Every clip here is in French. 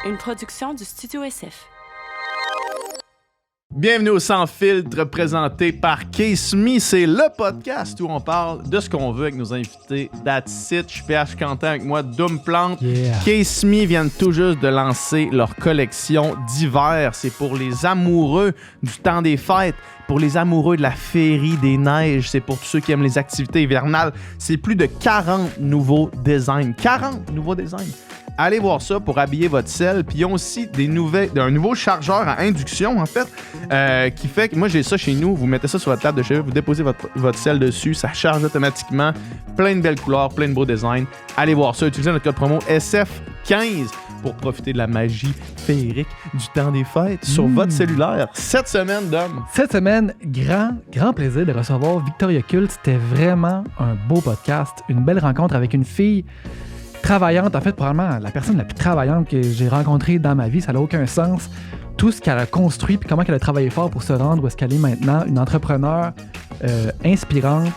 une production du Studio SF. Bienvenue au Sans Filtre, présenté par Case Me. C'est le podcast où on parle de ce qu'on veut avec nos invités. That's it. Je suis PH Quentin avec moi, Doom Plante. Yeah. Case Me viennent tout juste de lancer leur collection d'hiver. C'est pour les amoureux du temps des fêtes, pour les amoureux de la féerie des neiges. C'est pour tous ceux qui aiment les activités hivernales. C'est plus de 40 nouveaux designs. 40 nouveaux designs. Allez voir ça pour habiller votre sel. Puis ils ont aussi un nouveau chargeur à induction, en fait, qui fait que moi, j'ai ça chez nous. Vous mettez ça sur votre table de chevet, vous déposez votre sel dessus, ça charge automatiquement. Plein de belles couleurs, plein de beaux designs. Allez voir ça. Utilisez notre code promo SF15 pour profiter de la magie féerique du temps des fêtes sur votre cellulaire. Cette semaine, Dom. Cette semaine, grand plaisir de recevoir Victoria Cult. C'était vraiment un beau podcast. Une belle rencontre avec une fille travaillante, en fait, probablement la personne la plus travaillante que j'ai rencontrée dans ma vie. Ça n'a aucun sens. Tout ce qu'elle a construit, puis comment elle a travaillé fort pour se rendre où est-ce qu'elle est maintenant. Une entrepreneure inspirante.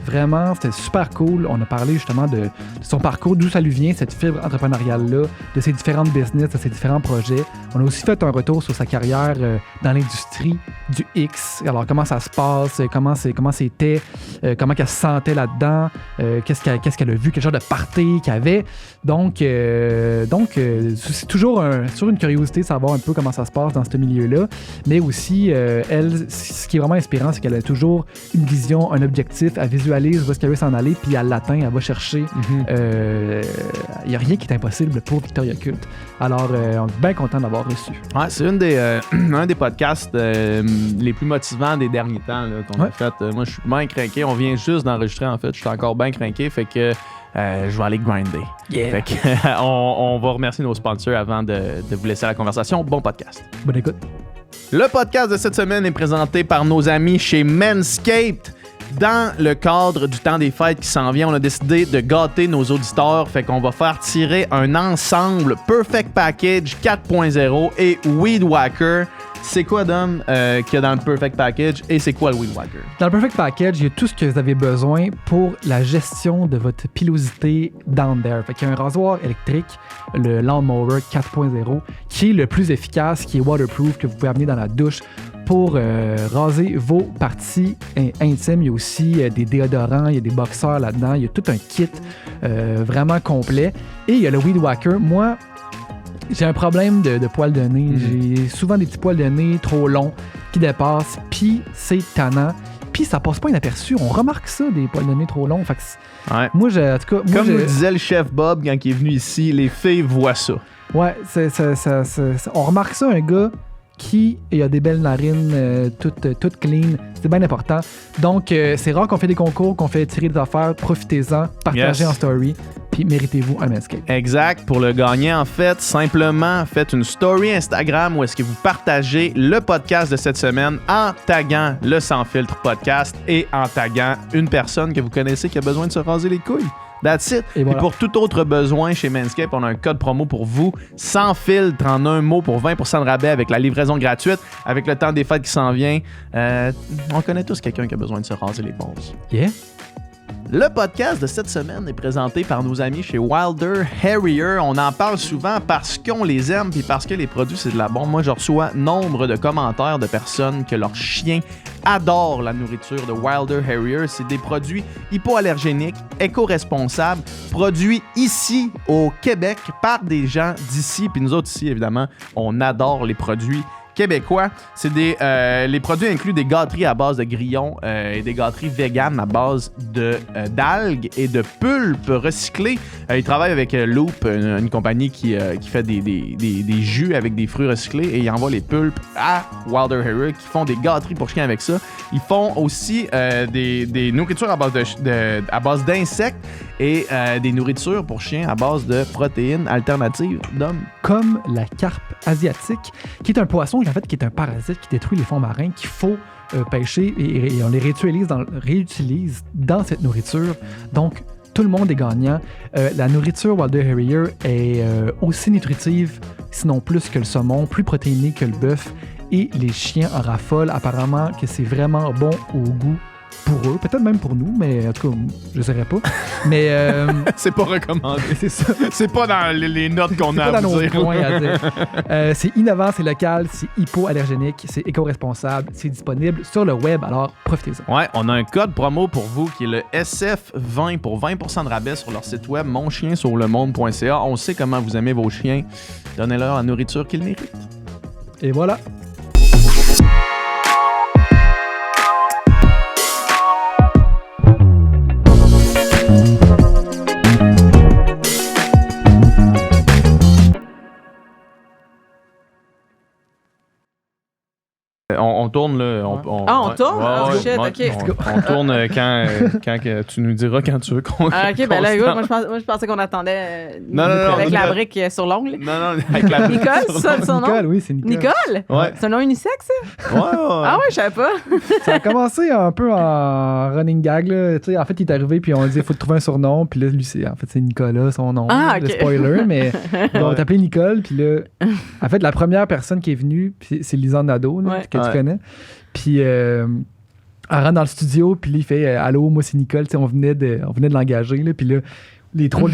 Vraiment, c'était super cool. On a parlé justement de son parcours, d'où ça lui vient, cette fibre entrepreneuriale-là, de ses différentes business, de ses différents projets. On a aussi fait un retour sur sa carrière dans l'industrie du X. Alors, comment ça se passe, comment c'était, comment elle se sentait là-dedans, qu'est-ce qu'elle a vu, quel genre de party qu'il y avait. Donc c'est toujours une curiosité de savoir un peu comment ça se passe dans ce milieu-là. Mais aussi, elle, ce qui est vraiment inspirant, c'est qu'elle a toujours une vision, un objectif, elle visualise où est-ce qu'elle veut s'en aller, puis elle l'atteint, elle va chercher. Il n'y a rien qui est impossible pour Victoria Cult. Alors, on est bien content d'avoir reçu. Ouais, c'est un des podcasts les plus motivants des derniers temps là, qu'on a fait. Moi, je suis bien craqué. On vient juste d'enregistrer, en fait. Je suis encore bien craqué, fait que je vais aller grinder. Yeah. Fait que, on va remercier nos sponsors avant de vous laisser la conversation. Bon podcast. Bonne écoute. Le podcast de cette semaine est présenté par nos amis chez Manscaped. Dans le cadre du temps des fêtes qui s'en vient, on a décidé de gâter nos auditeurs. Fait qu'on va faire tirer un ensemble Perfect Package 4.0 et Weed Whacker. C'est quoi, Dom, qu'il y a dans le Perfect Package et c'est quoi le Weed Whacker? Dans le Perfect Package, il y a tout ce que vous avez besoin pour la gestion de votre pilosité down there. Fait qu'il y a un rasoir électrique, le Lawnmower 4.0, qui est le plus efficace, qui est waterproof, que vous pouvez amener dans la douche pour raser vos parties intimes. Il y a aussi des déodorants, il y a des boxeurs là-dedans, il y a tout un kit vraiment complet. Et il y a le Weed Whacker. Moi, j'ai un problème de poils de nez. J'ai souvent des petits poils de nez trop longs qui dépassent, puis c'est tannant. Puis ça passe pas inaperçu. On remarque ça, des poils de nez trop longs. Fait que moi, en tout cas... Comme nous disait le chef Bob quand il est venu ici, les filles voient ça. Ouais, on remarque ça, un gars qui a des belles narines toutes clean. C'est bien important. Donc, c'est rare qu'on fait des concours, qu'on fait tirer des affaires. Profitez-en, partagez en story, puis méritez-vous un Manscaped. Exact. Pour le gagner, en fait, simplement faites une story Instagram où est-ce que vous partagez le podcast de cette semaine en taguant le Sans Filtre podcast et en taguant une personne que vous connaissez qui a besoin de se raser les couilles. That's it. Et voilà. pour tout autre besoin chez Manscaped, on a un code promo pour vous. Sans filtre, en un mot, pour 20% de rabais avec la livraison gratuite. Avec le temps des fêtes qui s'en vient, on connaît tous quelqu'un qui a besoin de se raser les balls. Yeah. Le podcast de cette semaine est présenté par nos amis chez Wilder Harrier. On en parle souvent parce qu'on les aime puis parce que les produits, c'est de la bombe. Moi, je reçois nombre de commentaires de personnes que leurs chiens adorent la nourriture de Wilder Harrier. C'est des produits hypoallergéniques, éco-responsables, produits ici au Québec par des gens d'ici. Puis nous autres ici, évidemment, on adore les produits québécois. C'est les produits incluent des gâteries à base de grillons et des gâteries véganes à base d'algues et de pulpe recyclées. Ils travaillent avec Loop, une compagnie qui fait des jus avec des fruits recyclés, et ils envoient les pulpes à Wilder Harrier qui font des gâteries pour chiens avec ça. Ils font aussi des nourritures à base d'insectes et des nourritures pour chiens à base de protéines alternatives d'hommes. Comme la carpe asiatique, qui est un poisson en fait, qui est un parasite qui détruit les fonds marins, qu'il faut pêcher et on les réutilise dans cette nourriture. Donc, tout le monde est gagnant. La nourriture Wilder Harrier est aussi nutritive, sinon plus que le saumon, plus protéinée que le bœuf. Et les chiens en raffolent. Apparemment que c'est vraiment bon au goût pour eux, peut-être même pour nous, mais en tout cas, je ne saurais pas. Mais C'est pas recommandé. c'est ça. C'est pas dans les notes qu'on C'est a pas à dans vous nos dire. points à dire. C'est innovant, c'est local, c'est hypoallergénique, c'est éco-responsable, c'est disponible sur le web, alors profitez-en. Ouais, on a un code promo pour vous qui est le SF20 pour 20% de rabais sur leur site web monchiensurlemonde.ca. On sait comment vous aimez vos chiens. Donnez-leur la nourriture qu'ils méritent. Et voilà. On tourne là. On tourne? Oh, shit, ok. On tourne quand que tu nous diras quand tu veux qu'on. Ah, ok, ben là, qu'on moi, je pensais qu'on attendait Non, avec la Nicole. brique sur l'ongle. Non, avec la Nicole, c'est ça son nom? Nicole, oui, c'est Nicole. Nicole? Ouais. C'est un nom unisexe, ça? Ouais. Ah ouais, je savais pas. Ça a commencé un peu en running gag. Là. Tu sais, en fait, il est arrivé, puis on dit il faut trouver un surnom. Puis là, lui, en fait, c'est Nicolas, son nom. Ah, Le ok. spoiler, mais ils vont t'appeler Nicole. Puis là, en fait, la première personne qui est venue, puis c'est Lisanne Nadeau, là, Ouais. que tu Ouais. connais. Puis elle rentre dans le studio, puis là, il fait allô, moi, c'est Nicole. Tu sais, on venait de l'engager. Là, puis là, les trois,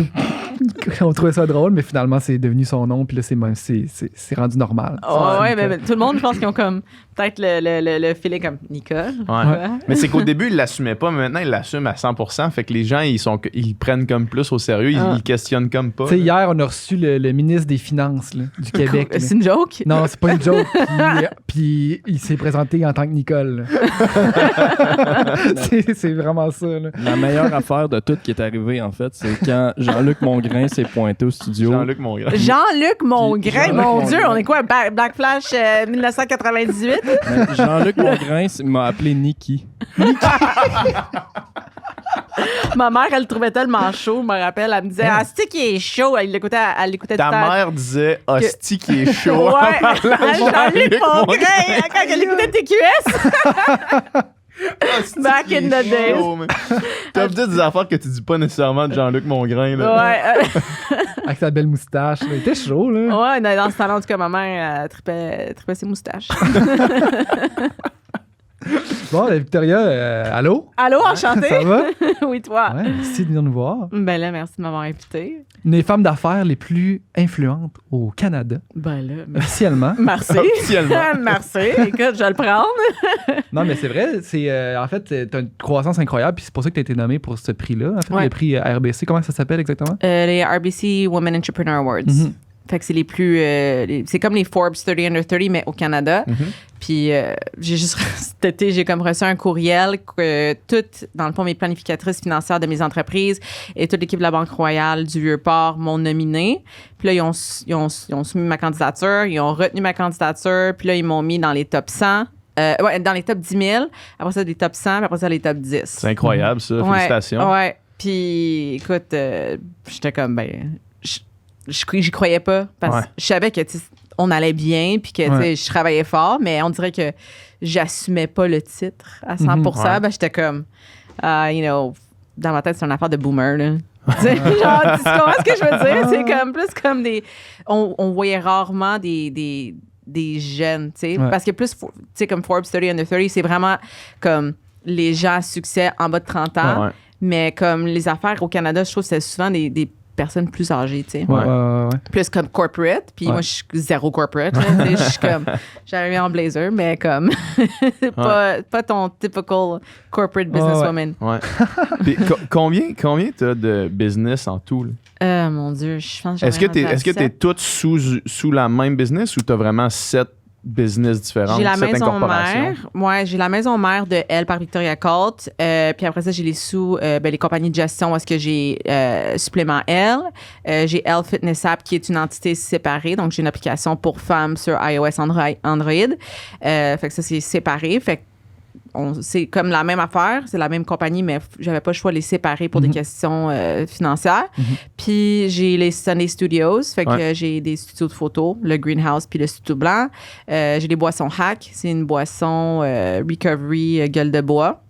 on trouvait ça drôle, mais finalement, c'est devenu son nom. Puis là, c'est rendu normal. Oh, ouais, Nicole. mais tout le monde, je pense qu'ils ont comme peut-être le feeling comme Nicole. Ouais. Mais c'est qu'au début, il l'assumait pas, mais maintenant, il l'assume à 100%. Fait que les gens, ils prennent comme plus au sérieux. Ils questionnent comme pas. Tu sais, là. hier, on a reçu le ministre des Finances là, du Québec. là. C'est une joke? Non, c'est pas une joke. Puis il s'est présenté en tant que Nicole. là. c'est vraiment ça. Là. La meilleure affaire de tout qui est arrivée, en fait, c'est quand Jean-Luc Mongrain s'est pointé au studio. Jean-Luc Mongrain. Jean-Luc Mongrain, Jean-Luc mon Dieu, Mongrain. on est quoi? Black Flash 1998? Mais Jean-Luc Mongrain m'a appelé Niki. Ma mère, elle le trouvait tellement chaud, je me rappelle. Elle me disait, ah, c'est qui est chaud. Elle l'écoutait tout le Ta temps. mère disait hostie qui est chaud. Ouais, Jean-Luc Mongrain, Mongrain. quand elle écoutait TQS. Hostie Back qui in est the days. chaud, man. T'as peut-être des affaires que tu dis pas nécessairement de Jean-Luc Mongrain. Là. Ouais, Avec sa belle moustache. là. Il était chaud, là. ouais, dans ce temps-là, en tout cas, ma mère, elle trippait ses moustaches. Bon, Victoria, allô? Allô, enchantée? Ça va? Oui, toi. Ouais, merci de venir nous voir. Ben là, merci de m'avoir invité. Une des femmes d'affaires les plus influentes au Canada, Ben là, officiellement. merci. Officiellement. Merci. Écoute, je vais le prendre. Non, mais c'est vrai, en fait, t'as une croissance incroyable, puis c'est pour ça que t'as été nommé pour ce prix-là. En fait, Ouais. le prix RBC, comment ça s'appelle exactement? Les RBC Women Entrepreneur Awards. Mhm. Fait que c'est les plus. C'est comme les Forbes 30 Under 30, mais au Canada. Puis j'ai juste. Cet été, j'ai comme reçu un courriel que toutes, dans le fond, mes planificatrices financières de mes entreprises et toute l'équipe de la Banque Royale du Vieux-Port m'ont nominée. Puis là, ils ont soumis ma candidature, ils ont retenu ma candidature, puis là, ils m'ont mis dans les top 100. Ouais, dans les top 10 000. Après ça, des top 100, puis après ça, les top 10. C'est incroyable, ça. Félicitations. Ouais. Puis, écoute, j'étais comme, j'y croyais pas. Parce que je savais que, tu sais, on allait bien, puis que, tu sais, je travaillais fort, mais on dirait que j'assumais pas le titre à 100%. Ouais. Ben, j'étais comme, dans ma tête, c'est une affaire de boomer, là. Tu sais, genre, tu comprends ce que je veux dire? C'est comme plus comme des. On voyait rarement des jeunes, tu sais. Ouais. Parce que plus, tu sais, comme Forbes 30 Under 30, c'est vraiment comme les gens à succès en bas de 30 ans. Ouais. Mais comme les affaires au Canada, je trouve que c'est souvent des personnes plus âgées, tu sais. Ouais. Plus comme corporate. Puis Ouais. moi, je suis zéro corporate. là, tu sais, je suis comme, j'arrive en blazer, mais comme, pas ton typical corporate businesswoman. Ouais. Puis, combien t'as de business en tout? Là? Mon Dieu, je pense que Est-ce que t'es toutes sous la même business ou t'as vraiment 7 business différentes, J'ai la 7 maison incorporations? mère. Ouais, j'ai la maison mère de Elle par Victoria Colt. Puis après ça, j'ai les les compagnies de gestion où est-ce que j'ai supplément Elle. J'ai Elle Fitness App qui est une entité séparée. Donc, j'ai une application pour femmes sur iOS Android. Fait que ça, c'est séparé. Fait que c'est comme la même affaire, c'est la même compagnie, mais j'avais pas le choix de les séparer pour des questions financières. Puis j'ai les Sunday Studios, fait que j'ai des studios de photos, le Greenhouse puis le studio blanc. J'ai les boissons Hack, c'est une boisson recovery gueule de bois.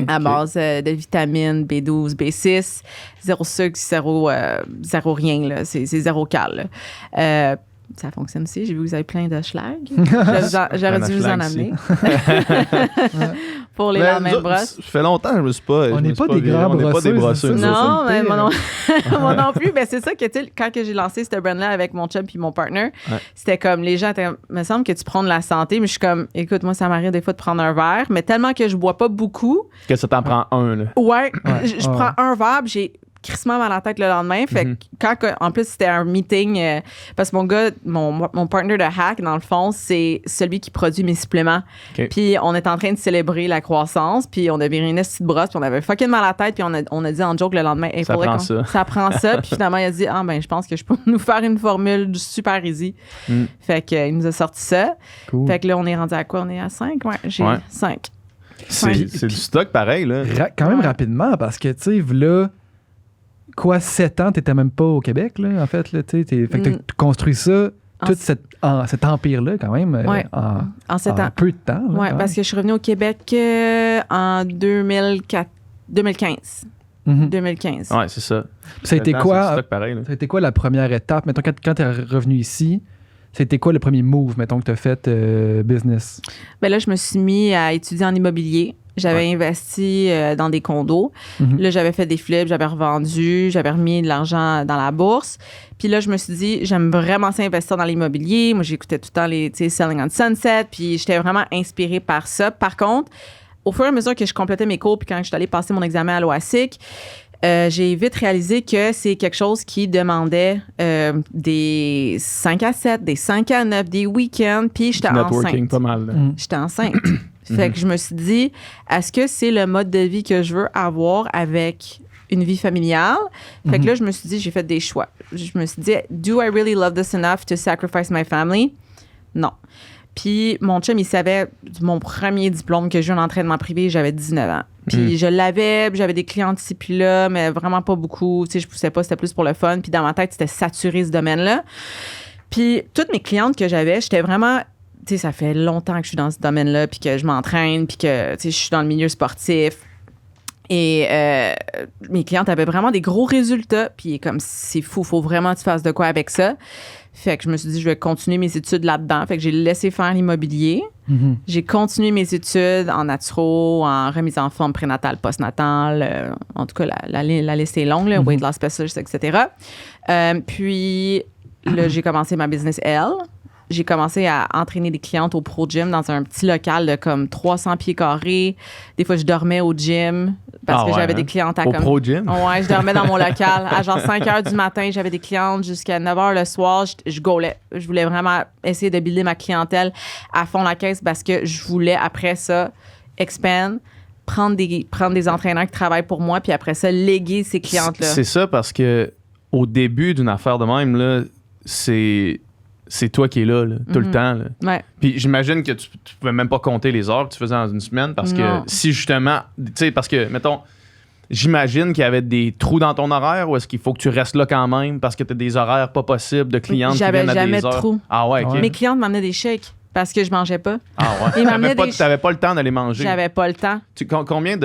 À base de vitamines B12, B6, zéro sucre, zéro rien, là. C'est zéro cal. Ça fonctionne aussi. J'ai vu que vous avez plein de schlag. J'aurais dû vous en amener. Pour les lendemains de brosse. Ça fait longtemps que je me suis pas. On n'est pas des grands brosseux. Non, mais moi non plus. Ben, c'est ça que, tu sais, quand que j'ai lancé ce brand-là avec mon chum puis mon partner, c'était comme les gens étaient. Il me semble que tu prends de la santé, mais je suis comme, écoute, moi, ça m'arrive des fois de prendre un verre, mais tellement que je bois pas beaucoup. Que ça t'en prend un, là. Ouais. Je prends un verre, puis j'ai crissement mal à la tête le lendemain. Fait que quand, en plus, c'était un meeting, parce que mon gars, mon partner de hack, dans le fond, c'est celui qui produit mes suppléments. Okay. Puis on est en train de célébrer la croissance, puis on a viré une petite brosse, puis on avait fucking mal à la tête, puis on a dit en joke le lendemain, hey, ça prend ça. Ça prend ça. Puis finalement, il a dit, je pense que je peux nous faire une formule super easy. Fait que il nous a sorti ça. Cool. Fait que là, on est rendu à quoi? On est à 5? Ouais, j'ai 5. C'est du stock pareil, là. Quand même rapidement, parce que, tu sais, là, 7 ans, t'étais même pas au Québec, là, en fait. Là, fait que t'as construit ça, tout cet empire-là, quand même, en 7 ans. Peu de temps. Oui, parce que je suis revenue au Québec en 2015. 2015. Ouais, c'est ça. Ça a été quoi? C'est du stock pareil, là. Ça a été quoi la première étape? Mettons, quand t'es revenu ici, c'était quoi le premier move, mettons, que t'as fait business? Ben là, je me suis mis à étudier en immobilier. J'avais investi dans des condos. Là, j'avais fait des flips, j'avais revendu, j'avais remis de l'argent dans la bourse. Puis là, je me suis dit, j'aime vraiment ça investir dans l'immobilier. Moi, j'écoutais tout le temps les Selling on Sunset, puis j'étais vraiment inspirée par ça. Par contre, au fur et à mesure que je complétais mes cours, puis quand je suis allée passer mon examen à l'OASIC, j'ai vite réalisé que c'est quelque chose qui demandait des 5 à 7, des 5 à 9, des week-ends, puis j'étais enceinte. Pas mal. J'étais enceinte. Fait que je me suis dit, est-ce que c'est le mode de vie que je veux avoir avec une vie familiale? Fait que là, je me suis dit, j'ai fait des choix. Je me suis dit, do I really love this enough to sacrifice my family? Non. Puis mon chum, il savait, mon premier diplôme que j'ai eu en entraînement privé, j'avais 19 ans. Puis je l'avais, puis j'avais des clients ici puis là, mais vraiment pas beaucoup. Tu sais, je poussais pas, c'était plus pour le fun. Puis dans ma tête, c'était saturé ce domaine-là. Puis toutes mes clientes que j'avais, j'étais vraiment... Tu sais, ça fait longtemps que je suis dans ce domaine-là, puis que je m'entraîne, puis que, tu sais, je suis dans le milieu sportif. Et mes clientes avaient vraiment des gros résultats, puis comme, c'est fou, faut vraiment que tu fasses de quoi avec ça. Fait que je me suis dit, je vais continuer mes études là-dedans. Fait que j'ai laissé faire l'immobilier. J'ai continué mes études en naturo, en remise en forme prénatale, postnatale. En tout cas, la liste est longue, là, weight loss specialist, etc. Puis là, j'ai commencé ma business L. J'ai commencé à entraîner des clientes au Pro Gym dans un petit local de comme 300 pieds carrés. Des fois, je dormais au gym parce que j'avais des clientes à au Pro Gym? Ouais, je dormais dans mon local. À genre 5 heures du matin, j'avais des clientes jusqu'à 9 heures le soir. Je gaulais. Je voulais vraiment essayer de builder ma clientèle à fond la caisse parce que je voulais, après ça, expand, prendre des entraîneurs qui travaillent pour moi, puis après ça, léguer ces clientes-là. C'est ça, parce que au début d'une affaire de même, là, c'est toi qui es là, tout le temps. Là. Ouais. Puis j'imagine que tu pouvais même pas compter les heures que tu faisais dans une semaine parce que si justement, tu sais, parce que, mettons, j'imagine qu'il y avait des trous dans ton horaire ou est-ce qu'il faut que tu restes là quand même parce que tu as des horaires pas possibles de clientes qui viennent à des heures? J'avais jamais de trous. Ah ouais, OK. Mes clientes m'amenaient des shakes parce que je mangeais pas. Ah ouais. T'avais pas le temps d'aller manger. J'avais pas le temps. Combien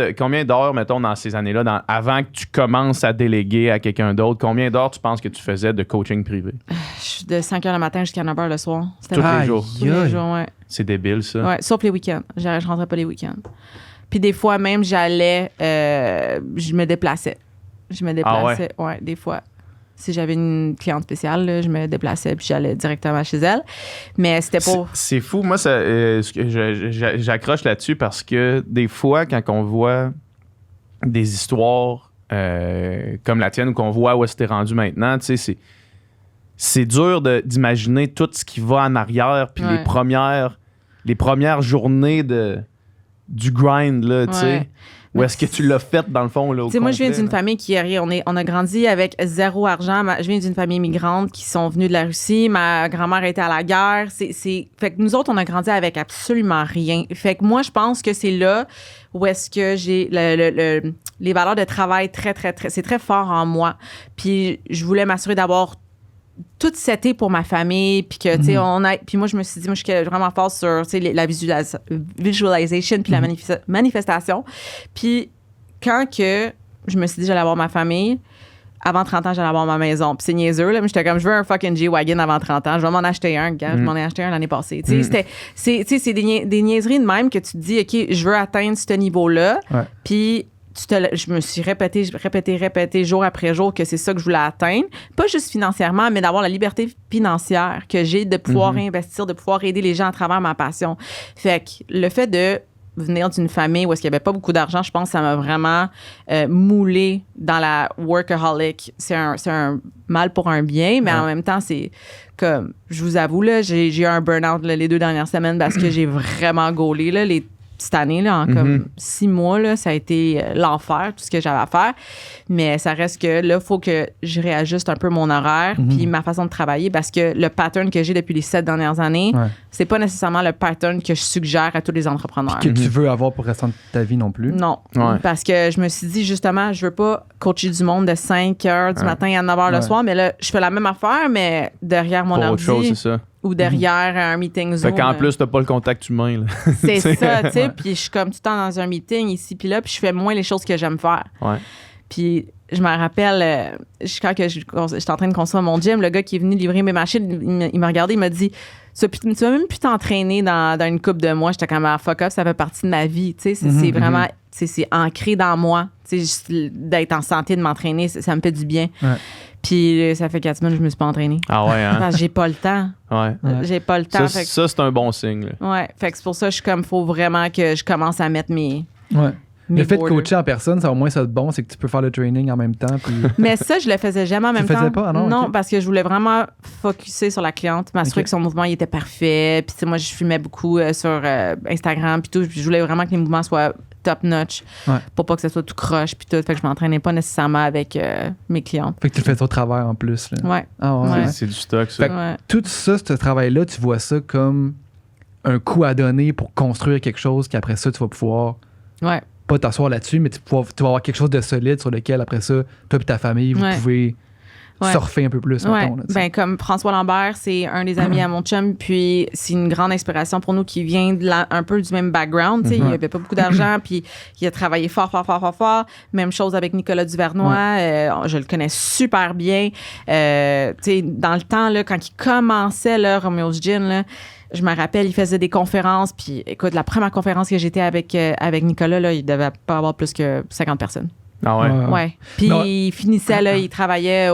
d'heures, mettons, dans ces années-là, avant que tu commences à déléguer à quelqu'un d'autre, combien d'heures tu penses que tu faisais de coaching privé? De 5 h le matin jusqu'à 9 h le soir. Tous les jours. Tous les jours, ouais. C'est débile, ça. Ouais, sauf les week-ends. Je rentrais pas les week-ends. Puis des fois, même, j'allais... je me déplaçais. Ouais, des fois. Si j'avais une cliente spéciale, là, je me déplaçais puis j'allais directement chez elle. Mais c'était pour... C'est fou. Moi, j'accroche là-dessus parce que des fois, quand on voit des histoires comme la tienne ou qu'on voit où est-ce que t'es rendu maintenant, tu sais, c'est dur d'imaginer tout ce qui va en arrière puis les premières journées du grind, là, tu sais. Ou est-ce que tu l'as fait, dans le fond, là, au complet? Moi, je viens d'une famille qui on a grandi avec zéro argent. Je viens d'une famille migrante qui sont venus de la Russie. Ma grand-mère était à la guerre. Fait que nous autres, on a grandi avec absolument rien. Fait que moi, je pense que c'est là où est-ce que j'ai les valeurs de travail très, très, très... C'est très fort en moi. Puis je voulais m'assurer d'avoir tout seté pour ma famille, puis que, tu sais, puis moi, je me suis dit, moi, je suis vraiment forte sur, tu sais, la visualisation, puis la manifestation. Puis quand que je me suis dit, j'allais avoir ma famille, avant 30 ans, j'allais avoir ma maison. Puis c'est niaiseux, là, mais j'étais comme, je veux un fucking G-Wagon avant 30 ans. Je vais m'en acheter un, gars. Je m'en ai acheté un l'année passée. Tu sais, c'est des niaiseries de même que tu te dis, OK, je veux atteindre ce niveau-là. Ouais. Puis je me suis répété jour après jour que c'est ça que je voulais atteindre. Pas juste financièrement, mais d'avoir la liberté financière que j'ai de pouvoir investir, de pouvoir aider les gens à travers ma passion. Fait que le fait de venir d'une famille où est-ce qu'il n'y avait pas beaucoup d'argent, je pense que ça m'a vraiment moulé dans la workaholic. C'est un mal pour un bien, mais en même temps, c'est comme, je vous avoue, là, j'ai eu un burn-out là, les 2 dernières semaines parce que j'ai vraiment gaulé là, cette année, là, en comme 6 mois, là, ça a été l'enfer, tout ce que j'avais à faire. Mais ça reste que là, il faut que je réajuste un peu mon horaire puis ma façon de travailler parce que le pattern que j'ai depuis les 7 dernières années, c'est pas nécessairement le pattern que je suggère à tous les entrepreneurs. Que tu veux avoir pour le restant de ta vie non plus. Non. Parce que je me suis dit, justement, je veux pas coacher du monde de 5 heures du matin à 9 heures le soir, mais là, je fais la même affaire, mais derrière mon Pour ordi. autre chose, c'est ça. Ou derrière un meeting Zoom. Fait qu'en plus, t'as pas le contact humain. Là. C'est ça, tu sais. Puis je suis comme tout le temps dans un meeting ici puis là, puis je fais moins les choses que j'aime faire. Ouais. Puis je me rappelle, quand j'étais en train de construire mon gym, le gars qui est venu livrer mes machines, il m'a regardé, il m'a dit tu vas même plus t'entraîner dans une couple de mois. J'étais comme fuck up, ça fait partie de ma vie. Tu sais, c'est vraiment, c'est ancré dans moi. Tu sais, d'être en santé, de m'entraîner, ça me fait du bien. Ouais. Puis ça fait 4 semaines que je me suis pas entraînée. Ah ouais, hein? Parce que j'ai pas le temps. Ouais. J'ai pas le temps. Ça, c'est un bon signe. Là. Ouais. Fait que c'est pour ça que je suis comme, faut vraiment que je commence à mettre mes. Ouais. Le fait de coacher en personne, ça au moins ça de bon, c'est que tu peux faire le training en même temps. Puis... Mais ça, je le faisais jamais en même temps. Tu le faisais pas? Ah non, okay. Parce que je voulais vraiment focusser sur la cliente, m'assurer que son mouvement il était parfait. Puis moi, je filmais beaucoup sur Instagram puis tout. Puis je voulais vraiment que les mouvements soient top notch pour pas que ça soit tout croche puis tout. Fait que je m'entraînais pas nécessairement avec mes clientes. Fait que tu le fais au travers en plus. Là. Ouais. Ah ouais. C'est du stock, ça. Fait que tout ça, ce travail-là, tu vois ça comme un coup à donner pour construire quelque chose qu'après ça, tu vas pouvoir... Ouais. Pas t'asseoir là-dessus, mais tu vas avoir quelque chose de solide sur lequel, après ça, toi et ta famille, vous pouvez surfer un peu plus. Mettons, là, ben, comme François Lambert, c'est un des amis à mon chum, puis c'est une grande inspiration pour nous qui vient un peu du même background. Il avait pas beaucoup d'argent, puis il a travaillé fort. Même chose avec Nicolas Duvernois. Je le connais super bien. Dans le temps, là, quand il commençait, là, Romeo's Gin, là, je me rappelle, il faisait des conférences. Puis, écoute, la première conférence que j'étais avec Nicolas, là, il devait pas avoir plus que 50 personnes. Ah ouais? Ouais. Puis, il finissait, là, il travaillait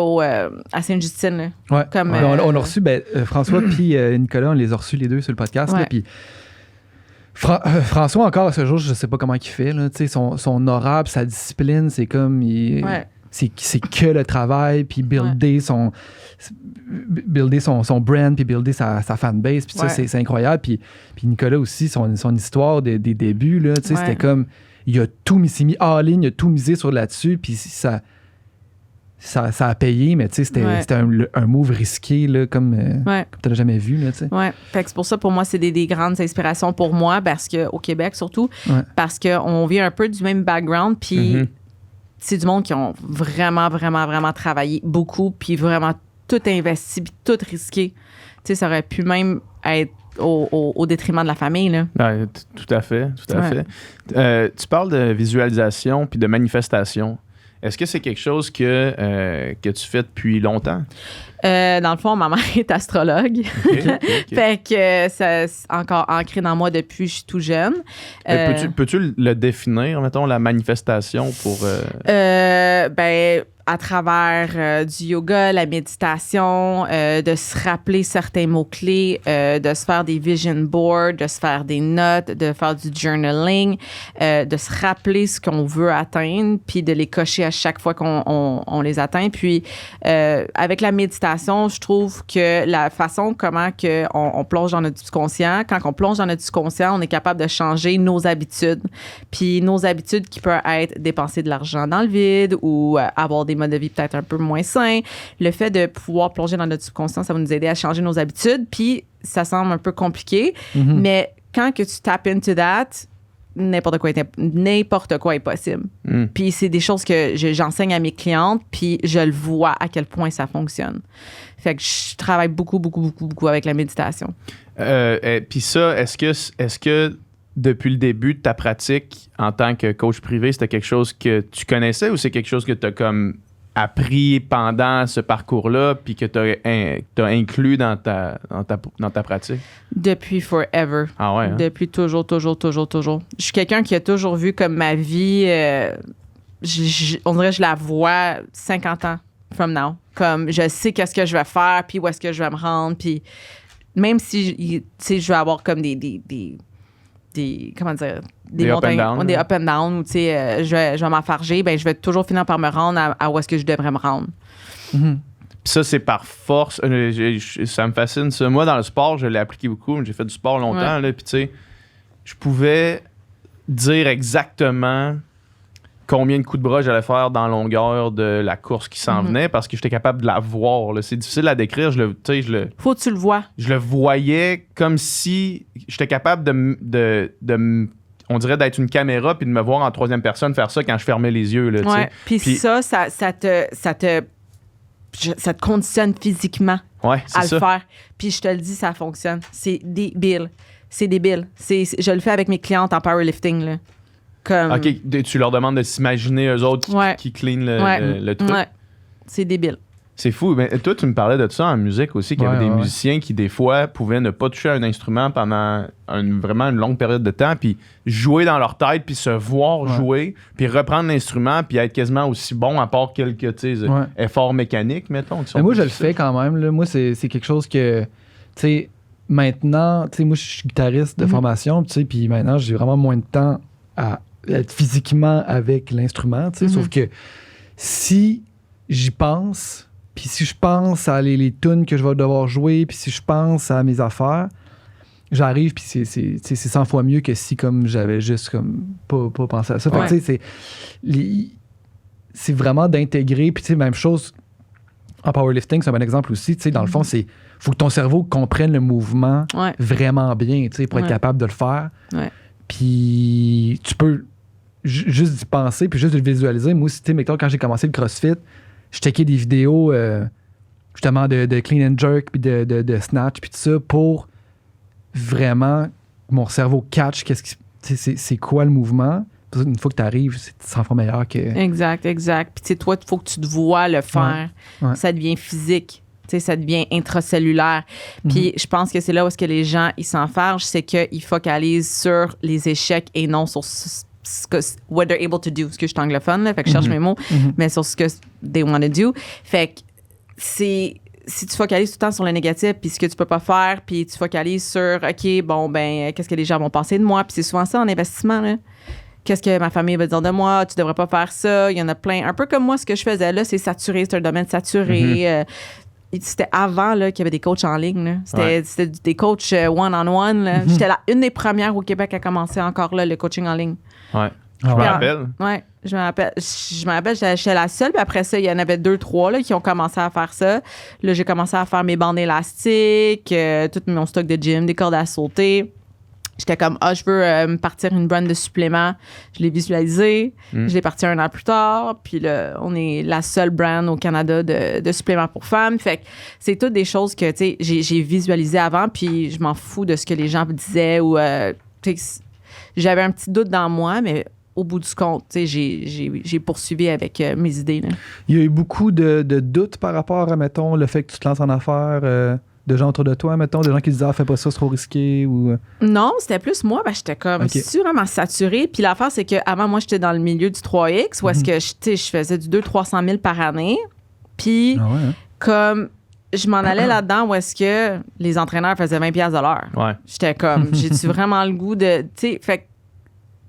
à Sainte-Justine. Là, ouais. Comme, on a reçu, François puis Nicolas, on les a reçus les deux sur le podcast. Là, puis François, encore à ce jour, je sais pas comment il fait. Là, son aura, sa discipline, c'est comme... C'est que le travail, puis builder son brand, puis builder sa fanbase, puis ça, c'est incroyable. Puis Nicolas aussi, son histoire des débuts, là, c'était comme, il a tout mis all-in, il a tout misé sur là-dessus, puis ça a payé, mais c'était un move risqué, là, comme tu n'as jamais vu. Là, ouais. Fait que c'est pour ça, pour moi, c'est des grandes inspirations pour moi, parce qu'au Québec, surtout, parce qu'on vient un peu du même background, puis... C'est du monde qui ont vraiment travaillé beaucoup, puis vraiment tout investi, puis tout risqué. Tu sais, ça aurait pu même être au détriment de la famille, là. Ouais, tout à fait. Tu parles de visualisation puis de manifestation. Est-ce que c'est quelque chose que tu fais depuis longtemps? Dans le fond, ma mère est astrologue. Okay. Fait que c'est encore ancré dans moi depuis que je suis tout jeune. Peux-tu le définir, mettons, la manifestation pour... À travers du yoga, la méditation, de se rappeler certains mots-clés, de se faire des vision boards, de se faire des notes, de faire du journaling, de se rappeler ce qu'on veut atteindre, puis de les cocher à chaque fois qu'on les atteint. Puis, avec la méditation, je trouve que la façon comment on plonge dans notre subconscient, quand on plonge dans notre subconscient, on est capable de changer nos habitudes. Puis nos habitudes qui peuvent être dépenser de l'argent dans le vide ou avoir des modes de vie peut-être un peu moins sains. Le fait de pouvoir plonger dans notre subconscient, ça va nous aider à changer nos habitudes. Puis ça semble un peu compliqué, mais quand que tu tapes into that, n'importe quoi est possible. Puis c'est des choses que j'enseigne à mes clientes, puis je le vois à quel point ça fonctionne. Fait que je travaille beaucoup avec la méditation. Puis ça, est-ce que depuis le début de ta pratique en tant que coach privé, c'était quelque chose que tu connaissais ou c'est quelque chose que tu as comme appris pendant ce parcours-là puis que t'as inclus dans ta pratique? Depuis forever. Ah ouais, hein? Depuis toujours. Je suis quelqu'un qui a toujours vu comme ma vie, on dirait que je la vois 50 ans from now. Comme je sais qu'est-ce que je vais faire, puis où est-ce que je vais me rendre, puis même si, tu sais, je vais avoir comme des comment dire, des montagnes, up and down, des up and down, ou tu sais, je vais m'enfarger, ben je vais toujours finir par me rendre à où est-ce que je devrais me rendre. Mhm. Puis ça, c'est par force. Ça me fascine, ça. Moi, dans le sport, je l'ai appliqué beaucoup. J'ai fait du sport longtemps, là, puis tu sais, je pouvais dire exactement combien de coups de bras j'allais faire dans la longueur de la course qui s'en venait parce que j'étais capable de la voir. Là. C'est difficile à décrire. Faut que tu le vois. Je le voyais comme si j'étais capable on dirait d'être une caméra puis de me voir en troisième personne faire ça quand je fermais les yeux. Là, ouais. Puis ça te conditionne physiquement à le faire. Puis je te le dis, ça fonctionne. C'est débile. Je le fais avec mes clientes en powerlifting, là. Comme... OK, tu leur demandes de s'imaginer eux autres qui clean le truc. Ouais, c'est débile. C'est fou. Mais toi, tu me parlais de ça en musique aussi, qu'il y avait des musiciens qui, des fois, pouvaient ne pas toucher à un instrument pendant vraiment une longue période de temps, puis jouer dans leur tête, puis se voir jouer, puis reprendre l'instrument, puis être quasiment aussi bon, à part quelques efforts mécaniques, mettons. Mais moi, je le fais quand même. Là. Moi, c'est quelque chose que, tu sais, maintenant, tu sais, moi, je suis guitariste de formation, tu sais, puis maintenant, j'ai vraiment moins de temps à être physiquement avec l'instrument, tu sais, sauf que si j'y pense, puis si je pense à les tunes que je vais devoir jouer, puis si je pense à mes affaires, j'arrive, puis c'est 100 fois mieux que si comme j'avais juste comme pas pensé à ça. Fait que, tu sais, c'est vraiment d'intégrer, puis tu sais, même chose en powerlifting, c'est un bon exemple aussi, tu sais, dans le fond, c'est faut que ton cerveau comprenne le mouvement vraiment bien, tu sais, pour être capable de le faire. Ouais. Puis tu peux juste y penser, puis juste le visualiser. Moi aussi, tu sais, mettons, quand j'ai commencé le CrossFit, je checkais des vidéos justement de clean and jerk, puis de snatch, puis tout ça, pour vraiment que mon cerveau catch c'est quoi le mouvement. Une fois que tu arrives, c'est 100 fois meilleur que... Exact. Puis tu sais, toi, il faut que tu te vois le faire. Ouais. Ça devient physique. Tu sais, ça devient intracellulaire. Puis je pense que c'est là où est-ce que les gens, ils s'enfargent, c'est qu'ils focalisent sur les échecs et non sur what they're able to do. Parce que je suis anglophone, là, fait que je cherche mes mots, mais sur ce que they want to do. Fait que si tu focalises tout le temps sur le négatif, puis ce que tu peux pas faire, puis tu focalises sur, OK, bon, ben, qu'est-ce que les gens vont penser de moi? Puis c'est souvent ça en investissement, là. Qu'est-ce que ma famille va dire de moi? Tu devrais pas faire ça. Il y en a plein. Un peu comme moi, ce que je faisais là, c'est saturé. C'est un domaine saturé. C'était avant là, qu'il y avait des coachs en ligne. Là. C'était des coachs one-on-one. Là. J'étais une des premières au Québec à commencer encore là, le coaching en ligne. Ouais. Je me rappelle. Ouais, je me rappelle, j'étais la seule. Puis après ça, il y en avait 2-3 là, qui ont commencé à faire ça. Là, j'ai commencé à faire mes bandes élastiques, tout mon stock de gym, des cordes à sauter. J'étais comme, je veux me partir une brand de suppléments. Je l'ai visualisé. Je l'ai parti 1 an plus tard. Puis là, on est la seule brand au Canada de suppléments pour femmes. Fait que c'est toutes des choses que, tu sais, j'ai visualisées avant. Puis je m'en fous de ce que les gens disaient ou, j'avais un petit doute dans moi, mais au bout du compte, tu sais, j'ai poursuivi avec mes idées. Là. Il y a eu beaucoup de doutes par rapport à, mettons, le fait que tu te lances en affaires... de gens autour de toi, mettons, des gens qui disaient fais pas ça, c'est trop risqué ou... Non, c'était plus moi, j'étais comme vraiment saturée. Puis l'affaire, c'est qu'avant, moi, j'étais dans le milieu du 3X où est-ce que je faisais du 200-300 000 par année. Puis comme je m'en allais là-dedans où est-ce que les entraîneurs faisaient 20$ de l'heure. Ouais. J'étais comme, j'ai-tu vraiment le goût de... Tu sais, fait que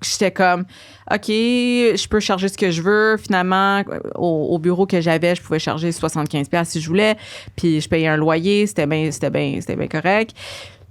j'étais comme, OK, je peux charger ce que je veux. Finalement, au bureau que j'avais, je pouvais charger 75$ si je voulais. Puis je payais un loyer, c'était bien correct.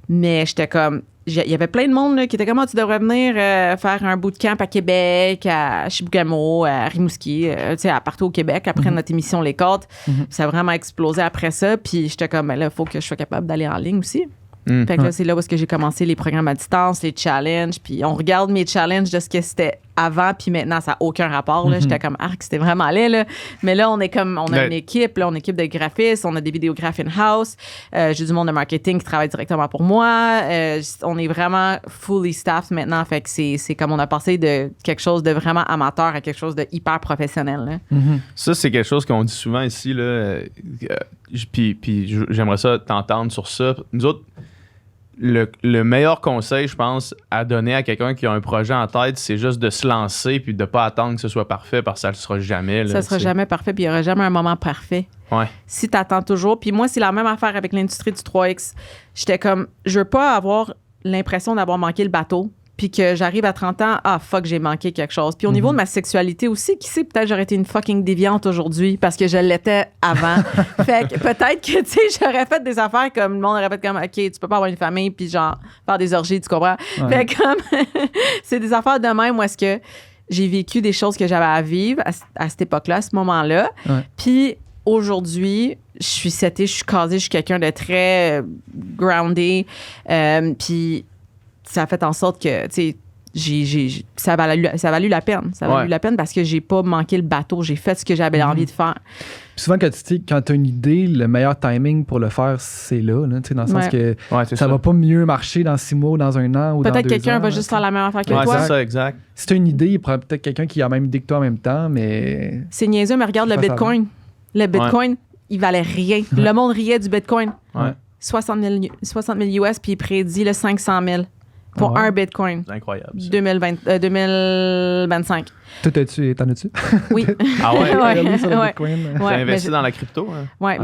Mais j'étais comme, il y avait plein de monde là, qui était comme, tu devrais venir faire un bootcamp à Québec, à Chibougamau, à Rimouski, tu sais, partout au Québec, après notre émission Les Côtes. Ça a vraiment explosé après ça. Puis j'étais comme, là, il faut que je sois capable d'aller en ligne aussi. Fait que là, c'est là où est-ce que j'ai commencé les programmes à distance, les challenges. Puis on regarde mes challenges de ce que c'était avant puis maintenant, ça n'a aucun rapport. Là. J'étais comme, c'était vraiment laid. Là. Mais là, on a une équipe. Là, on a une équipe de graphistes. On a des vidéographes in-house. J'ai du monde de marketing qui travaille directement pour moi. On est vraiment fully staffed maintenant. Fait que c'est comme on a passé de quelque chose de vraiment amateur à quelque chose de hyper professionnel. Là. Ça, c'est quelque chose qu'on dit souvent ici. Là, puis j'aimerais ça t'entendre sur ça. Nous autres, le meilleur conseil, je pense, à donner à quelqu'un qui a un projet en tête, c'est juste de se lancer puis de ne pas attendre que ce soit parfait parce que ça ne le sera jamais. Là, ça ne sera jamais parfait puis il n'y aura jamais un moment parfait. Ouais. Si tu attends toujours. Puis moi, c'est la même affaire avec l'industrie du 3X. J'étais comme, je veux pas avoir l'impression d'avoir manqué le bateau puis que j'arrive à 30 ans, fuck, j'ai manqué quelque chose. Puis au niveau de ma sexualité aussi, qui sait, peut-être j'aurais été une fucking déviante aujourd'hui parce que je l'étais avant. Fait que peut-être que, tu sais, j'aurais fait des affaires comme le monde aurait fait comme, OK, tu peux pas avoir une famille puis genre faire des orgies, tu comprends? Ouais. Fait que comme, c'est des affaires de même où est-ce que j'ai vécu des choses que j'avais à vivre à cette époque-là, à ce moment-là. Ouais. Puis aujourd'hui, je suis setée, je suis casée, je suis quelqu'un de très groundé. Puis ça a fait en sorte que, tu sais, ça a valu la peine. Ça a valu la peine parce que j'ai pas manqué le bateau. J'ai fait ce que j'avais envie de faire. Puis souvent, quand tu as une idée, le meilleur timing pour le faire, c'est là, tu sais, dans le sens que ça va pas mieux marcher dans 6 mois ou dans 1 an ou dans 2 ans. Peut-être quelqu'un va juste faire la même affaire que toi. C'est ça, exact. Si tu as une idée, il prend peut-être quelqu'un qui a la même idée que toi en même temps, mais... C'est niaiseux, mais regarde le Bitcoin. Le Bitcoin, il valait rien. Le monde riait du Bitcoin. 60 000 US, puis il prédit le 500 000. Pour un Bitcoin. C'est incroyable. 2025. Toi, t'en as-tu? Oui. Ah ouais? Sur le Bitcoin. Tu as investi dans la crypto? Hein, oui,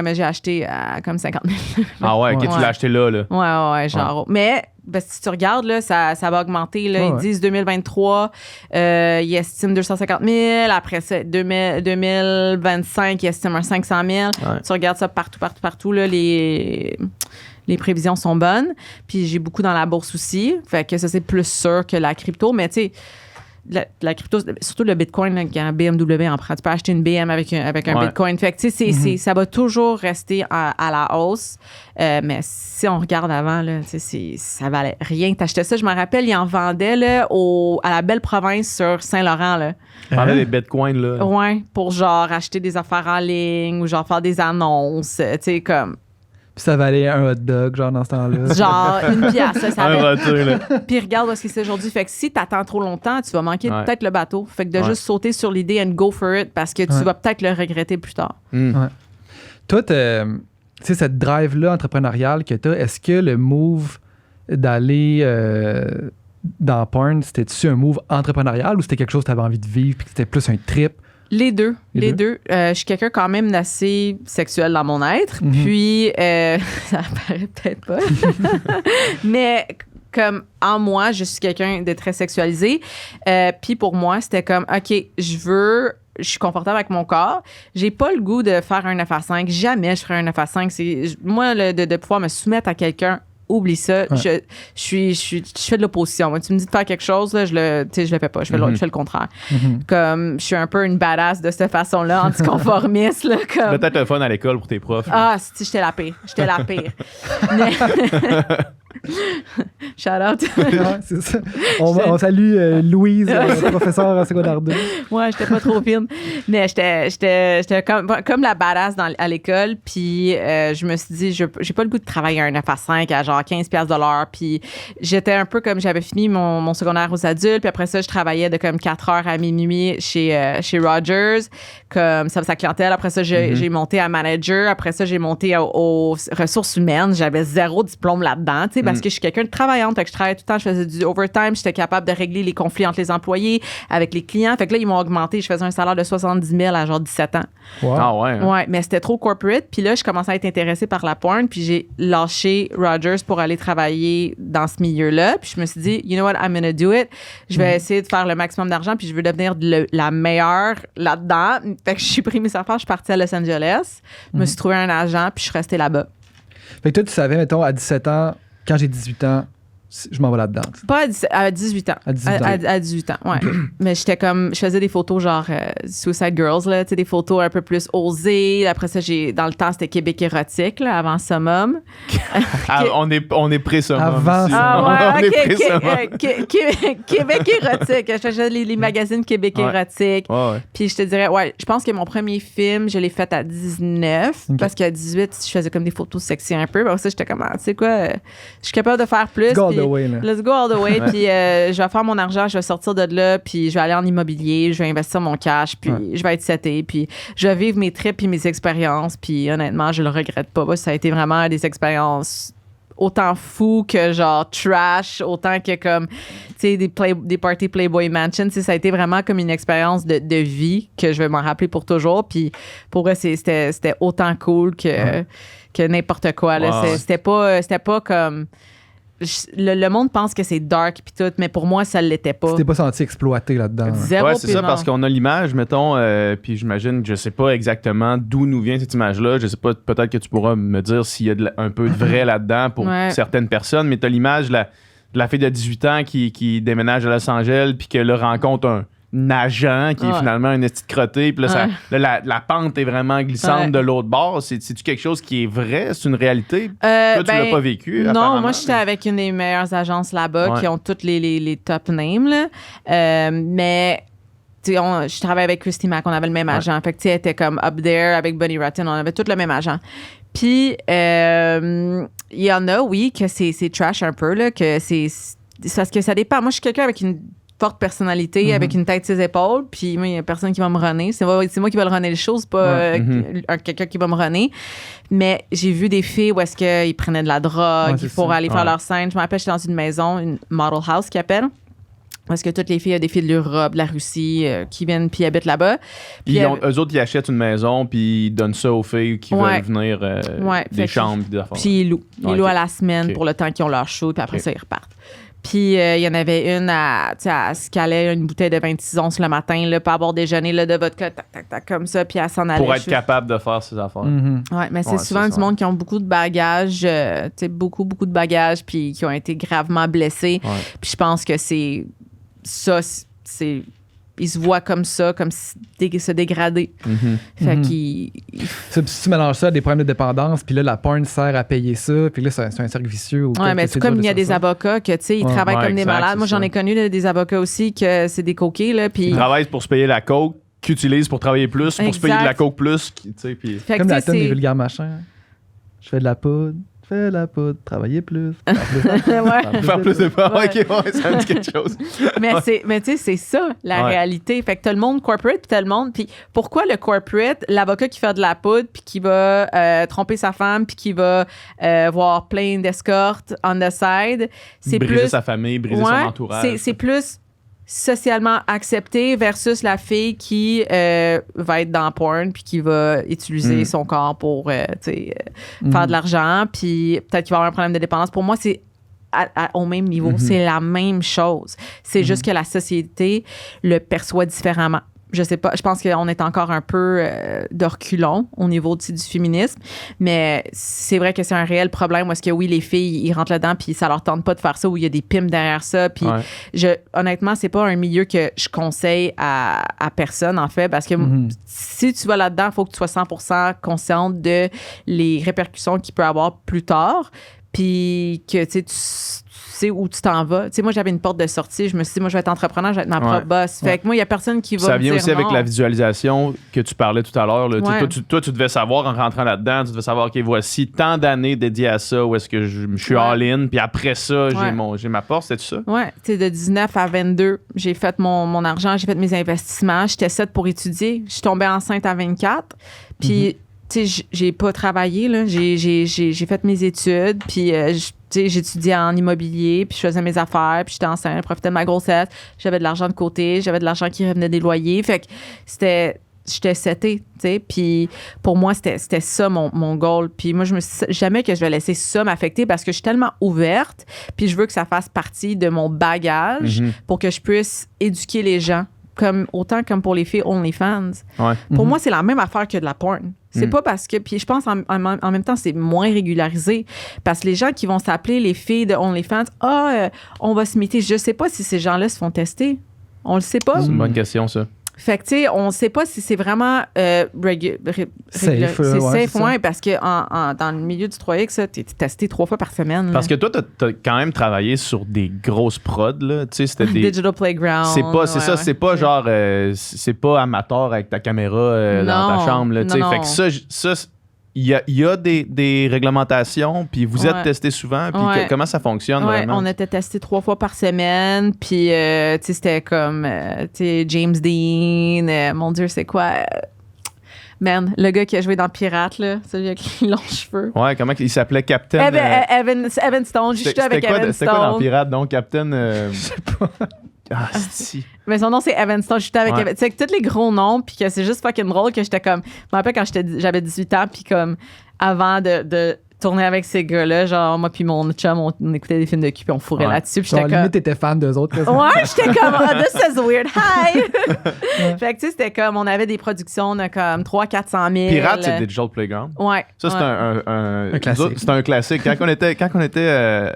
mais j'ai acheté à comme 50 000. Ah ouais, tu l'as acheté là. Ouais, genre. Mais si tu regardes, là, ça va augmenter. Là, ils disent 2023, ils estiment 250 000. Après ça, 2025, ils estiment un 500 000. Tu regardes ça partout. Là, les prévisions sont bonnes. Puis j'ai beaucoup dans la bourse aussi. Fait que ça, c'est plus sûr que la crypto. Mais tu sais, la crypto, surtout le Bitcoin, là, qui est un BMW en prend. Tu peux acheter une BM avec un Bitcoin. Fait que tu sais, ça va toujours rester à la hausse. Mais si on regarde avant, là, ça valait rien. T'achetais ça, je me rappelle, ils en vendaient là, à la belle province sur Saint-Laurent. Là. Tu parlais des Bitcoins, là. Ouais, pour genre acheter des affaires en ligne ou genre faire des annonces. Tu sais, comme... Puis ça valait un hot dog, genre, dans ce temps-là. Genre, une pièce, ça un voiture, là. Puis regarde ce qui c'est aujourd'hui. Fait que si t'attends trop longtemps, tu vas manquer peut-être le bateau. Fait que de juste sauter sur l'idée and go for it parce que tu vas peut-être le regretter plus tard. Toi, tu sais, cette drive-là entrepreneuriale que t'as, est-ce que le move d'aller dans porn, c'était-tu un move entrepreneurial ou c'était quelque chose que t'avais envie de vivre puis que c'était plus un trip? Les deux. Je suis quelqu'un quand même d'assez sexuel dans mon être. Puis, ça apparaît peut-être pas. Mais comme en moi, je suis quelqu'un de très sexualisé. Puis pour moi, c'était comme, OK, je suis confortable avec mon corps. J'ai pas le goût de faire un 9 à 5. Jamais je ferais un 9 à 5. Moi, de pouvoir me soumettre à quelqu'un, oublie ça. Je fais de l'opposition. Moi, tu me dis de faire quelque chose, là, je le fais pas. Je fais le contraire. Comme je suis un peu une badass de cette façon-là, anticonformiste. Là, comme... Peut-être le fun à l'école pour tes profs. Si, j'étais la pire. Mais... Shout out. C'est ça. On salue Louise, professeure en secondaire 2. Ouais, j'étais pas trop fine. Mais j'étais comme la badass à l'école. Puis je me suis dit, j'ai pas le goût de travailler un 9 à 5 à genre 15$ de l'heure. Puis j'étais un peu comme j'avais fini mon secondaire aux adultes. Puis après ça, je travaillais de comme 4h à minuit chez Rogers, comme service à clientèle. Après ça, j'ai monté à manager. Après ça, j'ai monté aux ressources humaines. J'avais 0 diplôme là-dedans. Tu sais, parce que je suis quelqu'un de travaillante, fait que je travaillais tout le temps, je faisais du overtime, j'étais capable de régler les conflits entre les employés, avec les clients. Fait que là, ils m'ont augmenté, je faisais un salaire de 70 000 à genre 17 ans. Wow. Ah ouais. Hein? Ouais, mais c'était trop corporate. Puis là, je commençais à être intéressée par la porn, puis j'ai lâché Rogers pour aller travailler dans ce milieu-là. Puis je me suis dit, you know what, I'm gonna do it. Je vais essayer de faire le maximum d'argent, puis je veux devenir la meilleure là-dedans. Fait que j'ai pris mes affaires, je suis partie à Los Angeles, je me suis trouvé un agent, puis je suis restée là-bas. Fait que toi, tu savais, mettons, à 17 ans, quand j'ai 18 ans, je m'en vais là-dedans. Pas à 18 ans. À 18 ans. À 18 ans, ouais. Mais j'étais comme... Je faisais des photos genre Suicide Girls, là, tu sais, des photos un peu plus osées. Après ça, dans le temps, c'était Québec érotique, là, avant Summum. On est pré-summum. Avant ici. Ah On ouais, est OK. pré-summum. Québec érotique. Je faisais les magazines Québec érotique. Ouais. Puis je te dirais, je pense que mon premier film, je l'ai fait à 19. OK. Parce qu'à 18, je faisais comme des photos sexy un peu. Après ça, j'étais comme, tu sais quoi, je suis capable de faire plus. Go all puis the way, là. let's go all the way. Puis je vais faire mon argent, je vais sortir de là, puis je vais aller en immobilier, je vais investir mon cash, puis je vais être seté, puis je vais vivre mes trips puis mes expériences. Puis honnêtement, je le regrette pas. Ça a été vraiment des expériences autant fou que genre trash, autant que comme, tu sais, des parties Playboy Mansion. Tu sais, ça a été vraiment comme une expérience de vie que je vais m'en rappeler pour toujours. Puis pour eux, c'était autant cool que n'importe quoi. Là. Wow. C'était pas comme... Le monde pense que c'est dark puis tout, mais pour moi, ça l'était pas. Tu t'es pas senti exploité là-dedans. Zéro Ouais, c'est puis ça, non. parce qu'on a l'image, mettons, puis j'imagine, je sais pas exactement d'où nous vient cette image-là. Je sais pas, peut-être que tu pourras me dire s'il y a un peu de vrai là-dedans pour certaines personnes, mais t'as l'image de la fille de 18 ans qui déménage à Los Angeles puis que là rencontre un agent qui est finalement un esti de crotté, puis là, la pente est vraiment glissante de l'autre bord. C'est-tu quelque chose qui est vrai? C'est une réalité? Toi, tu l'as pas vécu? Non, apparemment, moi, j'étais avec une des meilleures agences là-bas qui ont toutes les top names. Là. Mais je travaillais avec Christy Mack, on avait le même agent. Fait que, tu sais, elle était comme up there avec Bonnie Rotten, on avait tous le même agent. Puis, il y en a, oui, que c'est trash un peu, là, que c'est parce que ça dépend. Moi, je suis quelqu'un avec une forte personnalité, avec une tête sur ses épaules, puis moi, il n'y a personne qui va me runner. C'est moi qui va le runner les choses, pas quelqu'un qui va me runner. Mais j'ai vu des filles où est-ce qu'ils prenaient de la drogue pour aller faire leur scène. Je me rappelle, j'étais dans une maison, une model house qu'ils appellent. Parce que toutes les filles, il y a des filles de l'Europe, de la Russie, qui viennent puis habitent là-bas. Puis eux autres, ils achètent une maison puis ils donnent ça aux filles qui veulent venir des chambres et des affaires. Puis ils louent. Ils louent à la semaine pour le temps qu'ils ont leur show, puis après ça, ils repartent. Puis il y en avait une à se caler une bouteille de 26 onces le matin, là, pour avoir déjeuné là, de vodka, tac, tac, tac, comme ça, puis elle s'en allait. Pour être capable de faire ces affaires. Ouais, mais c'est souvent du monde qui ont beaucoup de bagages, beaucoup de bagages, puis qui ont été gravement blessés. Ouais. Puis je pense que c'est ça, ils se voient comme ça, comme se dégrader. Fait qu'ils... Si tu mélanges ça à des problèmes de dépendance, puis là, la porn sert à payer ça, puis là, c'est un cercle vicieux. Ouais, mais c'est comme il y a des avocats que, tu sais, ils travaillent comme des malades. Moi, j'en ai connu là, des avocats aussi que c'est des coquets, là, puis... Ils travaillent pour se payer la coke, qu'ils utilisent pour travailler plus, pour se payer de la coke plus, tu sais, puis... Comme la tonne des vulgaires machins. Je fais de la poudre. Fais la poudre, travailler plus. Faire plus de pas. OK, ça me dit quelque chose. Mais tu sais, c'est ça, la réalité. Fait que t'as le monde corporate, puis t'as le monde... Puis pourquoi le corporate, l'avocat qui fait de la poudre, puis qui va tromper sa femme, puis qui va voir plein d'escortes on the side, c'est briser plus... sa famille, briser son entourage. C'est plus socialement accepté versus la fille qui va être dans porn puis qui va utiliser son corps pour faire de l'argent, puis peut-être qu'il va avoir un problème de dépendance. Pour moi, c'est au même niveau. C'est la même chose. C'est juste que la société le perçoit différemment. Je sais pas, je pense qu'on est encore un peu de reculons au niveau du féminisme, mais c'est vrai que c'est un réel problème où est-ce que oui, les filles, ils rentrent là-dedans puis ça leur tente pas de faire ça, où il y a des pimps derrière ça, puis honnêtement, c'est pas un milieu que je conseille à personne, en fait, parce que si tu vas là-dedans, il faut que tu sois 100% consciente de les répercussions qu'il peut avoir plus tard, puis que tu sais où tu t'en vas. Tu sais, moi, j'avais une porte de sortie. Je me suis dit, moi, je vais être entrepreneur, je vais être ma propre boss. Fait que moi, il n'y a personne qui va ça me vient dire aussi non. avec la visualisation que tu parlais tout à l'heure. Là. Toi, tu devais savoir en rentrant là-dedans, tu devais savoir, OK, voici tant d'années dédiées à ça, où est-ce que je suis all-in, puis après ça, j'ai ma porte, c'est ça? Oui, tu sais, de 19 à 22, j'ai fait mon argent, j'ai fait mes investissements. J'étais 7 pour étudier. Je suis tombée enceinte à 24. Puis, tu sais, j'ai pas travaillé, là. J'ai fait mes études, puis j'étudiais en immobilier, puis je faisais mes affaires, puis j'étais enceinte, je profitais de ma grossesse, j'avais de l'argent de côté, j'avais de l'argent qui revenait des loyers. Fait que j'étais setée, tu sais. Puis pour moi, c'était ça mon goal. Puis moi, je me suis jamais que je vais laisser ça m'affecter parce que je suis tellement ouverte, puis je veux que ça fasse partie de mon bagage pour que je puisse éduquer les gens. Autant comme pour les filles OnlyFans. Ouais. Pour moi, c'est la même affaire que de la porn. C'est pas parce que... Puis je pense en même temps, c'est moins régularisé. Parce que les gens qui vont s'appeler les filles de OnlyFans, on va se meeter. Je sais pas si ces gens-là se font tester. On le sait pas. C'est une bonne question, ça. Fait que, tu sais, on sait pas si c'est vraiment Safe, c'est ouais, safe, c'est ça. ouais, parce que dans le milieu du 3X, t'es testé 3 fois par semaine. Parce que toi, t'as quand même travaillé sur des grosses prods, là. Tu sais, c'était des... Digital Playground. C'est ça, c'est pas genre... c'est pas amateur avec ta caméra dans ta Non, chambre, là. Tu sais, non, fait que ça il y a des réglementations, puis vous êtes Ouais. testé souvent, puis Ouais. comment ça fonctionne Ouais, vraiment? on était testé 3 fois par semaine, puis tu sais, c'était comme, tu sais, James Dean, mon Dieu, c'est quoi? Man, le gars qui a joué dans Pirate, là, celui avec les longs cheveux. Ouais, comment il s'appelait? Captain... Evan Stone, j'ai chuté avec Evan C'était quoi dans Stone. Pirate, donc? Captain... Je sais pas. Ah, si. Mais son nom, c'est Evan Stone. Je suis avec Ouais. Evan. Tu sais, que tous les gros noms, puis que c'est juste fucking drôle que j'étais comme. Je me rappelle quand j'avais 18 ans, puis comme avant de tourner avec ces gars-là, genre, moi, puis mon chum, on écoutait des films de cul, puis on fourrait Ouais. là-dessus, puis Genre, j'étais limite, comme. t'étais fan d'eux autres. quasiment. Ouais, j'étais comme, this is weird. Hi! Fait que, tu sais, c'était comme, on avait des productions de comme 300-400 000. Pirate, c'est Digital Playground. Ouais. Ça, c'est ouais. un classique. nous autres, c'est un classique. Quand on était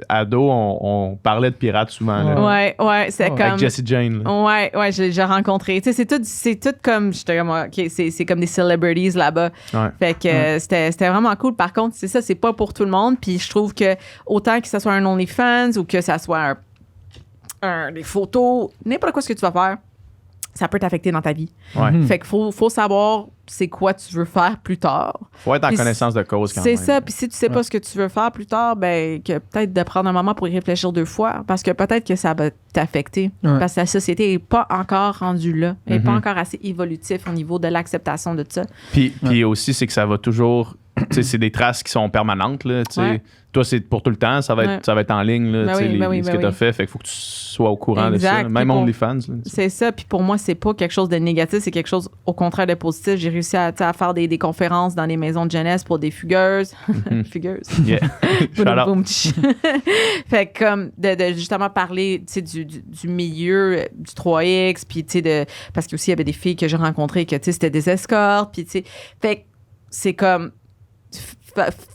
ado, on parlait de pirates souvent. Là, Ouais, c'est Ouais. comme. avec Jessie Jane. Là. Ouais, j'ai rencontré. Tu sais, c'est tout comme. J'étais comme, OK, c'est comme des celebrities là-bas. Ouais. Fait que c'était vraiment cool. Par contre, c'est ça, c'est pas pour tout le monde. Puis je trouve que autant que ça soit un OnlyFans ou que ça soit des photos, n'importe quoi ce que tu vas faire, ça peut t'affecter dans ta vie. Ouais. Fait qu'il faut savoir c'est quoi tu veux faire plus tard. Faut être en Puis connaissance de cause quand C'est même. ça. Puis si tu sais pas ce que tu veux faire plus tard, ben que peut-être de prendre un moment pour y réfléchir 2 fois. Parce que peut-être que ça va t'affecter. Ouais. Parce que la société est pas encore rendue là. Elle est pas Mhm. encore assez évolutif au niveau de l'acceptation de ça. Puis aussi, c'est que ça va toujours. Tu sais, c'est des traces qui sont permanentes. Là, tu sais. Ouais. Toi, c'est pour tout le temps. Ça va être, Ouais. ça va être en ligne. Là, Ben tu sais, oui, ben oui, ce ben que tu as oui. fait. Fait qu'il faut que tu sois au courant de Exact. ça. Puis Même pour- OnlyFans. Là, tu sais. C'est ça. Puis pour moi, c'est pas quelque chose de négatif, c'est quelque chose au contraire de positif. J'ai réussi à faire des conférences dans des maisons de jeunesse pour des fugueuses. Fugueuses. Yeah. Shout out. Boum, tch. Fait que comme de justement parler tu sais, du milieu du 3X, puis tu sais, parce qu'il y avait des filles que j'ai rencontrées que tu sais, c'était des escortes, puis tu sais, fait que c'est comme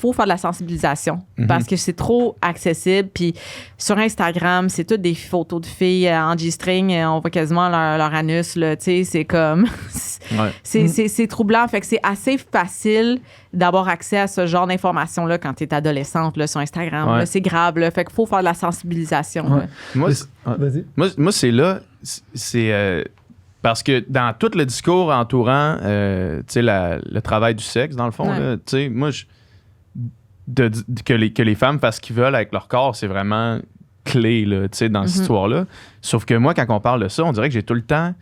faut faire de la sensibilisation parce que c'est trop accessible. Puis sur Instagram, c'est toutes des photos de filles en G-string. On voit quasiment leur anus. Là, tu sais, c'est comme... Ouais. c'est troublant. Fait que c'est assez facile d'avoir accès à ce genre d'informations-là quand tu es adolescente là, sur Instagram. Ouais. Là, c'est grave. Là. Fait qu'il faut faire de la sensibilisation. Ouais. là. Moi, Vas-y. Moi, c'est là, c'est parce que dans tout le discours entourant tu sais, le travail du sexe, dans le fond, Ouais. là, tu sais, moi, que les femmes fassent ce qu'ils veulent avec leur corps, c'est vraiment clé là, tu sais, dans cette histoire-là. Sauf que moi, quand on parle de ça, on dirait que j'ai tout le temps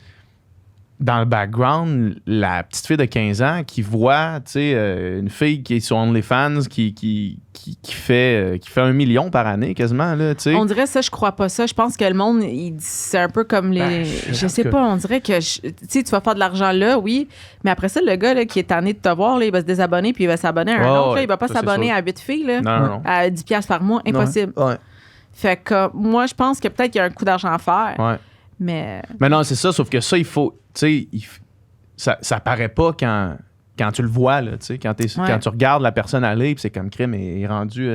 dans le background la petite fille de 15 ans qui voit, tu sais, une fille qui est sur OnlyFans qui fait 1 million par année quasiment, là, tu sais. On dirait ça, je crois pas ça. Je pense que le monde, c'est un peu comme les. Ben, je en sais tout pas, on dirait que. Tu sais, tu vas faire de l'argent là, oui. Mais après ça, le gars là, qui est tanné de te voir, là, il va se désabonner puis il va s'abonner à un Ouais, autre. Là, ouais, il va pas ça, c'est s'abonner sûr. à 8 filles, là, Non, non, à 10$ par mois. Impossible. Ouais. Fait que moi, je pense que peut-être qu'il y a un coup d'argent à faire. Ouais. Mais. Mais non, c'est ça, sauf que ça, il faut. Tu sais, ça paraît pas quand tu le vois, là, tu sais, quand tu regardes la personne aller, puis c'est comme crime, est rendu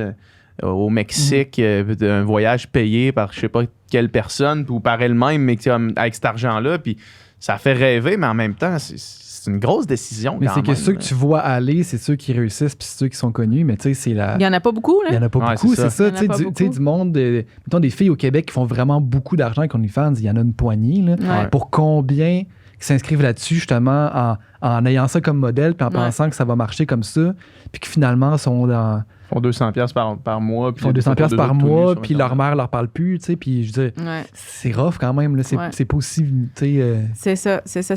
au Mexique, un voyage payé par je sais pas quelle personne, ou par elle-même, mais comme, avec cet argent-là, puis ça fait rêver, mais en même temps, c'est une grosse décision. Mais quand c'est que même, ceux que tu vois aller, c'est ceux qui réussissent, puis c'est ceux qui sont connus. Mais tu sais, c'est la. Il y en a pas beaucoup, Il n'y là. en a pas Ouais, beaucoup, c'est c'est ça. ça. Il y en a Tu sais, pas du beaucoup. monde, mettons des filles au Québec qui font vraiment beaucoup d'argent avec OnlyFans, il y en a une poignée. Là. Ouais. Pour combien qui s'inscrivent là-dessus, justement, en ayant ça comme modèle, puis en Ouais. pensant que ça va marcher comme ça, puis qui finalement sont dans. Ils font 200$ par mois. Ils font 200$ par mois, puis leur mère leur parle plus, tu sais, puis je veux dire, Ouais. c'est rough quand même, là. Ouais. C'est pas aussi, tu sais... C'est ça.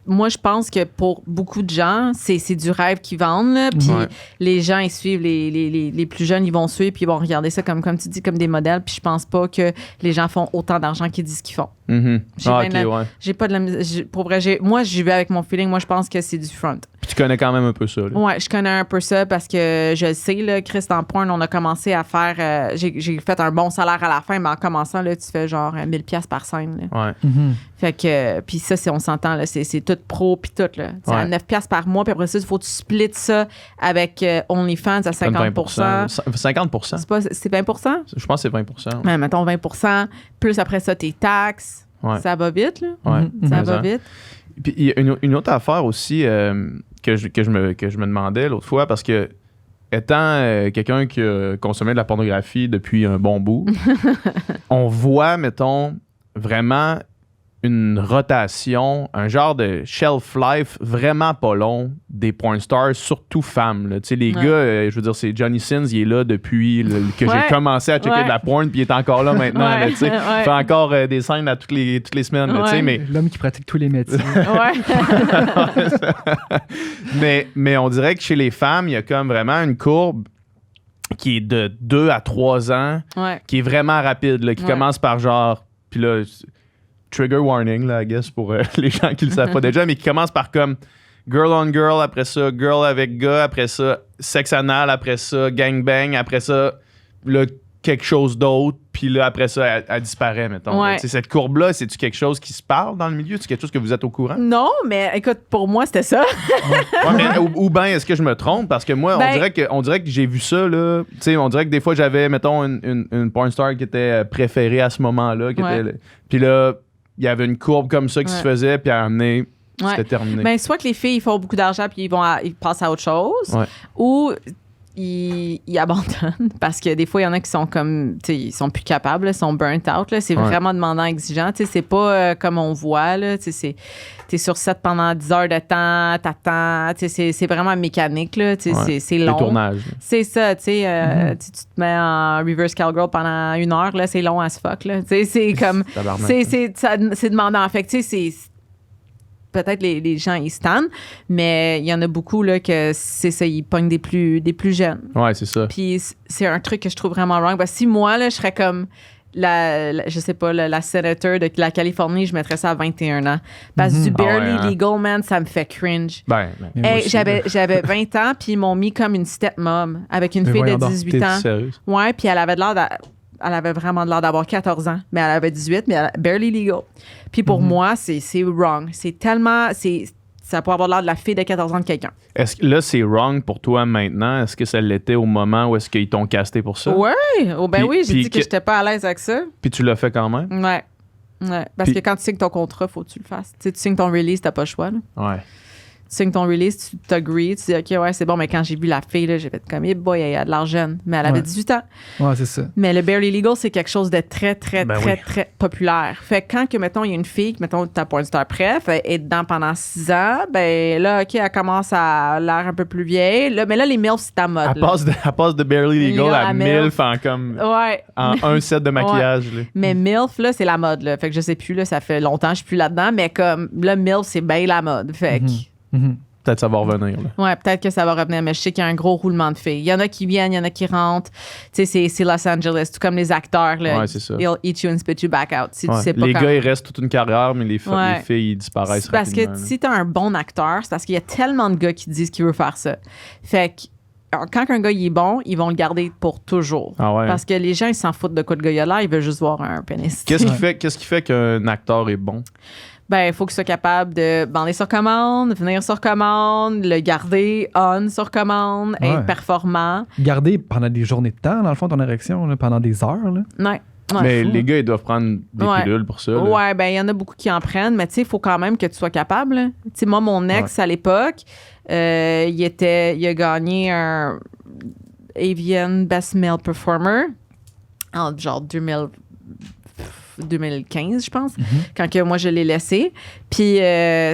Moi, je pense que pour beaucoup de gens, c'est du rêve qu'ils vendent. Là, puis Ouais. les gens, ils suivent, les plus jeunes, ils vont suivre, puis ils vont regarder ça comme tu dis, comme des modèles. Puis je pense pas que les gens font autant d'argent qu'ils disent qu'ils font. Mhm. J'ai Ah, bien ok, de la- ouais. J'ai pas de la pour vrai, moi j'y vais avec mon feeling. Moi je pense que c'est du front. Puis tu connais quand même un peu ça. Là. Ouais, je connais un peu ça parce que je le sais là, Chris dans porn, on a commencé à faire j'ai fait un bon salaire à la fin, mais en commençant là, tu fais genre 1000$ par scène. Là. Ouais. Fait que puis ça on s'entend là, c'est tout pro puis tout là. C'est à Ouais. 9$ par mois, puis après ça, il faut que tu splits ça avec OnlyFans à 50%. 50%. C'est 20%? Je pense que c'est 20%. Ouais, mettons 20%, plus après ça tes taxes. Ouais. Ça va vite là. Ouais. Ça Mais va ça. vite. Puis il y a une autre affaire aussi que je me demandais l'autre fois parce que étant quelqu'un qui a consommé de la pornographie depuis un bon bout, on voit, mettons, vraiment une rotation, un genre de shelf life vraiment pas long des porn stars, surtout femmes. Là. Tu sais, les Ouais. gars, je veux dire, c'est Johnny Sins, il est là depuis que Ouais. j'ai commencé à checker Ouais. de la porn, puis il est encore là maintenant. Ouais. Là, tu sais. Ouais. Il fait encore des scènes à toutes les semaines. Là, tu sais, Ouais. mais L'homme qui pratique tous les métiers. Ouais. mais on dirait que chez les femmes, il y a comme vraiment une courbe qui est de 2 à 3 ans, Ouais. qui est vraiment rapide, là, qui Ouais. commence par genre. Puis là, trigger warning, là, I guess, pour les gens qui le savent pas déjà, mais qui commence par comme girl on girl, après ça, girl avec gars, après ça, sexe anal, après ça, gangbang, après ça, là, quelque chose d'autre, puis là, après ça, elle disparaît, mettons. Ouais. Là. Tu sais, cette courbe-là, c'est-tu quelque chose qui se parle dans le milieu? C'est quelque chose que vous êtes au courant? Non, mais écoute, pour moi, c'était ça. Ouais, mais, ou bien, est-ce que je me trompe? Parce que moi, Ben- on dirait que j'ai vu ça, là. Tu sais, on dirait que des fois, j'avais, mettons, une porn star qui était préférée à ce moment-là. Ouais. Puis là, il y avait une courbe comme ça qui se Ouais. faisait, puis à un moment donné, Ouais. c'était terminé. Ben, soit que les filles ils font beaucoup d'argent puis ils passent à autre chose, Ouais. ou ils abandonnent parce que des fois il y en a qui sont comme tu sais ils sont plus capables, là, ils sont burnt out là, c'est Ouais. vraiment demandant, exigeant, tu sais c'est pas comme on voit là, tu sais t'es sur set pendant 10 heures de temps, t'attends, tu sais c'est vraiment mécanique là, tu sais Ouais. c'est Les long. tournages. C'est ça, tu sais, tu te mets en reverse cowgirl pendant 1 heure, là, c'est long as fuck, là. Tu sais, c'est comme. Tabarnak. C'est demandant. Fait que, tu sais, c'est. Peut-être les gens, ils se tannent, mais il y en a beaucoup, là, que c'est ça, ils pognent des plus jeunes. Ouais, c'est ça. Puis c'est un truc que je trouve vraiment wrong. Parce que si moi, là, je serais comme. Je sais pas, la sénateur de la Californie, je mettrais ça à 21 ans. Parce que du barely Ah ouais, hein. legal, man, ça me fait cringe. Ben, Mais moi Hey, aussi, j'avais 20 ans, puis ils m'ont mis comme une stepmom avec une Mais fille de voyons donc, 18 t'es ans. sérieuse? Ouais, puis elle avait vraiment de l'air d'avoir 14 ans, mais elle avait 18, mais elle barely legal. Puis pour moi, c'est wrong. C'est tellement. Ça pourrait avoir l'air de la fille de 14 ans de quelqu'un. Est-ce que là, c'est wrong pour toi maintenant? Est-ce que ça l'était au moment où est-ce qu'ils t'ont casté pour ça? Ouais, oh, ben Puis- oui, j'ai puis dit que j'étais pas à l'aise avec ça. Puis tu l'as fait quand même? Ouais. Ouais. Parce Puis- que quand tu signes ton contrat, faut que tu le fasses. Tu sais, tu signes ton release, t'as pas le choix. Là. Ouais. Tu signes ton release, tu t'agrees, tu dis OK, ouais, c'est bon, mais quand j'ai vu la fille, là, j'ai fait comme, boy, elle a de l'argent. Mais elle avait Ouais. 18 ans. Ouais, c'est ça. Mais le barely legal, c'est quelque chose de très, très, Ben très, oui. très populaire. Fait que quand, que, mettons, il y a une fille, que, mettons, ta porn star préf, elle est dedans pendant 6 ans, ben là, OK, elle commence à l'air un peu plus vieille. Là, mais là, les MILFs, c'est à mode. Elle là. passe de barely legal à MILF. MILF en comme Ouais. en un set de maquillage. Là. Mais MILF, là, c'est la mode, là. Fait que je sais plus, là, ça fait longtemps que je suis plus là-dedans, mais comme, là, MILF, c'est bien la mode. Fait que, Mhm. Peut-être ça va revenir. Là. ouais, peut-être que ça va revenir, mais je sais qu'il y a un gros roulement de filles. Il y en a qui viennent, il y en a qui rentrent. Tu sais, c'est Los Angeles, tout comme les acteurs, là. Ouais, c'est ça. They'll eat you and spit you back out. Si Ouais. tu sais pas Les quand- gars, ils restent toute une carrière, mais les Ouais. filles, ils disparaissent C'est parce que rapidement. là. si t'es un bon acteur, c'est parce qu'il y a tellement de gars qui disent qu'ils veulent faire ça. Fait que quand un gars il est bon, ils vont le garder pour toujours. Ah ouais. Parce que les gens, ils s'en foutent de quoi de gars il a l'air, ils veulent juste voir un pénis. Qu'est-ce qui fait qu'un acteur est bon? Ben, il faut qu'il soit capable de bander sur commande, venir sur commande, le garder on sur commande, Ouais. être performant. Garder pendant des journées de temps, dans le fond, ton érection, là, pendant des heures. Là. Ouais. Ouais. Mais les gars, ils doivent prendre des Ouais. pilules pour ça. là. Ouais, ben il y en a beaucoup qui en prennent, mais tu sais, il faut quand même que tu sois capable. là. Tu sais, moi, mon ex, à l'époque, il a gagné un Avian Best Male Performer en genre 2015, je pense, quand que moi, je l'ai laissé. Puis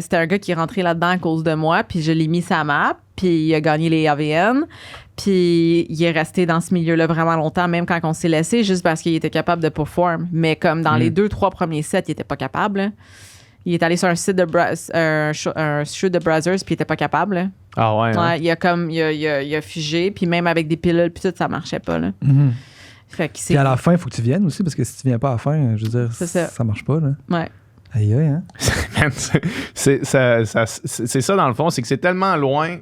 c'était un gars qui est rentré là-dedans à cause de moi, puis je l'ai mis sa map, puis il a gagné les AVN. Puis il est resté dans ce milieu-là vraiment longtemps, même quand on s'est laissé, juste parce qu'il était capable de perform. Mais comme dans les 2-3 premiers sets, il était pas capable. là. Il est allé sur un site de un shoot de Brazzers, puis il était pas capable. là. Ah ouais. hein? Ouais, il a figé, puis même avec des pilules, puis tout, ça marchait pas. Là. Mhm. Fait que Puis à la fin, il faut que tu viennes aussi, parce que si tu viens pas à la fin, je veux dire, C'est ça. ça marche pas. Là. Ouais. Aïe, aïe, hein? Man, c'est ça dans le fond, c'est que c'est tellement loin.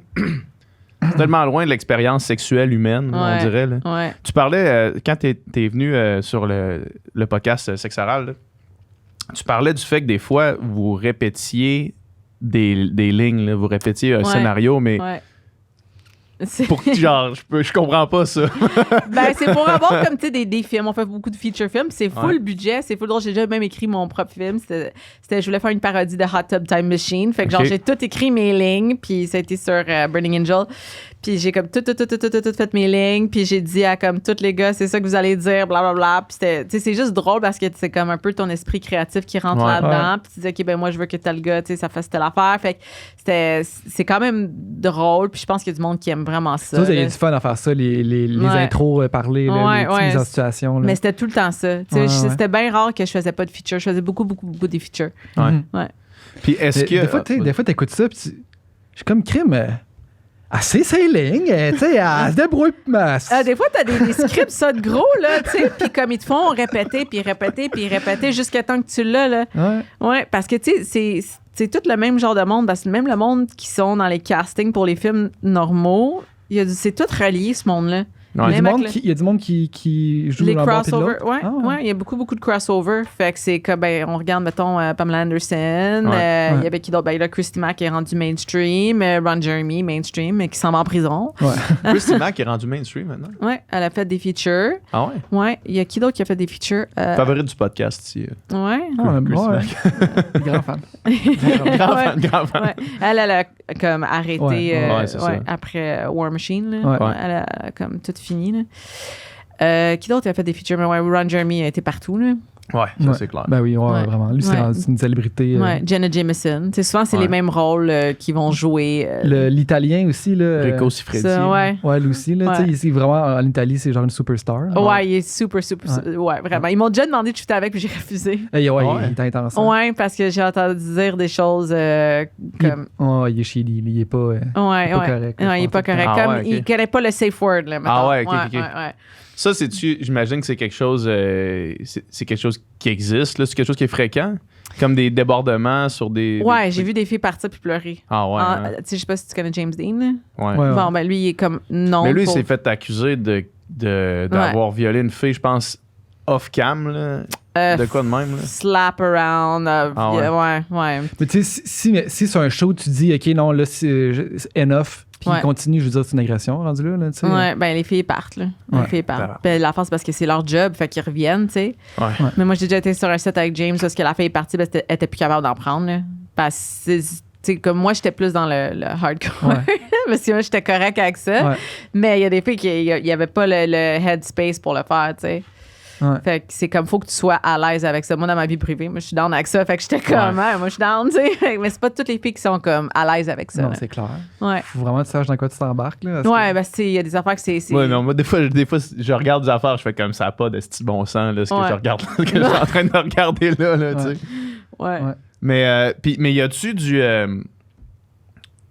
C'est tellement loin de l'expérience sexuelle humaine, on Ouais. dirait. Là. Ouais. Tu parlais, quand t'es venu sur le podcast Sexe Oral, là, tu parlais du fait que des fois, vous répétiez des lignes, là, vous répétiez un Ouais. scénario, mais Ouais. C'est pour genre, je comprends pas ça. ben, c'est pour avoir comme tu sais des films. On fait beaucoup de feature films. C'est full Ouais. budget. C'est full drôle. J'ai déjà même écrit mon propre film. Je voulais faire une parodie de Hot Tub Time Machine. Fait que genre, Ok. j'ai tout écrit mes lignes. Puis ça a été sur Burning Angel. Puis j'ai comme tout fait mes lignes. Puis j'ai dit à comme tous les gars, c'est ça que vous allez dire, blablabla. Puis tu sais, c'est juste drôle parce que c'est comme un peu ton esprit créatif qui rentre Ouais. là-dedans. Puis tu dis, OK, ben moi, je veux que tel gars, tu sais, ça fasse telle affaire. Fait que c'est quand même drôle. Puis je pense qu'il y a du monde qui aime vraiment ça. Ça, vous avez là. du fun à faire ça, les Ouais. intros parlées, là, Ouais, les petites ouais. mises en situation. Là. Mais c'était tout le temps ça. Tu sais, Ouais, ouais. C'était bien rare que je faisais pas de feature. Je faisais beaucoup des features. Ouais. Mhm. Ouais. Puis est-ce Mais que. Des fois, t'écoutes ça, puis je suis comme crime. Assez ses lignes, tu sais, elle se débrouille. Des fois, t'as des scripts, ça de gros, là, tu sais, puis comme ils te font répéter, puis répéter, puis répéter jusqu'à temps que tu l'as, là. Ouais. Ouais, parce que, tu sais, c'est tout le même genre de monde. Parce que même le monde qui sont dans les castings pour les films normaux, c'est tout relié, ce monde-là. Ouais. Il y a du Même monde avec il y a du monde qui joue les d'un bord puis de crossovers, l'autre. ouais, Ah, ouais. ouais, il y a beaucoup de crossovers. Fait que c'est comme, ben, on regarde, mettons, Pamela Anderson, Ouais. il y avait qui d'autre? Ben, là, Christy Mack qui est rendu mainstream, Ron Jeremy, mainstream, mais qui s'en va en prison. Ouais. Christy Mack est rendu mainstream maintenant? Ouais, elle a fait des features. Ah ouais? Ouais, il y a qui d'autre qui a fait des features? Favorite du podcast ici. Ouais. Ah, Christy ouais. Mack. Grand fan. Grand Ouais. fan, grand fan. Ouais. Elle a comme arrêté Ouais, ouais, c'est ça. après War Machine. Là. Ouais. Elle a comme tout fini. Là. Qui d'autre a fait des features? Mais ouais, Ron Jeremy a été partout. Là. Ouais, ça Ouais. c'est clair. Ben oui, ouais, Ouais. vraiment. Lui, c'est Ouais. rendu une célébrité. Ouais, Jenna Jameson. T'sais, souvent, c'est Ouais. les mêmes rôles qui vont jouer. L'italien aussi, là. Rico Siffredi. Ça, ouais. Ouais, lui aussi, là. Ouais. Tu sais, ici, vraiment, en Italie, c'est genre une superstar. Ouais, il est super. Ouais, vraiment. Ils m'ont déjà demandé de shooter avec, puis j'ai refusé. Hey, ouais, Ouais. il est intense. hein. Ouais, parce que j'ai entendu dire des choses comme. Il est shady, il est pas. Ouais, pas ouais. correct, là, Non, je il est pense. pas correct. Ah Comme ouais, ok. il connaît pas le safe word, là, mettons. Ah ouais, ok, ok. ouais. Ça, j'imagine que c'est quelque chose, c'est quelque chose qui existe, là. C'est quelque chose qui est fréquent, comme des débordements sur des. Ouais, j'ai vu des filles partir puis pleurer. Ah ouais. Ah, hein. tu sais, je sais pas si tu connais James Dean. Là. Ouais. Ouais. Bon, ben lui, il est comme non. Mais lui, il pour- s'est fait accuser d'avoir violé une fille, je pense, off-cam, là. De quoi de même, là? Slap around. Ah ouais. ouais. Mais tu sais, si sur un show, tu dis, OK, non, là, c'est enough, puis Ouais. il continue, je veux dire, c'est une agression rendu là, tu sais. Ouais, ben les filles partent, là. Ouais. Les filles partent. Ben, la fin, c'est parce que c'est leur job, fait qu'ils reviennent, tu sais. Ouais. Mais moi, j'ai déjà été sur un set avec James parce que la fille est partie, ben, elle était plus capable d'en prendre, là. Parce que, tu sais, comme moi, j'étais plus dans le hardcore. Ouais. Parce que moi, j'étais correct avec ça. Ouais. Mais il y a des filles qui il y avait pas le headspace pour le faire, tu sais. Ouais. Fait que c'est comme, faut que tu sois à l'aise avec ça. Moi, dans ma vie privée, moi, je suis down avec ça. Fait que j'étais comme, Ouais. ouais, moi, je suis down, tu sais. Fait que- Mais c'est pas toutes les filles qui sont comme à l'aise avec ça. Non, là. c'est clair. Ouais. Faut vraiment que tu saches dans quoi tu t'embarques, là. parce que- Ouais, parce que, il y a des affaires que c'est. Ouais, non, moi, des fois, je regarde des affaires, je fais comme ça, pas de style bon sens, là, ce que Ouais. je regarde, ce que je suis en train de regarder là, tu Ouais. sais. Ouais. Ouais. Mais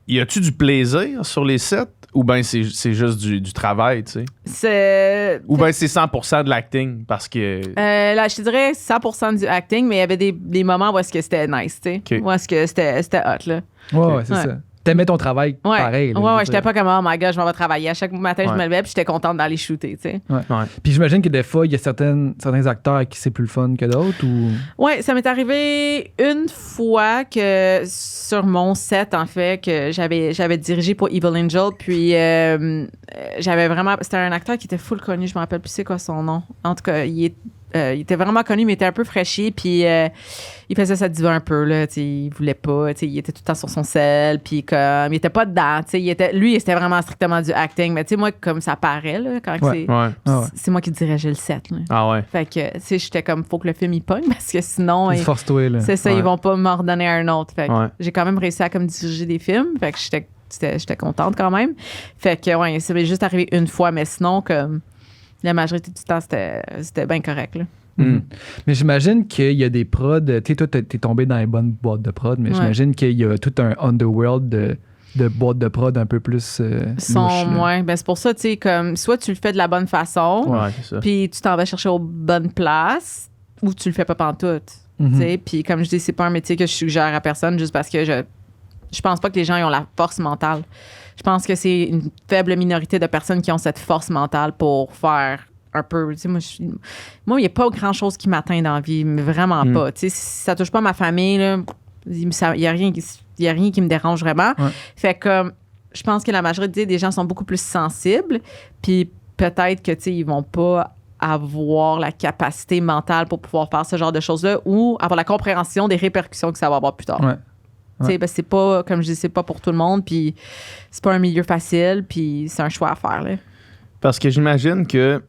y a-tu du plaisir sur les sets ou bien c'est juste du travail, tu sais? C'est. Ou bien c'est 100% de l'acting parce que. Là, je te dirais 100% du acting, mais il y avait des moments où est-ce que c'était nice, tu sais. Ok. Où est-ce que c'était hot, là. Ouais, c'est Ouais. ça. T'aimais ton travail Ouais. pareil. là, je Ouais, veux ouais, j'étais dire. pas comme, oh my god, je m'en vais travailler. À chaque matin, je Ouais. me levais, puis j'étais contente d'aller shooter, tu sais. Ouais. Puis j'imagine que des fois, il y a certains acteurs à qui c'est plus le fun que d'autres ou. Ouais, ça m'est arrivé une fois que sur mon set, en fait, que j'avais dirigé pour Evil Angel, puis j'avais vraiment. C'était un acteur qui était full connu, je me rappelle plus c'est quoi son nom. En tout cas, il était vraiment connu, mais il était un peu fraîchier, puis il faisait sa diva un peu, là, tu sais, il voulait pas, tu sais, il était tout le temps sur son sel, puis comme, il était pas dedans, tu sais, lui, c'était vraiment strictement du acting, mais tu sais, moi, comme ça paraît, là, quand Ouais. c'est... Ouais. Ah ouais. C'est moi qui dirigeais le set, là. Ah ouais. Fait que, tu sais, j'étais comme, faut que le film, il pogne, parce que sinon... Force-toi, là. C'est ça, Ouais. ils vont pas m'en redonner un autre. Fait que Ouais. j'ai quand même réussi à comme diriger des films. Fait que j'étais contente quand même. Fait que ouais, ça m'est juste arrivé une fois, mais sinon, comme la majorité du temps, c'était bien correct. Là. Mhm. Mais j'imagine qu'il y a des prods. Tu sais, toi, t'es tombé dans les bonnes boîtes de prod, mais Ouais. j'imagine qu'il y a tout un underworld de de boîtes de prod un peu plus louches, là. Ben c'est pour ça, tu sais, comme soit tu le fais de la bonne façon, Ouais, c'est ça. puis tu t'en vas chercher aux bonnes places, ou tu le fais pas pantoute. Mhm. Tu sais, puis comme je dis, c'est pas un métier que je suggère à personne juste parce que je pense pas que les gens ils ont la force mentale. Je pense que c'est une faible minorité de personnes qui ont cette force mentale pour faire un peu. Tu sais, moi, il n'y a pas grand-chose qui m'atteint dans la vie, mais vraiment pas. Tu sais, si ça touche pas ma famille, il n'y a rien qui me dérange vraiment. Ouais. Fait que je pense que la majorité des gens sont beaucoup plus sensibles, puis peut-être que, tu sais, ils vont pas avoir la capacité mentale pour pouvoir faire ce genre de choses-là ou avoir la compréhension des répercussions que ça va avoir plus tard. Ouais. Tu sais, ben, c'est pas, comme je dis, c'est pas pour tout le monde, puis c'est pas un milieu facile, puis c'est un choix à faire, là. Parce que j'imagine que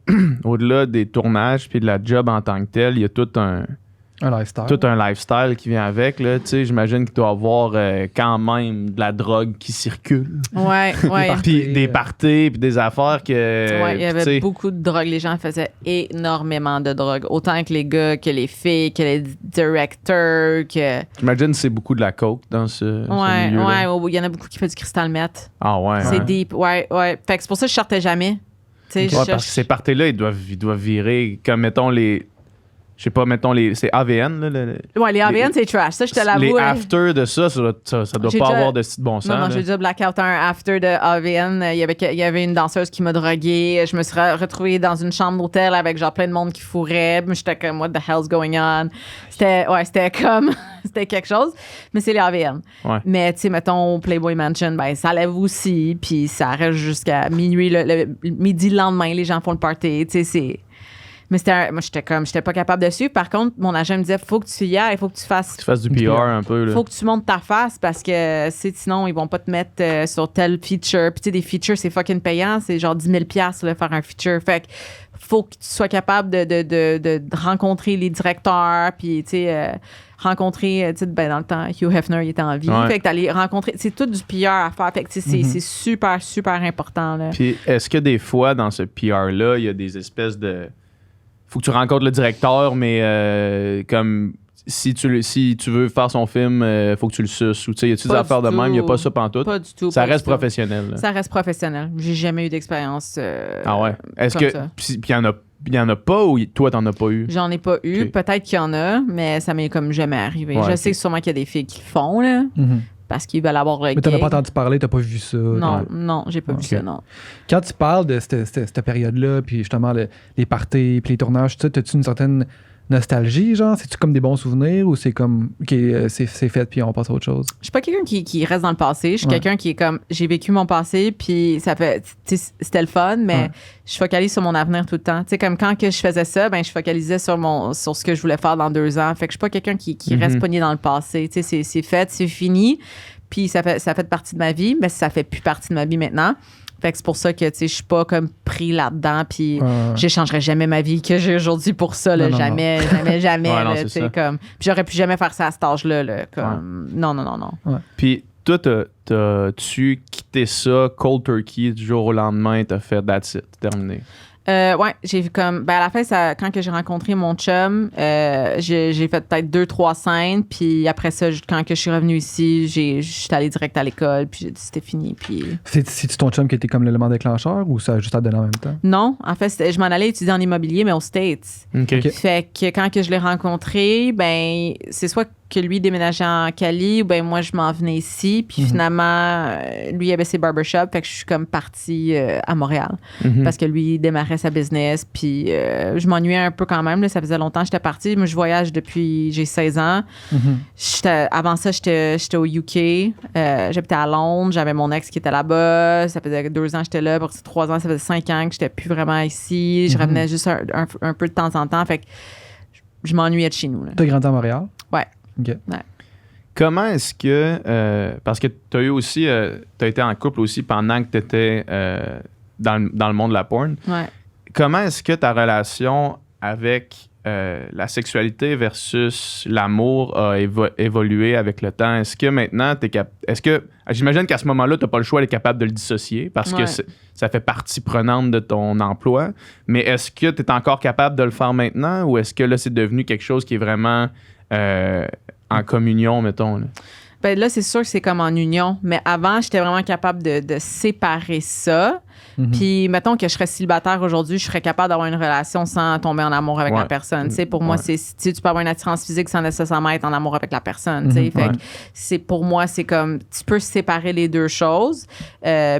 au-delà des tournages puis de la job en tant que tel, il y a tout un lifestyle qui vient avec. Là. Tu sais, j'imagine qu'il doit y avoir quand même de la drogue qui circule. Ouais. Puis des parties, puis des affaires que... Ouais, il y tu avait sais, beaucoup de drogue. Les gens faisaient énormément de drogue. Autant que les gars, que les filles, que les directeurs, que... J'imagine que c'est beaucoup de la coke dans ce milieu-là. Ouais, il y en a beaucoup qui font du cristal meth. Ah ouais. C'est hein. deep, ouais. Fait que c'est pour ça que je sortais jamais. Tu sais, Ouais, parce que ces parties-là, ils doivent virer comme, mettons, les... Je sais pas, mettons, c'est AVN, là. Ouais, les AVN, c'est trash. Ça, je te l'avoue. Les hein. after de ça doit J'ai pas déjà- avoir de bon sens. Non, là. j'ai déjà blackout un after de AVN. Il y avait une danseuse qui m'a droguée. Je me suis retrouvée dans une chambre d'hôtel avec genre plein de monde qui fourrait. J'étais comme, what the hell's going on? C'était comme, c'était quelque chose. Mais c'est les AVN. Ouais. Mais tu sais, mettons, Playboy Mansion, ben ça lève aussi. Puis ça reste jusqu'à minuit. Le midi le lendemain, les gens font le party. Tu sais, c'est... Mais moi, j'étais pas capable de suivre. Par contre, mon agent me disait, faut que tu y ailles, il faut que tu fasses Du PR un peu. Là. faut que tu montes ta face parce que sinon, ils vont pas te mettre sur tel feature. Puis, tu sais, des features, c'est fucking payant. C'est genre 10 000 $, là, faire un feature. Fait que faut que tu sois capable de rencontrer les directeurs. Puis, tu sais, rencontrer, tu sais, ben, dans le temps, Hugh Hefner, il était en vie. Ouais. Fait que t'allais rencontrer. C'est tout du PR à faire. Fait que, tu sais, c'est super, super important, là. Puis est-ce que des fois, dans ce PR-là, il y a des espèces de... Faut que tu rencontres le directeur, mais comme... Si tu veux faire son film, faut que tu le suces. Ou tu sais, y a-tu des Pas affaires du de même? Il n'y a tout. pas ça pantoute. Pas du tout. Ça pas reste du tout. professionnel. Là. Ça reste professionnel. J'ai jamais eu d'expérience. Ah ouais. Est-ce comme que. ça. Puis il y en a pas ou toi, t'en as pas eu? J'en ai pas eu. Ok. Peut-être qu'il y en a, mais ça m'est comme jamais arrivé. Ouais, Je ok. sais sûrement qu'il y a des filles qui le font, là, Mhm. parce qu'ils veulent avoir le Mais t'en as gig. pas entendu parler, t'as pas vu ça. Non, Ouais. non, j'ai pas Ok. vu ça, non. Quand tu parles de cette période-là, puis justement les parties, puis les tournages, tout ça, as-tu une certaine nostalgie, genre? C'est-tu comme des bons souvenirs ou c'est comme, OK, c'est fait, puis on passe à autre chose? Je suis pas quelqu'un qui reste dans le passé. Je suis Ouais. quelqu'un qui est comme, j'ai vécu mon passé, puis ça fait, tu sais, c'était le fun, mais Ouais. je focalise sur mon avenir tout le temps. Tu sais, comme quand que je faisais ça, ben, je focalisais sur ce que je voulais faire dans 2 ans. Fait que je suis pas quelqu'un qui reste pogné dans le passé. Tu sais, c'est fait, c'est fini, puis ça fait partie de ma vie, mais ça fait plus partie de ma vie maintenant. Fait que c'est pour ça que, tu sais, je suis pas comme pris là-dedans, puis j'échangerais jamais ma vie que j'ai aujourd'hui pour ça, là, Non, non, jamais. Ouais, non, là, c'est tu sais, ça. comme, puis j'aurais pu jamais faire ça à cet âge-là, là, comme, non. Puis toi, t'as-tu quitté ça cold turkey du jour au lendemain, t'as fait that's it, terminé? Ouais, j'ai vu comme, ben à la fin, quand que j'ai rencontré mon chum, j'ai fait peut-être 2-3 scènes, puis après ça, quand que je suis revenue ici, j'étais allée direct à l'école, puis j'ai dit c'était fini, puis... C'est-tu ton chum qui était comme l'élément déclencheur ou ça a juste à donner en même temps? Non, en fait, je m'en allais étudier en immobilier, mais aux States. OK. Ok. Fait que quand que je l'ai rencontré, ben c'est soit que lui déménageait en Cali ou ben moi je m'en venais ici, puis finalement lui il avait ses barbershops, fait que je suis comme partie à Montréal parce que lui il démarrait sa business, puis je m'ennuyais un peu quand même là, ça faisait longtemps que j'étais partie. Moi je voyage depuis j'ai 16 ans. Avant ça j'étais au UK, j'habitais à Londres, j'avais mon ex qui était là-bas, ça faisait 2 ans que j'étais là, pour 3 ans ça faisait 5 ans que j'étais plus vraiment ici, je revenais juste un peu de temps en temps, fait que je m'ennuyais de chez nous là. T'as grandi à Montréal? Ouais. OK. Comment est-ce que... parce que t'as eu aussi... t'as été en couple aussi pendant que t'étais dans le monde de la porn. Ouais. Comment est-ce que ta relation avec la sexualité versus l'amour a évolué avec le temps? Est-ce que maintenant, j'imagine qu'à ce moment-là, tu n'as pas le choix d'être capable de le dissocier parce que Ouais. ça fait partie prenante de ton emploi. Mais est-ce que tu es encore capable de le faire maintenant ou est-ce que là, c'est devenu quelque chose qui est vraiment en communion, mettons? Là? Ben là, c'est sûr que c'est comme en union. Mais avant, j'étais vraiment capable de séparer ça. Puis, mettons que je serais célibataire aujourd'hui, je serais capable d'avoir une relation sans tomber en amour avec la personne. Tu sais, pour moi, tu peux avoir une attirance physique sans nécessairement être en amour avec la personne. Tu sais, fait que pour moi, c'est comme, tu peux séparer les deux choses.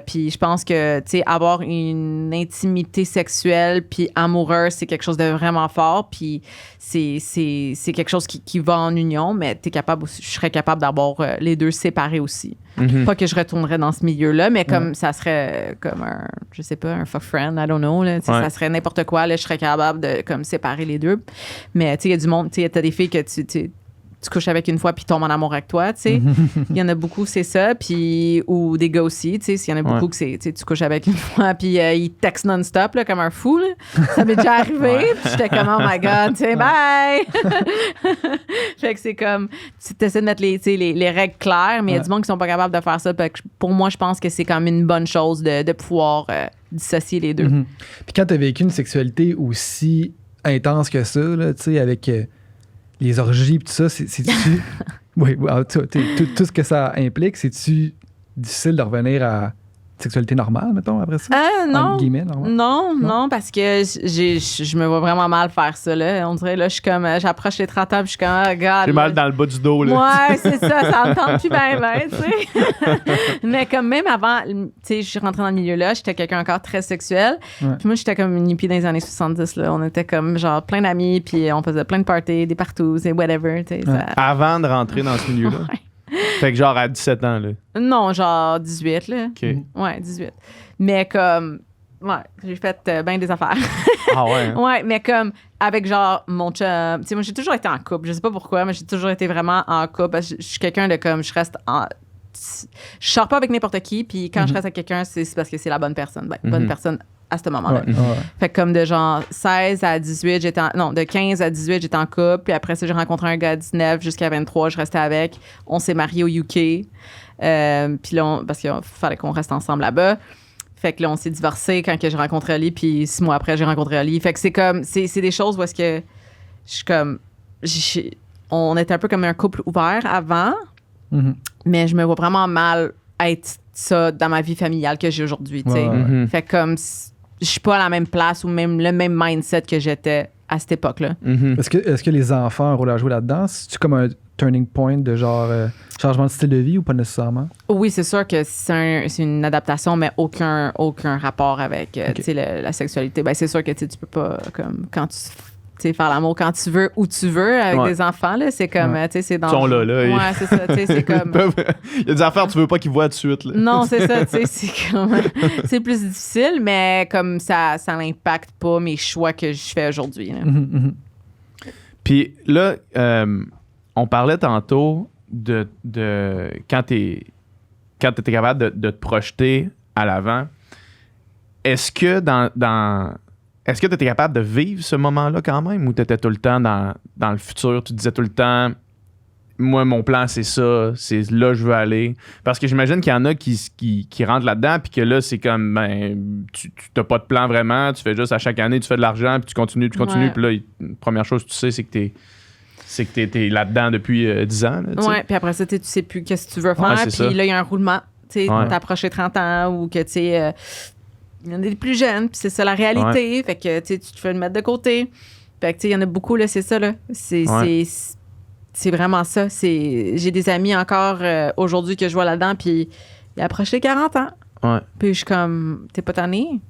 Puis, je pense que, tu sais, avoir une intimité sexuelle puis amoureuse, c'est quelque chose de vraiment fort. Puis, c'est quelque chose qui va en union, mais je serais capable d'avoir les deux séparés aussi. Pas que je retournerais dans ce milieu-là, mais comme ça serait comme je sais pas, un fuck friend, I don't know. Là, ça serait n'importe quoi. Là, je serais capable de comme séparer les deux. Mais tu sais, il y a du monde, tu sais, t'as des filles que tu couches avec une fois puis tombes en amour avec toi, tu sais. Il y en a beaucoup, c'est ça. Puis, ou des gars aussi, tu sais. S'il y en a beaucoup que c'est, tu sais, tu couches avec une fois puis ils textent non-stop, là, comme un fou, là. Ça m'est déjà arrivé. Puis j'étais comme, oh my God, tu sais, bye! Fait que c'est comme, tu essaies de mettre les règles claires, mais il y a du monde qui sont pas capables de faire ça. Pour moi, je pense que c'est quand même une bonne chose de pouvoir dissocier les deux. Puis quand tu as vécu une sexualité aussi intense que ça, là, tu sais, avec les orgies et tout ça, c'est-tu... oui, tout ce que ça implique, c'est-tu difficile de revenir à sexualité normale, mettons, après ça? Non. Non, parce que je me vois vraiment mal faire ça, là. On dirait, là, je suis comme, j'approche les 30 ans, puis je suis comme, oh God. J'ai mal dans le bas du dos, là. Ouais, c'est ça me tente plus bien, tu sais. Mais comme même avant, tu sais, je suis rentrée dans le milieu-là, j'étais quelqu'un encore très sexuel. Puis moi, j'étais comme une hippie dans les années 70, là. On était comme, genre, plein d'amis, puis on faisait plein de parties, des partout, et whatever, tu sais. Avant de rentrer dans ce milieu-là? Fait que genre à 17 ans, là. Non, genre 18, là. OK. Ouais, 18. Mais comme, ouais, j'ai fait bien des affaires. Ah ouais? Hein? Ouais, mais comme avec genre mon chum. Tu sais, moi, j'ai toujours été en couple. Je sais pas pourquoi, mais j'ai toujours été vraiment en couple. Parce que je suis quelqu'un de comme, je reste en. Je sors pas avec n'importe qui, puis quand je reste avec quelqu'un, c'est parce que c'est la bonne personne. Ben, bonne personne à ce moment-là. Fait que comme de genre 16 à 18, de 15 à 18, j'étais en couple. Puis après ça, j'ai rencontré un gars à 19 jusqu'à 23, je restais avec. On s'est mariés au UK. Puis là, parce qu'il fallait qu'on reste ensemble là-bas. Fait que là, on s'est divorcés quand que j'ai rencontré Ali. Puis 6 mois après, j'ai rencontré Ali. Fait que c'est comme, c'est des choses où est-ce que je suis comme, on était un peu comme un couple ouvert avant. Mais je me vois vraiment mal être ça dans ma vie familiale que j'ai aujourd'hui, tu sais. Fait que comme, je suis pas à la même place ou même le même mindset que j'étais à cette époque-là. Est-ce que les enfants ont un rôle à jouer là-dedans? C'est-tu comme un turning point de genre changement de style de vie ou pas nécessairement? Oui, c'est sûr que c'est une adaptation, mais aucun rapport avec tu sais, la sexualité. Ben, c'est sûr que tu peux pas, comme, quand tu faire l'amour quand tu veux, où tu veux, avec des enfants, là, c'est comme, tu sais, c'est dans... Ils sont là. Ouais, c'est ça, tu sais, c'est comme... Il y a des affaires que tu veux pas qu'ils voient tout de suite, là. Non, c'est ça, tu sais, c'est comme... c'est plus difficile, mais comme ça n'impacte pas mes choix que je fais aujourd'hui, là. Puis là, on parlait tantôt de quand t'étais capable de te projeter à l'avant. Est-ce que est-ce que tu étais capable de vivre ce moment-là quand même ou tu étais tout le temps dans le futur? Tu disais tout le temps, moi, mon plan, c'est ça, c'est là que je veux aller. Parce que j'imagine qu'il y en a qui rentrent là-dedans puis que là, c'est comme, ben, tu n'as pas de plan vraiment, tu fais juste à chaque année, tu fais de l'argent puis tu continues. Ouais. Puis là, la première chose que tu sais, c'est que t'es là-dedans depuis 10 ans. Oui, puis après ça, tu sais plus qu'est-ce que tu veux faire. Puis là, il y a un roulement. Tu sais, t'approches les 30 ans ou que, tu sais... il y en a des plus jeunes, puis c'est ça la réalité. Fait que tu te fais le mettre de côté. Fait que tu sais, il y en a beaucoup, là, c'est ça, là. C'est vraiment ça. J'ai des amis encore aujourd'hui que je vois là-dedans, puis ils approchent les 40 ans. Ouais. Puis je suis comme, t'es pas tanné?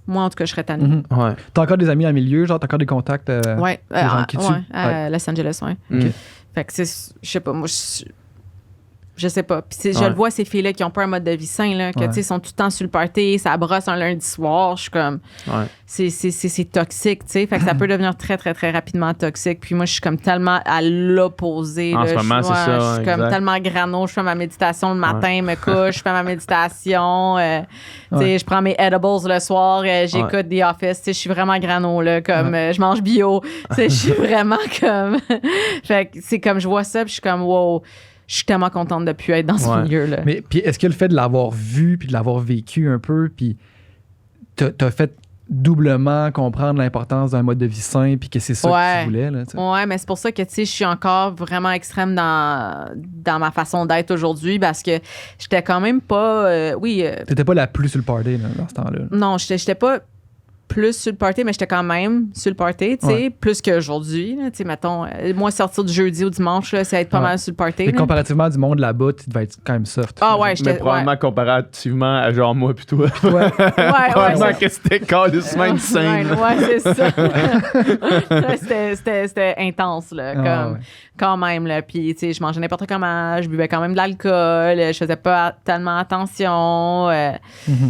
Moi, en tout cas, je serais tannée. Ouais. T'as encore des amis en milieu, genre, t'as encore des contacts? Ouais, à Los Angeles, ouais. Okay. Fait que c'est, je sais pas, moi, je sais pas. Puis je le vois, ces filles-là qui ont pas un mode de vie sain, là, que tu sais, sont tout le temps sur le party, ça brosse un lundi soir. Je suis comme, c'est toxique, tu sais. Fait que ça peut devenir très, très, très rapidement toxique. Puis moi, je suis comme tellement à l'opposé. En ce moment, c'est ça. Je suis comme tellement grano. Je fais ma méditation le matin, me couche, je fais ma méditation. Tu sais, je prends mes edibles le soir, j'écoute The Office. Tu sais, je suis vraiment grano, là, comme je mange bio. Tu sais, je suis vraiment comme. Fait que c'est comme je vois ça, puis je suis comme, wow. Je suis tellement contente de ne plus être dans ce milieu-là. Mais puis est-ce que le fait de l'avoir vu puis de l'avoir vécu un peu, puis t'as fait doublement comprendre l'importance d'un mode de vie sain puis que c'est ça que tu voulais. Là, ouais, mais c'est pour ça que, tu sais, je suis encore vraiment extrême dans ma façon d'être aujourd'hui parce que j'étais quand même pas... T'étais pas la plus sur le party là, dans ce temps-là. Non, j'étais pas plus sur le party, mais j'étais quand même sur le party, tu sais, plus qu'aujourd'hui. Tu sais, mettons, moi, sortir du jeudi au dimanche, là, c'est être pas mal sur le party. Mais comparativement du monde là-bas, tu devais être quand même soft. Ah ouais, mais probablement comparativement à genre moi pis toi. Probablement que c'était calissement insane. Ouais, c'est ça. C'était intense, là, quand même, là. Puis, tu sais, je mangeais n'importe comment, je buvais quand même de l'alcool, je faisais pas tellement attention.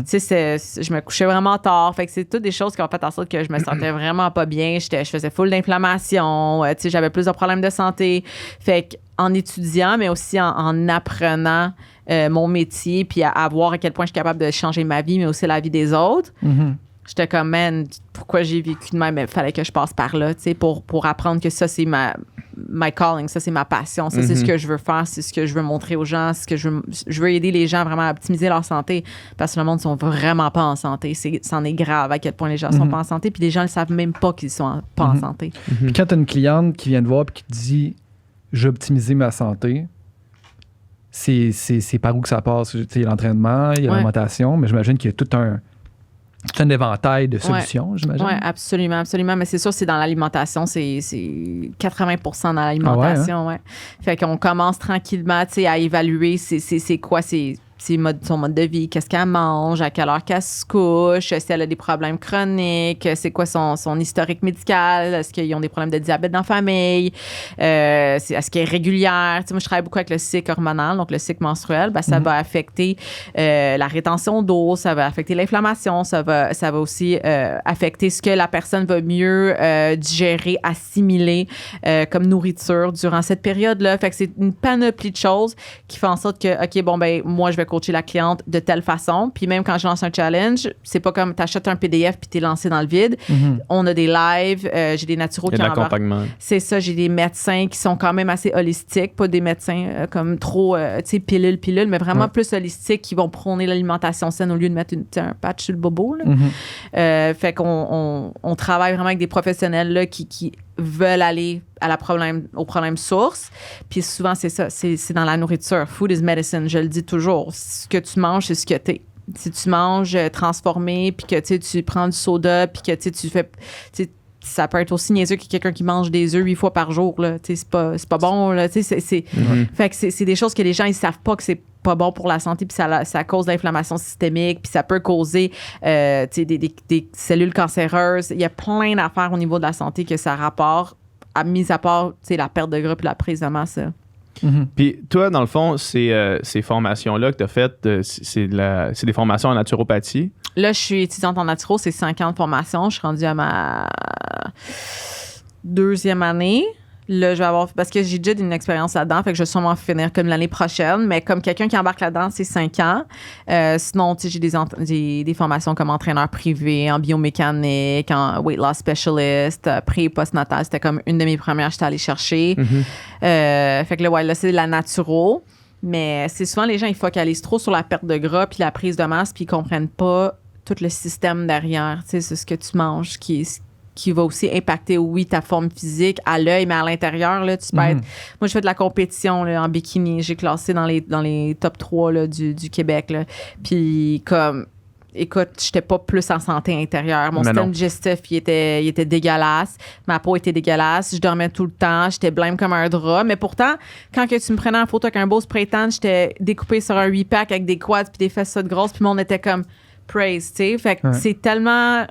Tu sais, je me couchais vraiment tard. Fait que c'est toutes des choses qui ont fait en sorte que je me sentais vraiment pas bien. Je faisais full d'inflammation. Tu sais, j'avais plus de problèmes de santé. Fait qu'en étudiant, mais aussi en apprenant mon métier, puis à voir à quel point je suis capable de changer ma vie, mais aussi la vie des autres, j'étais comme, man, pourquoi j'ai vécu de même? Il fallait que je passe par là, tu sais, pour apprendre que ça, c'est my calling, ça, c'est ma passion. Ça, c'est ce que je veux faire, c'est ce que je veux montrer aux gens, c'est ce que je veux aider les gens vraiment à optimiser leur santé parce que le monde ne sont vraiment pas en santé. C'en est grave à quel point les gens ne sont pas en santé, puis les gens ne savent même pas qu'ils sont pas en santé. Puis quand tu as une cliente qui vient te voir et qui te dit « j'ai optimisé ma santé », c'est par où que ça passe? Il y a l'entraînement, il y a l'alimentation, mais j'imagine qu'il y a tout un éventail de solutions, j'imagine. Oui, absolument, absolument. Mais c'est sûr, c'est dans l'alimentation, c'est 80% dans l'alimentation. Ouais. Fait qu'on commence tranquillement, tu sais, à évaluer c'est quoi son mode de vie, qu'est-ce qu'elle mange, à quelle heure qu'elle se couche, si elle a des problèmes chroniques, c'est quoi son historique médical, est-ce qu'ils ont des problèmes de diabète dans la famille, est-ce qu'elle est régulière. Tu sais, moi, je travaille beaucoup avec le cycle hormonal, donc le cycle menstruel, ben, ça va affecter la rétention d'eau, ça va affecter l'inflammation, ça va aussi affecter ce que la personne va mieux digérer, assimiler comme nourriture durant cette période-là. Fait que c'est une panoplie de choses qui font en sorte que, OK, bon, ben moi, je vais coacher la cliente de telle façon. Puis même quand je lance un challenge, c'est pas comme t'achètes un PDF puis t'es lancé dans le vide. On a des lives, j'ai des naturaux qui embarquent. C'est ça, j'ai des médecins qui sont quand même assez holistiques, pas des médecins comme trop, tu sais, pilule, mais vraiment plus holistiques qui vont prôner l'alimentation saine au lieu de mettre un patch sur le bobo. Là. Fait qu'on travaille vraiment avec des professionnels là, qui veulent aller au problème source. Puis souvent, c'est ça, c'est dans la nourriture. Food is medicine, je le dis toujours. Ce que tu manges, c'est ce que t'es. Si tu manges transformé, puis que tu prends du soda, puis que tu fais... ça peut être aussi niaiseux que quelqu'un qui mange des œufs 8 fois par jour. Là. C'est pas bon. Là. Fait que c'est des choses que les gens ils savent pas que c'est pas bon pour la santé, puis ça cause de l'inflammation systémique, puis ça peut causer des cellules cancéreuses. Il y a plein d'affaires au niveau de la santé que ça rapporte, mis à part la perte de gras puis la prise de masse. Puis toi, dans le fond, ces formations-là que tu as faites, c'est des formations en naturopathie? Là, je suis étudiante en naturo, c'est 5 ans de formation. Je suis rendue à ma 2e année. Là, je vais avoir... Parce que j'ai déjà une expérience là-dedans, fait que je vais sûrement finir comme l'année prochaine. Mais comme quelqu'un qui embarque là-dedans, c'est 5 ans. Sinon, tu sais, j'ai des formations comme entraîneur privé, en biomécanique, en weight loss specialist, pré- et post-natal. C'était comme une de mes premières que j'étais allée chercher. Fait que là, c'est la naturo. Mais c'est souvent, les gens, ils focalisent trop sur la perte de gras puis la prise de masse puis ils comprennent pas tout le système derrière. Tu sais, c'est ce que tu manges qui va aussi impacter, oui, ta forme physique à l'œil, mais à l'intérieur, là, tu peux être... Moi, je fais de la compétition là, en bikini. J'ai classé dans les top 3 là, du Québec. Là. Puis, comme... Écoute, j'étais pas plus en santé intérieure. Mon système digestif, il était dégueulasse. Ma peau était dégueulasse. Je dormais tout le temps. J'étais blême comme un drap. Mais pourtant, quand que tu me prenais en photo avec un beau spray tan, j'étais découpée sur un 8-pack avec des quads puis des fesses de grosses. Puis le monde était comme praise, tu sais. Fait que c'est tellement...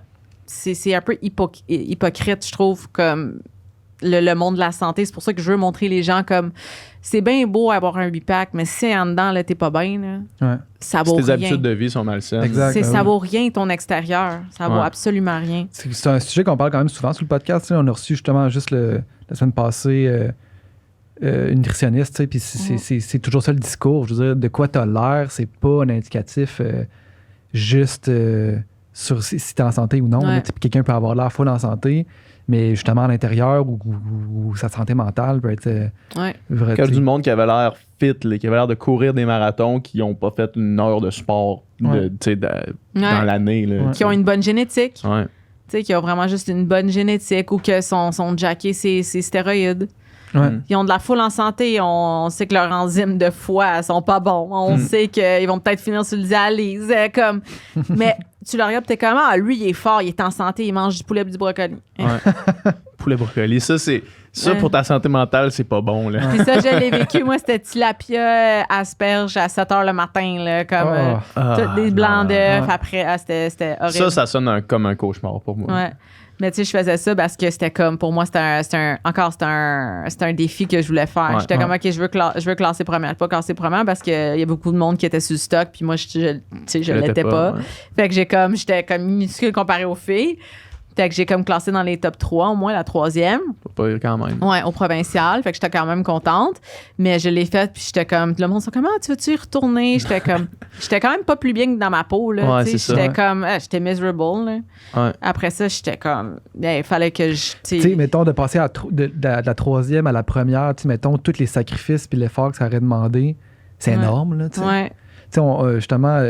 C'est un peu hypocrite, je trouve, comme le monde de la santé. C'est pour ça que je veux montrer les gens comme... C'est bien beau avoir un 8-pack, mais si en dedans, là, t'es pas bien, là, ça vaut rien. Tes habitudes de vie sont malsaines. Exact. Ça vaut rien, ton extérieur. Ça vaut absolument rien. C'est un sujet qu'on parle quand même souvent sur le podcast. On a reçu justement juste la semaine passée une nutritionniste, puis c'est toujours ça le discours. Je veux dire, de quoi t'as l'air, c'est pas un indicatif juste sur si t'es en santé ou non. Là, quelqu'un peut avoir l'air full en santé, mais justement à l'intérieur ou sa santé mentale peut être vrai. Quand du monde qui avait l'air fit, là, qui avait l'air de courir des marathons, qui n'ont pas fait une heure de sport dans l'année. Là, qui ont une bonne génétique. Tu sais, qui ont vraiment juste une bonne génétique ou que sont jackés ces stéroïdes. Ouais. Ils ont de la foule en santé. On sait que leurs enzymes de foie sont pas bons. On sait qu'ils vont peut-être finir sur le dialyse. Comme. Mais tu le regardes, t'es comme, lui, il est fort, il est en santé, il mange du poulet et du brocoli. Poulet brocoli, ça, pour ta santé mentale, c'est pas bon, là. Puis ça, je l'ai vécu. Moi, c'était tilapia, asperges à 7 h le matin, là, comme des blancs d'œufs. Après, c'était horrible. Ça sonne comme un cauchemar pour moi. Ouais. Mais tu sais, je faisais ça parce que c'était comme, pour moi, c'était un défi que je voulais faire. Ouais, J'étais comme, OK, je veux classer première. Pas classer première parce qu'il y a beaucoup de monde qui était sur le stock, puis moi, je l'étais pas. Ouais. Fait que j'étais comme minuscule comparé aux filles. Fait que j'ai comme classé dans les top 3, au moins la 3e. Pas quand même. Ouais, au provincial. Fait que j'étais quand même contente. Mais je l'ai faite, puis j'étais comme, le monde sont comme, tu veux-tu y retourner? J'étais quand même pas plus bien que dans ma peau, là. Ouais, c'est ça. J'étais comme, j'étais miserable, là. Ouais. Après ça, j'étais comme, il fallait que je. Tu sais, mettons, de passer de la 3e à la première, tu sais, mettons, tous les sacrifices puis l'effort que ça aurait demandé, c'est énorme, là, tu sais. Ouais. Tu sais, justement,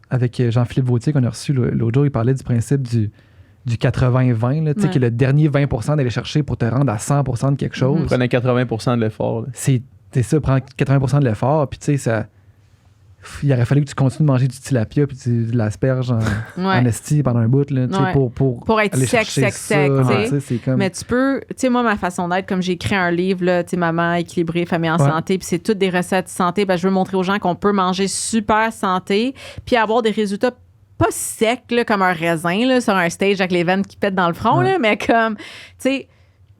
avec Jean-Philippe Vautier qu'on a reçu l'autre jour, il parlait du principe du 80-20, là, tu sais, que le dernier 20% d'aller chercher pour te rendre à 100% de quelque chose. Prenez 80% de l'effort, là. C'est ça, prends 80% de l'effort, puis tu sais, ça. Il aurait fallu que tu continues de manger du tilapia puis de l'asperge en esti pendant un bout, là, tu sais, pour être aller sec, chercher sec, ça. tu sais. C'est comme... Mais tu peux, tu sais, moi, ma façon d'être, comme j'ai écrit un livre, là, tu sais, Maman équilibrée, famille en santé, puis c'est toutes des recettes santé, ben, je veux montrer aux gens qu'on peut manger super santé, puis avoir des résultats pas secs, là, comme un raisin, là, sur un stage avec les veines qui pètent dans le front, là, mais comme, tu sais,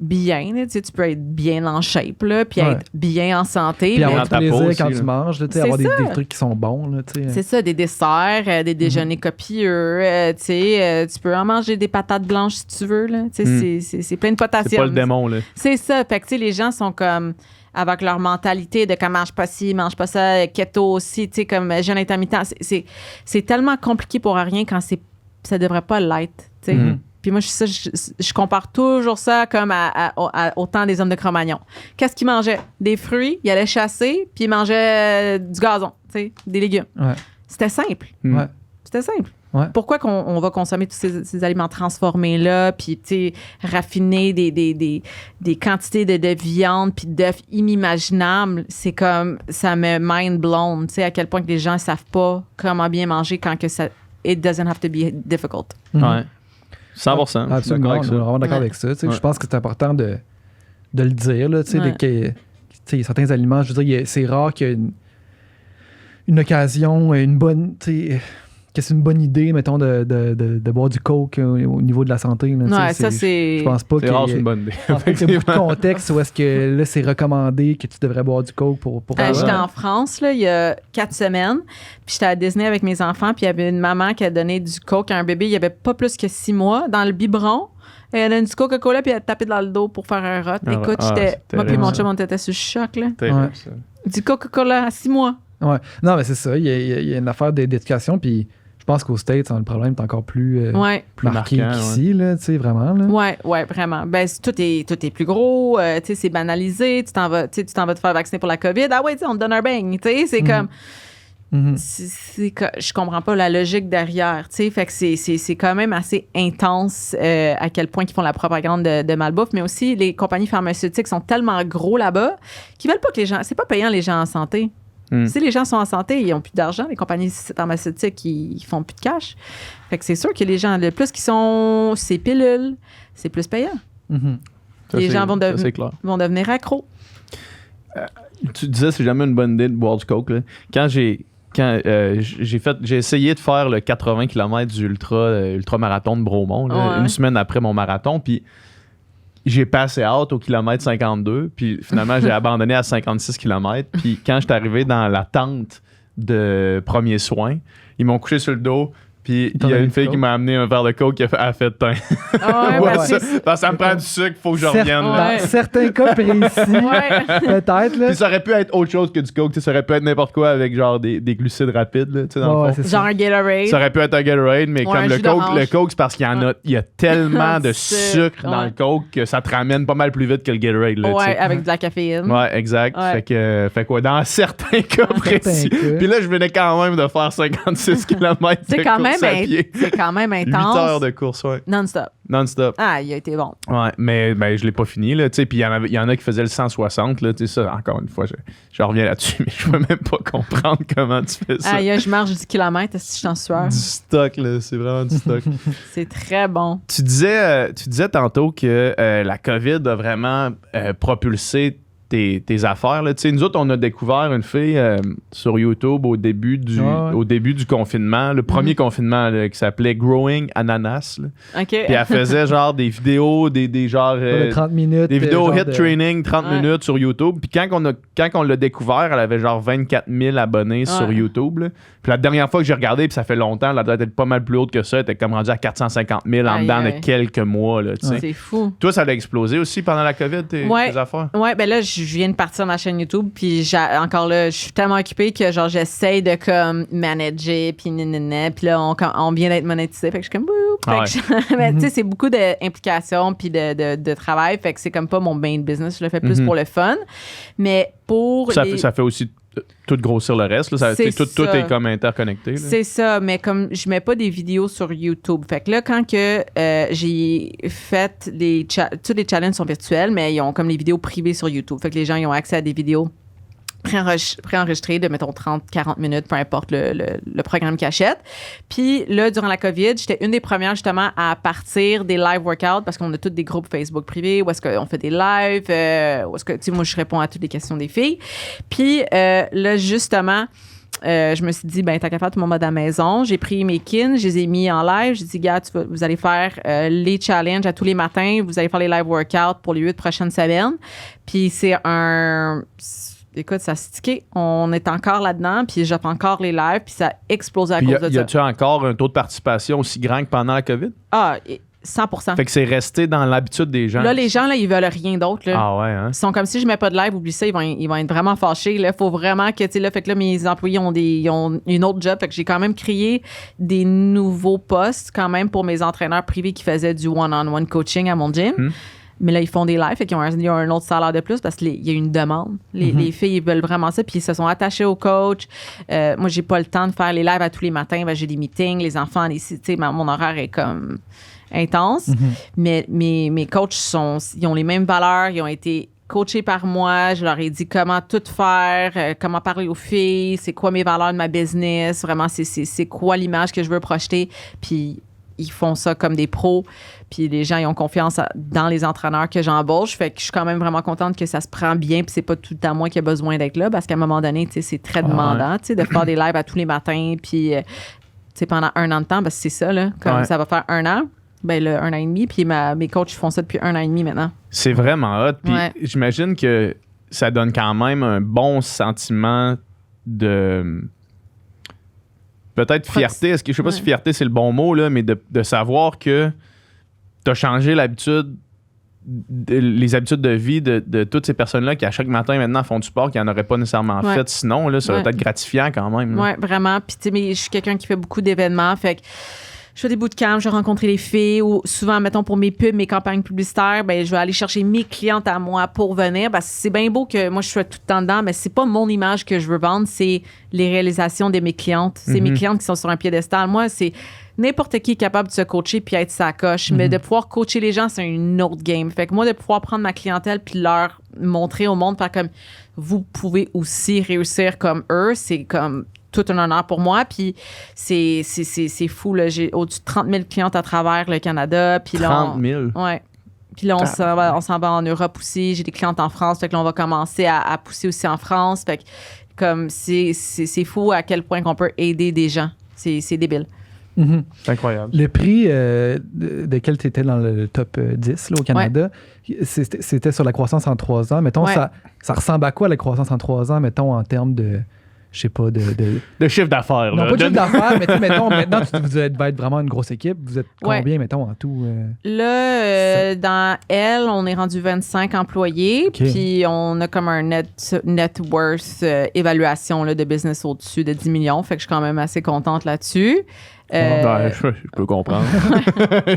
bien, là, tu peux être bien en shape, là, puis être bien en santé. Puis avoir ta du peau plaisir aussi, quand là. tu manges, là, tu sais, avoir des trucs qui sont bons, là, tu sais. C'est ça, des desserts, des déjeuners copieux, tu sais, tu peux en manger des patates blanches si tu veux, là, tu sais, c'est plein de potassium. C'est pas le démon, là. C'est ça, fait que, tu sais, les gens sont comme, avec leur mentalité de comme mange pas ci, mange pas ça, keto aussi, tu sais, comme jeûne intermittent, c'est tellement compliqué pour rien quand ça devrait pas l'être, tu sais. Puis moi, je compare toujours ça comme au temps des hommes de Cro-Magnon. Qu'est-ce qu'ils mangeaient? Des fruits, ils allaient chasser, puis ils mangeaient du gazon, tu sais, des légumes. Ouais. C'était simple. Ouais. C'était simple. Ouais. Pourquoi qu'on va consommer tous ces aliments transformés-là, puis, tu sais, raffiner des quantités de viande puis d'œufs inimaginables? C'est comme, ça me mind blown, tu sais, à quel point que les gens ne savent pas comment bien manger quand que ça, it doesn't have to be difficult. Ouais. 100%. Absolument, Je suis d'accord avec on est ça. vraiment d'accord avec ça. Tu sais, je pense que c'est important de le dire, là, tu sais, tu sais, certains aliments, je veux dire, c'est rare qu'il y ait une occasion, une bonne, tu sais, que c'est une bonne idée, mettons, de boire du coke au niveau de la santé. Là, Ouais, ça, c'est... Je pense pas C'est rare, c'est une bonne idée. Je pense pas qu'il y a beaucoup de contexte où est-ce que là, c'est recommandé que tu devrais boire du coke pour J'étais en France, là, il y a 4 semaines, puis j'étais à Disney avec mes enfants, puis il y avait une maman qui a donné du coke à un bébé, il y avait pas plus que 6 mois, dans le biberon. Elle a donné du Coca-Cola, puis elle a tapé dans le dos pour faire un rot. Écoute, moi puis mon chum, on était sur le choc, là. Terrible, ça. Du Coca-Cola à 6 mois. Ouais. Non, mais c'est ça. Il y a une affaire d'éducation, puis je pense qu'aux States, le problème est encore plus marqué marquant, qu'ici, là, tu sais, vraiment. Là. Ouais, vraiment. Ben, tout est plus gros, tu sais, c'est banalisé, tu t'en vas te faire vacciner pour la COVID. Ah ouais, tu sais, on te donne un beigne, tu sais, c'est comme... Je comprends pas la logique derrière, tu sais, fait que c'est quand même assez intense à quel point ils font la propagande de malbouffe, mais aussi les compagnies pharmaceutiques sont tellement gros là-bas qu'ils veulent pas que les gens... C'est pas payant, les gens en santé. Si les gens sont en santé, ils n'ont plus d'argent, les compagnies pharmaceutiques, ils font plus de cash. Fait que c'est sûr que les gens, le plus qu'ils sont ces pilules, c'est plus payant. Les gens vont devenir accros. Tu disais, c'est jamais une bonne idée de boire du coke, là. Quand j'ai essayé de faire le 80 km du ultra-marathon de Bromont, là, une semaine après mon marathon, puis j'ai passé out au kilomètre 52, puis finalement, j'ai abandonné à 56 km. Puis quand je suis arrivé dans la tente de premiers soins, ils m'ont couché sur le dos, puis il y a une fille qui m'a amené un verre de coke qui a fait de teint. Ça me prend du sucre, il faut que je revienne. Dans certains cas précis, peut-être. Là. Puis ça aurait pu être autre chose que du coke. Ça aurait pu être n'importe quoi avec genre des glucides rapides. Là, dans le fond. Genre un Gatorade. Ça aurait pu être un Gatorade, mais comme le coke, c'est parce qu'il y a tellement de sucre dans le coke que ça te ramène pas mal plus vite que le Gatorade. Là, avec de la caféine. Ouais, exact. Fait que dans certains cas précis. Puis là, je venais quand même de faire 56 km. C'est quand même course à pied. C'est quand même 8 intense. heures de course, ouais. Non-stop. Non-stop. Ah, il a été bon. Ouais, mais ben, je l'ai pas fini, là, tu sais, puis il y en a qui faisaient le 160, là, tu sais, ça, encore une fois, je reviens là-dessus, mais je peux même pas comprendre comment tu fais ça. Ah, je marche 10 km, est-ce que je suis en sueur? Du stock, là, c'est vraiment du stock. C'est très bon. Tu disais tantôt que la COVID a vraiment propulsé tes affaires. Là. Tu sais, nous autres, on a découvert une fille sur YouTube au début du confinement, le premier confinement, là, qui s'appelait Growing Ananas. Là. OK. Puis elle faisait genre des vidéos, des genres... De 30 minutes. des vidéos genre hit training, 30 minutes sur YouTube. Puis quand on l'a découvert, elle avait genre 24 000 abonnés sur YouTube. Là. Puis la dernière fois que j'ai regardé, puis ça fait longtemps, elle doit être pas mal plus haute que ça. Elle était comme rendue à 450 000 en dedans de quelques mois. Là, tu sais. C'est fou. Toi, ça a explosé aussi pendant la COVID, tes affaires? Ouais, ben là, je viens de partir ma chaîne YouTube, puis encore là, je suis tellement occupée que genre j'essaye de comme manager, puis puis là, on vient d'être monétisé, fait que je suis comme mais tu sais, c'est beaucoup d'implications puis de travail, fait que c'est comme pas mon main business, je le fais plus pour le fun. Mais pour ça fait aussi tout grossir le reste, là. Tout est comme interconnecté. Là. C'est ça, mais comme je mets pas des vidéos sur YouTube. Fait que là, quand que j'ai fait tous les challenges sont virtuels, mais ils ont comme les vidéos privées sur YouTube. Fait que les gens ils ont accès à des vidéos préenregistrées de, mettons, 30-40 minutes, peu importe le programme qu'ils achètent. Puis là, durant la COVID, j'étais une des premières, justement, à partir des live workouts parce qu'on a tous des groupes Facebook privés où est-ce qu'on fait des lives, où est-ce que, tu sais, moi, je réponds à toutes les questions des filles. Puis là, justement... je me suis dit, ben t'as qu'à faire tout mon mode à la maison. J'ai pris mes kins, je les ai mis en live. J'ai dit, gars, vous allez faire les challenges à tous les matins. Vous allez faire les live workouts pour les 8 prochaines semaines. Puis c'est écoute, ça a stické. On est encore là-dedans, puis j'offre encore les lives, puis ça a explosé à cause de ça. Y a-tu encore un taux de participation aussi grand que pendant la COVID? Ah, 100%. Fait que c'est resté dans l'habitude des gens. Là, les gens, là, ils veulent rien d'autre. Là. Ah ouais, hein? Ils sont comme si je mets pas de live, oublie ça, ils vont être vraiment fâchés. Il faut vraiment que, tu sais, là, fait que là, mes employés ils ont une autre job. Fait que j'ai quand même créé des nouveaux postes, quand même, pour mes entraîneurs privés qui faisaient du one-on-one coaching à mon gym. Mais là, ils font des lives, fait qu'ils ont un autre salaire de plus parce qu'il y a une demande. Les filles, ils veulent vraiment ça, puis ils se sont attachés au coach. Moi, j'ai pas le temps de faire les lives à tous les matins. Ben, j'ai des meetings, les enfants, tu sais, mon horaire est comme intense. Mais mes coachs, ils ont les mêmes valeurs, ils ont été coachés par moi. Je leur ai dit comment tout faire, comment parler aux filles, c'est quoi mes valeurs de ma business, vraiment, c'est quoi l'image que je veux projeter. Puis ils font ça comme des pros. Puis les gens, ils ont confiance dans les entraîneurs que j'embauche. Fait que je suis quand même vraiment contente que ça se prend bien. Puis c'est pas tout à moi qui a besoin d'être là. Parce qu'à un moment donné, tu sais, c'est très demandant, tu sais, de faire des lives à tous les matins. Puis, tu sais, pendant 1 an de temps, parce que c'est ça, là. Comme ça va faire 1 an. Ben là, 1 an et demi. Puis mes coachs font ça depuis 1 an et demi maintenant. C'est vraiment hot. Puis j'imagine que ça donne quand même un bon sentiment de... peut-être fierté. Je sais pas si fierté, c'est le bon mot, là, mais de savoir que tu as changé les habitudes de vie de toutes ces personnes-là qui, à chaque matin, maintenant, font du sport, qui n'en auraient pas nécessairement fait. Sinon, là, ça va être gratifiant quand même. Oui, vraiment. Puis, tu sais, je suis quelqu'un qui fait beaucoup d'événements. Fait que je fais des bootcamps, je rencontre les filles ou souvent, mettons, pour mes pubs, mes campagnes publicitaires, ben je vais aller chercher mes clientes à moi pour venir. Parce que c'est bien beau que moi, je sois tout le temps dedans, mais c'est pas mon image que je veux vendre, c'est les réalisations de mes clientes. C'est mes clientes qui sont sur un piédestal. Moi, c'est n'importe qui est capable de se coacher puis être sa coche. Mais de pouvoir coacher les gens, c'est une autre game. Fait que moi, de pouvoir prendre ma clientèle puis leur montrer au monde, faire comme vous pouvez aussi réussir comme eux, c'est comme tout un honneur pour moi. Puis c'est fou, là. J'ai au-dessus de 30 000 clientes à travers le Canada. Puis 30 000? Ouais. Puis là, on s'en va en Europe aussi. J'ai des clientes en France. Fait que là, on va commencer à pousser aussi en France. Fait que comme c'est fou à quel point qu'on peut aider des gens. C'est débile. C'est incroyable. Le prix de quel tu étais dans le top 10 là, au Canada, c'était sur la croissance en 3 ans. Mettons, ça ressemble à quoi la croissance en 3 ans, mettons, en termes de... Je sais pas, de chiffre d'affaires. Non, pas de chiffre d'affaires, mais mettons, maintenant, vous êtes vraiment une grosse équipe. Vous êtes combien, mettons, en tout? Là, dans Elle, on est rendu 25 employés. Puis on a comme un net worth évaluation là, de business au-dessus de 10 millions. Fait que je suis quand même assez contente là-dessus. Je peux comprendre.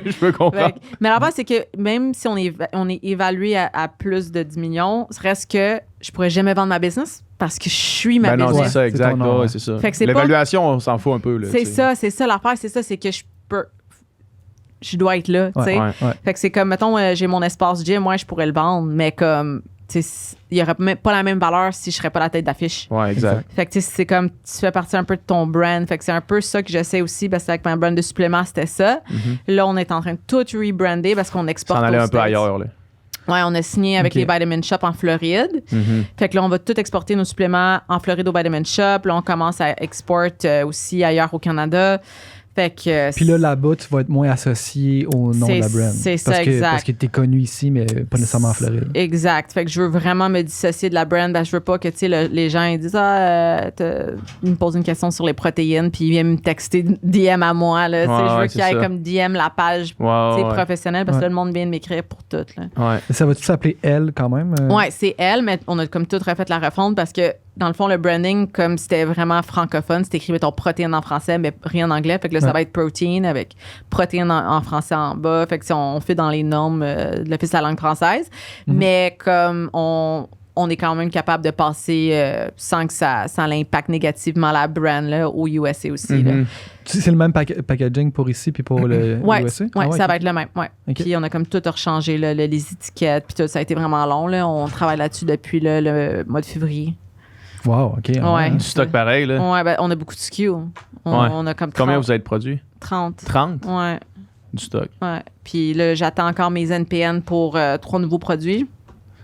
Je peux comprendre. Mais la base, c'est que même si on est évalué à plus de 10 millions, reste que je pourrais jamais vendre ma business parce que je suis ma Ben non, business. c'est ça, exact. C'est ton nom, Ouais, c'est ça. Fait que c'est L'évaluation, on s'en fout un peu. Là, C'est tu sais. ça, c'est ça. L'affaire, c'est ça, c'est que je dois être là, tu sais. Ouais. Fait que c'est comme, mettons, j'ai mon espace gym, moi, je pourrais le vendre, mais comme, tu sais, il y aurait même pas la même valeur si je serais pas la tête d'affiche. Ouais, exact. Fait que, tu sais, c'est comme, tu fais partie un peu de ton brand. Fait que c'est un peu ça que j'essaie aussi, parce que avec ma brand de supplément, c'était ça. Là, on est en train de tout rebrander parce qu'on exporte. S'en aller aux un peu States. ailleurs. Là. Ouais, on a signé avec Ok. les Vitamin Shop en Floride. Fait que là, on va tout exporter nos suppléments en Floride au Vitamin Shop. Là, on commence à exporter aussi ailleurs au Canada. Fait que. Puis là-bas, tu vas être moins associé au nom de la brand. C'est ça, parce que, exact. Parce que t'es connu ici, mais pas nécessairement en Floride. Exact. Fait que je veux vraiment me dissocier de la brand. Ben, je veux pas que, tu sais, les gens ils disent ils me posent une question sur les protéines, puis ils viennent me texter DM à moi. Là, tu sais, Ouais, je veux ouais, qu'il y c'est ait ça. comme DM la page tu sais, Ouais. professionnelle, parce que Ouais. là, le monde vient de m'écrire pour tout. Là. Ouais. Ça va-tu s'appeler Elle quand même? Ouais, c'est elle, mais on a comme tout refait la refonte parce que, dans le fond, le branding, comme c'était vraiment francophone, c'était écrit, mettons, protéines en français, mais rien en anglais. Fait que là, ça Ouais. va être protein avec protéines en français en bas. Fait que si on fait dans les normes de l'Office de la langue française. Mais comme on est quand même capable de passer sans que ça l'impacte négativement la brand là, au USA aussi. là. C'est le même packaging pour ici puis pour le Ouais, USA? ouais, Ah ça ok. va être le même. Ouais. Ok. Puis on a comme tout rechangé là, les étiquettes, puis tout. Ça a été vraiment long. Là. On travaille là-dessus depuis là, le mois de février. Wow, OK. Ouais. Du stock pareil. Là. Ouais, ben, on a beaucoup de SKU. Ouais. On a comme 30. Combien vous avez de produits? 30. 30 Ouais, du stock. ouais. Puis là, j'attends encore mes NPN pour 3 nouveaux produits.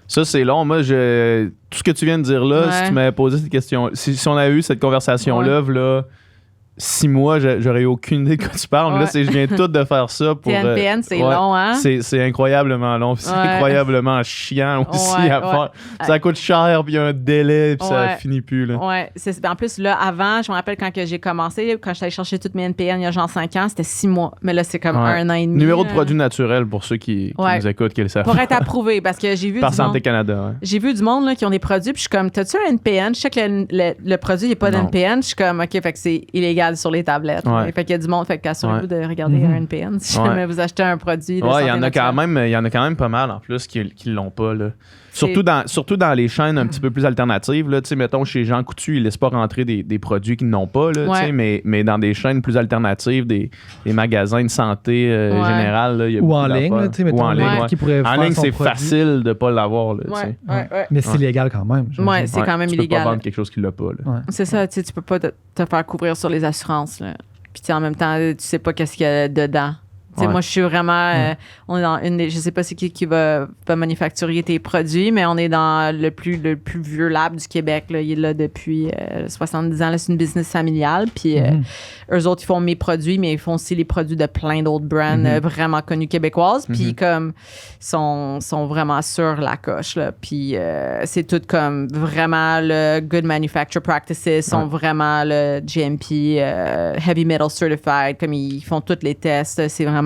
Ça, c'est long. Moi, tout ce que tu viens de dire là, Ouais. si tu m'avais posé cette question, si on avait eu cette conversation-là, là, 6 mois, j'aurais eu aucune idée de quoi tu parles. Mais là, Ouais. je viens tout de faire ça pour. Tes NPN, c'est ouais. long, hein? C'est incroyablement long. puis C'est Ouais. incroyablement chiant aussi Ouais, à ouais. faire. Ça coûte cher, puis il y a un délai, puis ça Ouais. finit plus. Là. Ouais, en plus, là, avant, je me rappelle quand que j'ai commencé, quand j'allais chercher toutes mes NPN il y a genre 5 ans, c'était 6 mois. Mais là, c'est comme Ouais. 1 an et demi. Numéro de là. produit naturel pour ceux qui Ouais. nous écoutent, qui le savent. Pour être approuvé, parce que j'ai vu Par du Santé monde. Canada. Ouais. J'ai vu du monde là, qui ont des produits, puis je suis comme, t'as-tu un NPN? Je sais que le produit n'est pas Non. d'NPN. Je suis comme, OK, fait que c'est illégal sur les tablettes. Ouais. Fait qu'il y a du monde, fait qu'assurez-vous de regarder un NPN si Ouais. jamais vous achetez un produit. de Ouais, santé il y en a quand naturelle. même, il y en a quand même pas mal en plus qui l'ont pas là. Surtout dans les chaînes un petit peu plus alternatives là, tu sais mettons chez Jean Coutu, ils laissent pas rentrer des produits qu'ils n'ont pas là, tu sais, Ouais. mais dans des chaînes plus alternatives, des magasins de santé Ouais. générale là, il y a Ou beaucoup en ligne, d'affaires. là, tu sais, Ou mettons, en ligne, ouais. qui pourrait En faire ligne, son c'est produit. facile de pas l'avoir là, tu Ouais, sais. ouais. Mais c'est illégal quand même. j'imagine. Ouais, c'est quand même tu illégal. peux pas vendre quelque chose qui l'a pas là. Ouais. C'est ça, tu sais, tu peux pas te faire couvrir sur les assurances. Là. Puis tu sais, en même temps, tu sais pas qu'est-ce qu'il y a dedans. Tu sais, Ouais. moi, je suis vraiment. On est dans une des. Je sais pas c'est qui va manufacturer tes produits, mais on est dans le plus vieux lab du Québec. Là. Il est là depuis 70 ans. Là, c'est une business familiale. Puis eux autres, ils font mes produits, mais ils font aussi les produits de plein d'autres brands vraiment connus québécoises. Puis comme, sont vraiment sur la coche. Là. Puis c'est tout comme vraiment le Good Manufacturer Practices, sont vraiment le GMP, Heavy Metal Certified. Comme ils font tous les tests. C'est vraiment.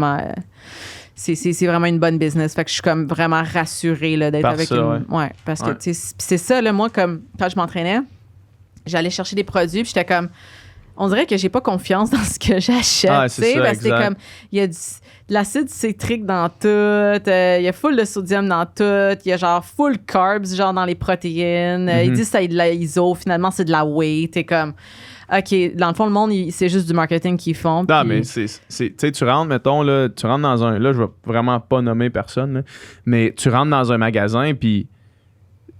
C'est vraiment une bonne business. Fait que je suis comme vraiment rassurée là, d'être Par avec ça, une. Ouais, parce que tu sais, c'est ça, là, moi, comme quand je m'entraînais, j'allais chercher des produits, puis j'étais comme. On dirait que j'ai pas confiance dans ce que j'achète. Ah, tu c'est sais, ça, parce que c'est exact. comme. Il y a de l'acide citrique dans tout, il y a full de sodium dans tout, il y a genre full carbs, genre dans les protéines. Ils disent que ça a de la ISO, finalement, c'est de la whey. T'es comme. OK, dans le fond, le monde, c'est juste du marketing qu'ils font. Non, puis- mais tu sais, tu rentres, mettons, là, tu rentres dans un. Là, je vais vraiment pas nommer personne, là, mais tu rentres dans un magasin, puis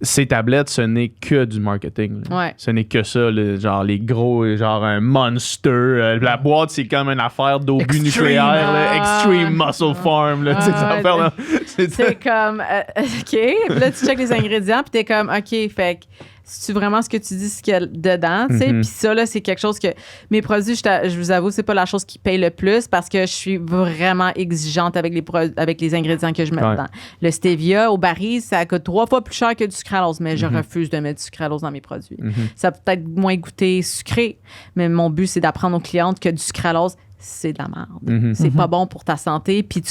ces tablettes, ce n'est que du marketing. Là. Ouais. Ce n'est que ça, là, genre les gros, genre un Monster. La boîte, c'est comme une affaire d'obus Extreme. nucléaire, là, Ah. Extreme Muscle Farm. Là, tu sais, Ah, cette affaire-là. C'est comme, OK. Puis là, tu checkes les ingrédients, puis t'es comme, OK, fait que c'est-tu vraiment ce que tu dis, ce qu'il y a dedans, tu sais? Puis ça, là, c'est quelque chose que... Mes produits, je vous avoue, c'est pas la chose qui paye le plus parce que je suis vraiment exigeante avec les ingrédients que je mets Ouais. dedans. Le stevia au baril, ça coûte 3 fois plus cher que du sucralose, mais je refuse de mettre du sucralose dans mes produits. Ça peut peut-être moins goûter sucré, mais mon but, c'est d'apprendre aux clientes que du sucralose, c'est de la merde. C'est pas bon pour ta santé. Puis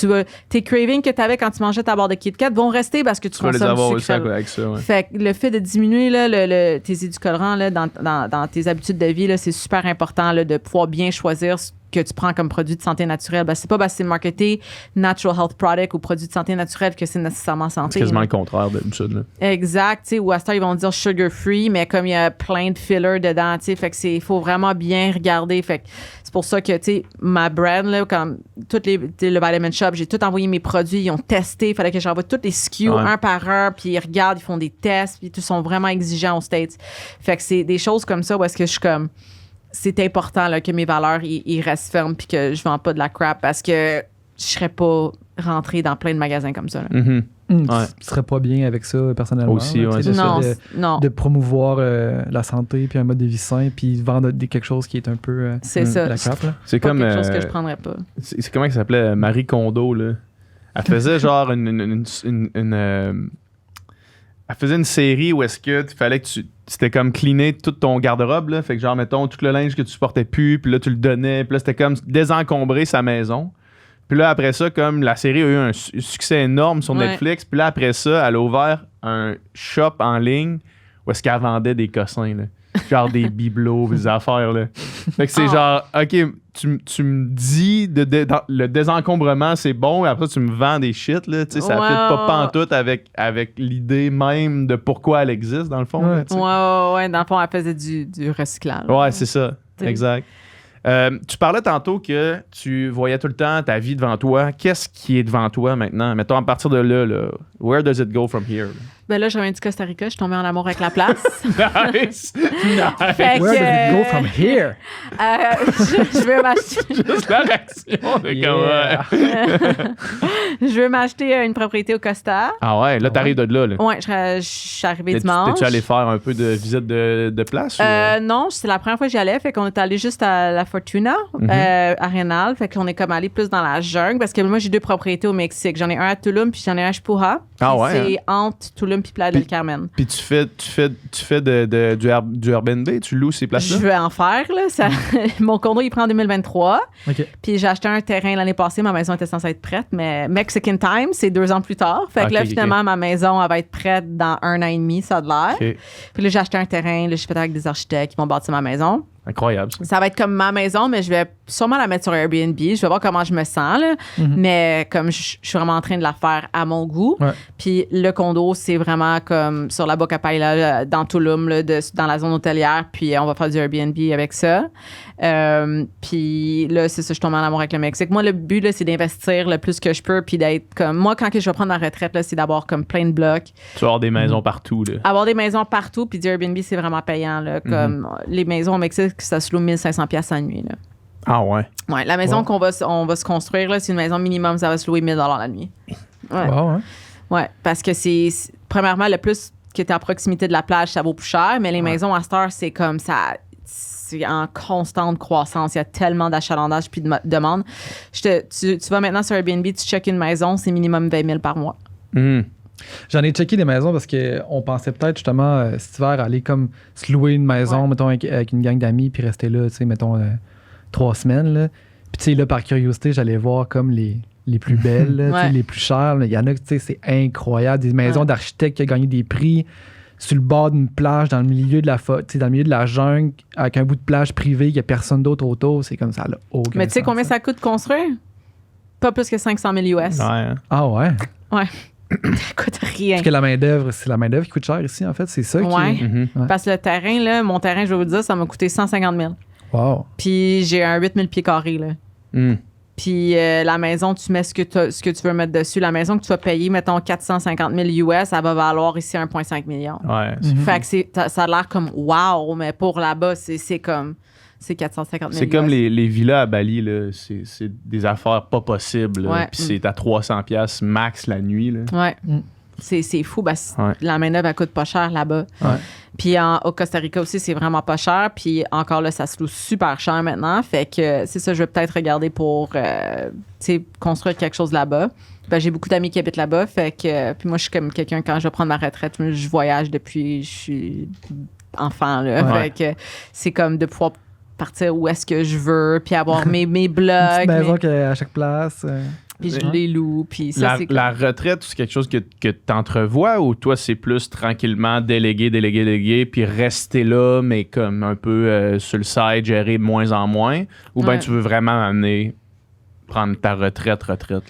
tes cravings que tu avais quand tu mangeais ta barre de Kit Kat vont rester parce que tu Tu vas les consommes avoir du aussi sucre. avec ça. Ouais. Fait que le fait de diminuer là, tes édulcorants là, dans tes habitudes de vie, là, c'est super important là, de pouvoir bien choisir ce que tu prends comme produit de santé naturelle. Ben, c'est pas parce que c'est marketé natural health product ou produit de santé naturelle que c'est nécessairement santé. C'est quasiment là. le contraire de ça. Là. Exact, tu sais, ou à ce temps, ils vont dire sugar free, mais comme il y a plein de fillers dedans, tu sais, fait que il faut vraiment bien regarder. Fait que c'est pour ça que, tu sais, ma brand, là, comme le Vitamin Shop, j'ai tout envoyé mes produits, ils ont testé, il fallait que j'envoie tous les SKU un par un, puis ils regardent, ils font des tests, puis ils sont vraiment exigeants aux States. Fait que c'est des choses comme ça où est-ce que je suis comme, c'est important là, que mes valeurs, ils restent fermes, puis que je vends pas de la crap, parce que je serais pas rentrée dans plein de magasins comme ça. Là. Mm-hmm. Tu serais pas bien avec ça, personnellement. Aussi, là, ouais, tu sais, Non, de, de promouvoir la santé puis un mode de vie sain puis vendre quelque chose qui est un peu c'est ça. la crap. Là. C'est Pas comme. quelque chose que je prendrais pas. C'est comment elle s'appelait Marie Kondo, là. Elle faisait genre elle faisait une série où est-ce que il fallait que c'était comme cleaner tout ton garde-robe, là. Fait que genre, mettons, tout le linge que tu portais plus, puis là, tu le donnais, puis là, c'était comme désencombrer sa maison. Puis là, après ça, comme la série a eu un succès énorme sur Netflix, puis là, après ça, elle a ouvert un shop en ligne où est-ce qu'elle vendait des cossins, là. Genre des bibelots, des affaires, là. Fait que c'est genre, OK, tu me dis le désencombrement, c'est bon, et après, tu me vends des shit, là. Tu sais, ça fit pas pantoute avec l'idée même de pourquoi elle existe, dans le fond. Ouais. Là, tu sais. Ouais, dans le fond, elle faisait du recyclage. Ouais, c'est ça. T'sais. Exact. Tu parlais tantôt que tu voyais tout le temps ta vie devant toi. Qu'est-ce qui est devant toi maintenant? Mettons, à partir de là, where does it go from here? Ben là, je reviens du Costa Rica, je suis tombée en amour avec la place. Nice! Fait Where does it go from here? je veux m'acheter. Juste la réaction de Yeah. Je veux m'acheter une propriété au Costa. Ah ouais, là, t'arrives de là. Ouais, je suis arrivée dimanche. T'es-tu allé faire un peu de visite de place? Ou... Non, c'est la première fois que j'y allais. Fait qu'on est allé juste à La Fortuna, à Rénal. Fait qu'on est comme allé plus dans la jungle parce que moi, j'ai 2 propriétés au Mexique. J'en ai un à Tulum puis j'en ai un à Chupuja. Ah ouais, C'est entre Tulum puis Playa del Carmen. Puis tu fais du Airbnb? Tu loues ces places-là? Je vais en faire, là. Ça, mon condo, il prend en 2023. OK. Puis j'ai acheté un terrain l'année passée. Ma maison était censée être prête, mais Mexican time, c'est 2 ans plus tard. Fait que là, finalement, ma maison, elle va être prête dans 1 an et demi, ça a de l'air. Okay. Puis là, j'ai acheté un terrain. Là, j'ai fait avec des architectes qui vont bâtir ma maison. Incroyable, ça. Ça va être comme ma maison, mais je vais sûrement la mettre sur Airbnb. Je vais voir comment je me sens, là. Mais comme je suis vraiment en train de la faire à mon goût. Ouais. Puis le condo, c'est vraiment comme sur la Boca Paila, dans Tulum, là, dans la zone hôtelière. Puis on va faire du Airbnb avec ça. Puis là, c'est ça, je suis tombée en amour avec le Mexique. Moi, le but, là, c'est d'investir le plus que je peux. Puis d'être comme... Moi, quand je vais prendre ma retraite, là, c'est d'avoir comme plein de blocs. Tu vas avoir des maisons partout, là. Avoir des maisons partout, puis du Airbnb, c'est vraiment payant, là. Comme les maisons au Mexique, ça se loue 1500$ la nuit, là. Ah ouais? Ouais, la maison qu'on va se construire, là, c'est une maison minimum, ça va se louer 1000$ la nuit. Ouais. Wow, hein? Ouais, parce que c'est premièrement, le plus que tu es à proximité de la plage, ça vaut plus cher, mais les maisons à cette heure, c'est comme ça, c'est en constante croissance. Il y a tellement d'achalandage puis de demande. Tu vas maintenant sur Airbnb, tu checkes une maison, c'est minimum 20 000$ par mois. J'en ai checké des maisons parce qu'on pensait peut-être justement cet hiver aller comme se louer une maison, mettons, avec une gang d'amis puis rester là, tu sais, mettons, 3 semaines. Là. Puis tu sais, là, par curiosité, j'allais voir comme les plus belles, là, tu sais, les plus chères. Il y en a, tu sais, c'est incroyable. Des maisons d'architectes qui ont gagné des prix sur le bord d'une plage, dans le milieu de dans le milieu de la jungle, avec un bout de plage privé, il n'y a personne d'autre autour. C'est comme ça, là. Mais tu sais combien ça coûte construire? Pas plus que 500 000 US. Ouais. Ah ouais? Ouais. Ça coûte rien. Parce que la main-d'œuvre, c'est la main-d'œuvre qui coûte cher ici, en fait. C'est ça qui est... Parce que le terrain, là, mon terrain, je vais vous dire, ça m'a coûté 150 000. Wow. Puis j'ai un 8000 pieds carrés, là. Puis la maison, tu mets ce que tu veux mettre dessus. La maison que tu vas payer, mettons 450 000 US, elle va valoir ici 1,5 million. Ouais. Fait que ça a l'air comme wow, mais pour là-bas, c'est comme... C'est 450 000 C'est comme les villas à Bali, là. C'est des affaires pas possibles. Là. Ouais. Puis c'est à 300$ max la nuit. Là. Ouais. C'est fou. La main-d'œuvre, elle coûte pas cher là-bas. Ouais. Puis au Costa Rica aussi, c'est vraiment pas cher. Puis encore là, ça se loue super cher maintenant. Fait que c'est ça, je vais peut-être regarder pour construire quelque chose là-bas. Ben, j'ai beaucoup d'amis qui habitent là-bas. Fait que puis moi, je suis comme quelqu'un, quand je vais prendre ma retraite, je voyage depuis je suis enfant. Là. Ouais. Fait que c'est comme de pouvoir partir où est-ce que je veux, puis avoir mes blogs. Une petite maison à chaque place. Puis je les loue. Puis ça, c'est la retraite, c'est quelque chose que tu entrevois ou toi, c'est plus tranquillement déléguer, puis rester là, mais comme un peu sur le side, gérer de moins en moins? Ou bien tu veux vraiment amener, prendre ta retraite, là?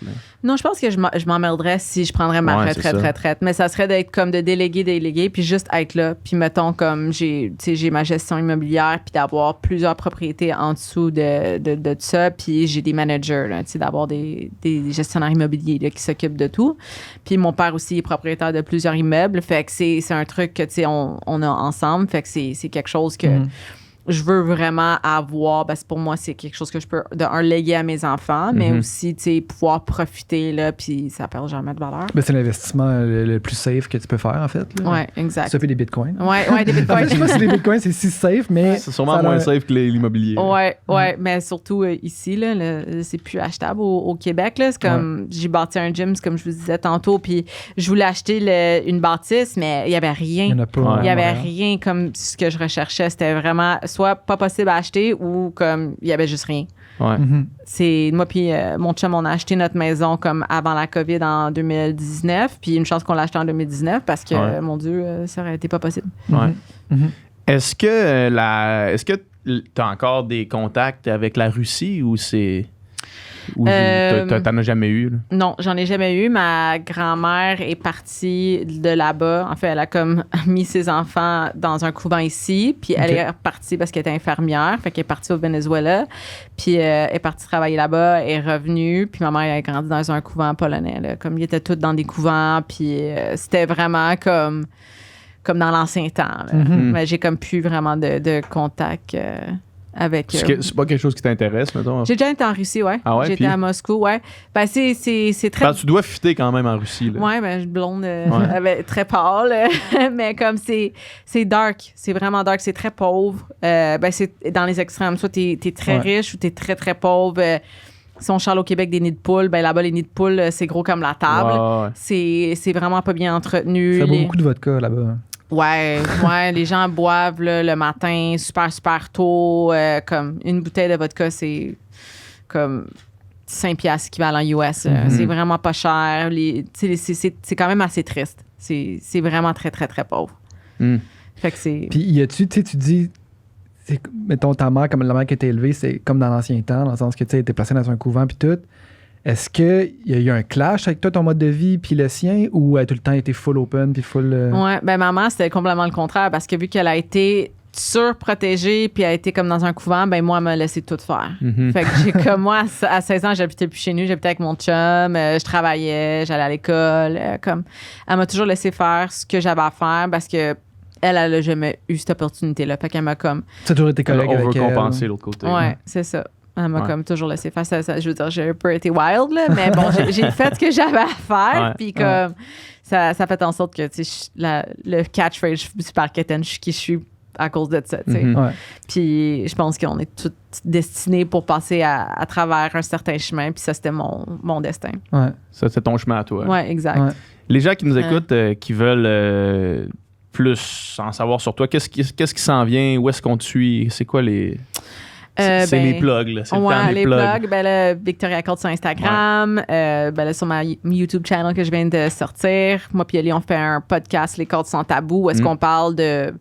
Non, je pense que je m'emmerderais si je prendrais ma retraite. Mais ça serait d'être comme de déléguer, puis juste être là. Puis mettons, comme j'ai ma gestion immobilière, puis d'avoir plusieurs propriétés en dessous de ça. Puis j'ai des managers, là, d'avoir des gestionnaires immobiliers là, qui s'occupent de tout. Puis mon père aussi est propriétaire de plusieurs immeubles. Fait que c'est un truc que on a ensemble. Fait que c'est quelque chose que... je veux vraiment avoir, parce que pour moi, c'est quelque chose que je peux, léguer à mes enfants, mais aussi, pouvoir profiter, là, puis ça perd jamais de valeur. Ben, c'est l'investissement le plus safe que tu peux faire, en fait. Oui, exact. Ça fait des bitcoins. Oui, des bitcoins. Je sais pas si les bitcoins, c'est si safe, mais... C'est sûrement moins safe que l'immobilier. Oui, mais surtout ici, là, c'est plus achetable au Québec, là. C'est comme, j'ai bâti un gym, c'est comme je vous disais tantôt, puis je voulais acheter une bâtisse, mais il n'y avait rien. Il n'y en a pas. Il n'y avait rien comme ce que je recherchais. C'était vraiment... soit pas possible à acheter ou comme il y avait juste rien. Ouais. C'est moi puis mon chum, on a acheté notre maison comme avant la COVID en 2019, puis une chance qu'on l'a acheté en 2019 parce que mon Dieu, ça aurait été pas possible. Ouais. Est-ce que tu as encore des contacts avec la Russie ou c'est t'en as jamais eu? Là? Non, j'en ai jamais eu. Ma grand-mère est partie de là-bas. En fait, elle a comme mis ses enfants dans un couvent ici, puis elle est repartie parce qu'elle était infirmière. Fait qu'elle est partie au Venezuela, puis elle est partie travailler là-bas, elle est revenue, puis ma mère elle a grandi dans un couvent polonais. Là. Comme ils étaient tous dans des couvents, puis c'était vraiment comme dans l'ancien temps. Mais j'ai comme plus vraiment de contact avec... c'est pas quelque chose qui t'intéresse, mettons? J'ai déjà été en Russie, ouais. Ah ouais? J'ai été à Moscou, ouais. Ben, c'est très... Tu dois fitter quand même en Russie, là. Ouais, ben, blonde, très pâle. Mais comme c'est dark. C'est vraiment dark. C'est très pauvre. Ben, c'est dans les extrêmes. Soit t'es très riche ou t'es très, très pauvre. Si on charle au Québec des nids de poules, ben là-bas, les nids de poules, c'est gros comme la table. C'est vraiment pas bien entretenu. Ça boit beaucoup de vodka, là-bas. Ouais, les gens boivent là, le matin super, super tôt. Comme une bouteille de vodka, c'est comme 5 piastres équivalent US. C'est vraiment pas cher. C'est quand même assez triste. C'est vraiment très, très, très pauvre. Fait que c'est... Puis y a-tu, tu dis... Mettons, ta mère, comme la mère qui était élevée, c'est comme dans l'ancien temps, dans le sens que tu sais, elle était placée dans un couvent puis tout. Est-ce qu'il y a eu un clash avec toi, ton mode de vie puis le sien, ou elle a tout le temps été full open puis full... Ouais, ben maman, c'était complètement le contraire, parce que vu qu'elle a été surprotégée puis elle a été comme dans un couvent, ben moi, elle m'a laissé tout faire. Fait que j'ai comme moi, à 16 ans, j'habitais plus chez nous, j'habitais avec mon chum, je travaillais, j'allais à l'école, comme... Elle m'a toujours laissé faire ce que j'avais à faire, parce que elle a jamais eu cette opportunité-là. Fait qu'elle m'a comme... Ça a toujours été collègue avec elle. On veut compenser l'autre côté. Ouais, c'est ça. Elle m'a comme toujours laissé faire ça. Je veux dire, j'ai un peu été wild, là, mais bon, j'ai fait ce que j'avais à faire. Puis comme, ça fait en sorte que, tu sais, le catchphrase super quétaine, je suis qui je suis à cause de ça, tu sais. Puis je pense qu'on est tous destinés pour passer à travers un certain chemin. Puis ça, c'était mon destin. Ouais. Ça, c'est ton chemin à toi. Ouais, exact. Ouais. Les gens qui nous écoutent, qui veulent plus en savoir sur toi, qu'est-ce qui s'en vient? Où est-ce qu'on te suit? C'est quoi les... c'est les plugs, là. C'est le temps des plugs. Ben là, Victoria Colt sur Instagram. Ben là, sur ma YouTube channel que je viens de sortir. Moi puis Ellie, on fait un podcast, Les Cordes sans tabou, où est-ce qu'on parle de,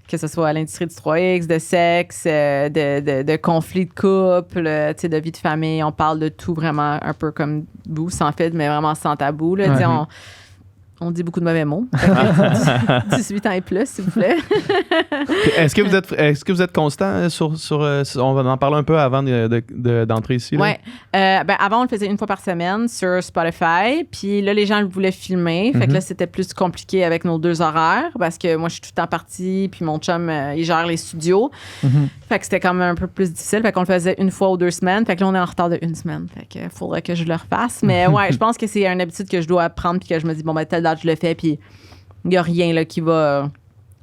que ce soit à l'industrie du 3X, de sexe, de conflits de couple, tu sais, de vie de famille. On parle de tout vraiment un peu comme vous, sans fait, mais vraiment sans tabou, là. Tu sais, on dit beaucoup de mauvais mots. 18 ans et plus, s'il vous plaît. Est-ce que vous êtes constant sur on va en parler un peu avant d'entrer ici? Oui. Ben, avant, on le faisait une fois par semaine sur Spotify. Puis là, les gens le voulaient filmer. Fait que là, c'était plus compliqué avec nos 2 horaires, parce que moi, je suis tout le temps partie. Puis mon chum, il gère les studios. Fait que c'était quand même un peu plus difficile. Fait qu'on le faisait une fois ou 2 semaines. Fait que là, on est en retard de 1 semaine. Fait que faudrait que je le refasse. Mais ouais, je pense que c'est une habitude que je dois apprendre. Puis que je me dis, bon, ben, telle date, je le fais. Puis il n'y a rien là, qui va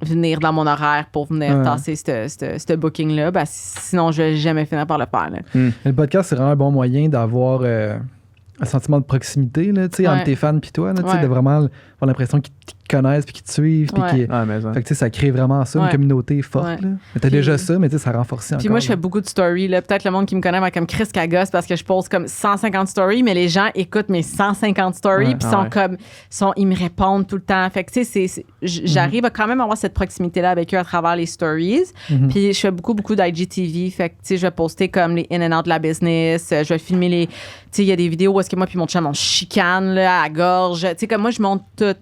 venir dans mon horaire pour venir tasser ce booking-là. Ben, sinon, je vais jamais finir par le faire. Là. Le podcast, c'est vraiment un bon moyen d'avoir un sentiment de proximité, là, entre tes fans et toi, là, de vraiment avoir l'impression qu'ils te connaissent puis qui te suivent. Puis Ouais. Mais ça. Fait que, tu sais, ça crée vraiment ça, une Ouais. communauté forte. Ouais. Là. Mais t'as Puis- déjà ça, mais tu sais, ça renforce encore. Puis moi, je fais beaucoup de stories. Là. Peut-être le monde qui me connaît va comme Chris Cagos parce que je pose comme 150 stories, mais les gens écoutent mes 150 stories Ouais. puis Ah ouais. ils me répondent tout le temps. Fait que, tu sais, j'arrive à quand même avoir cette proximité-là avec eux à travers les stories. Mhm. Puis je fais beaucoup d'IGTV. Fait que, tu sais, je vais poster comme les in and out de la business. Je vais filmer les... Tu sais, il y a des vidéos où est-ce que moi puis mon chum, on chicane là, à la gorge. Tu sais, comme moi, je montre tout.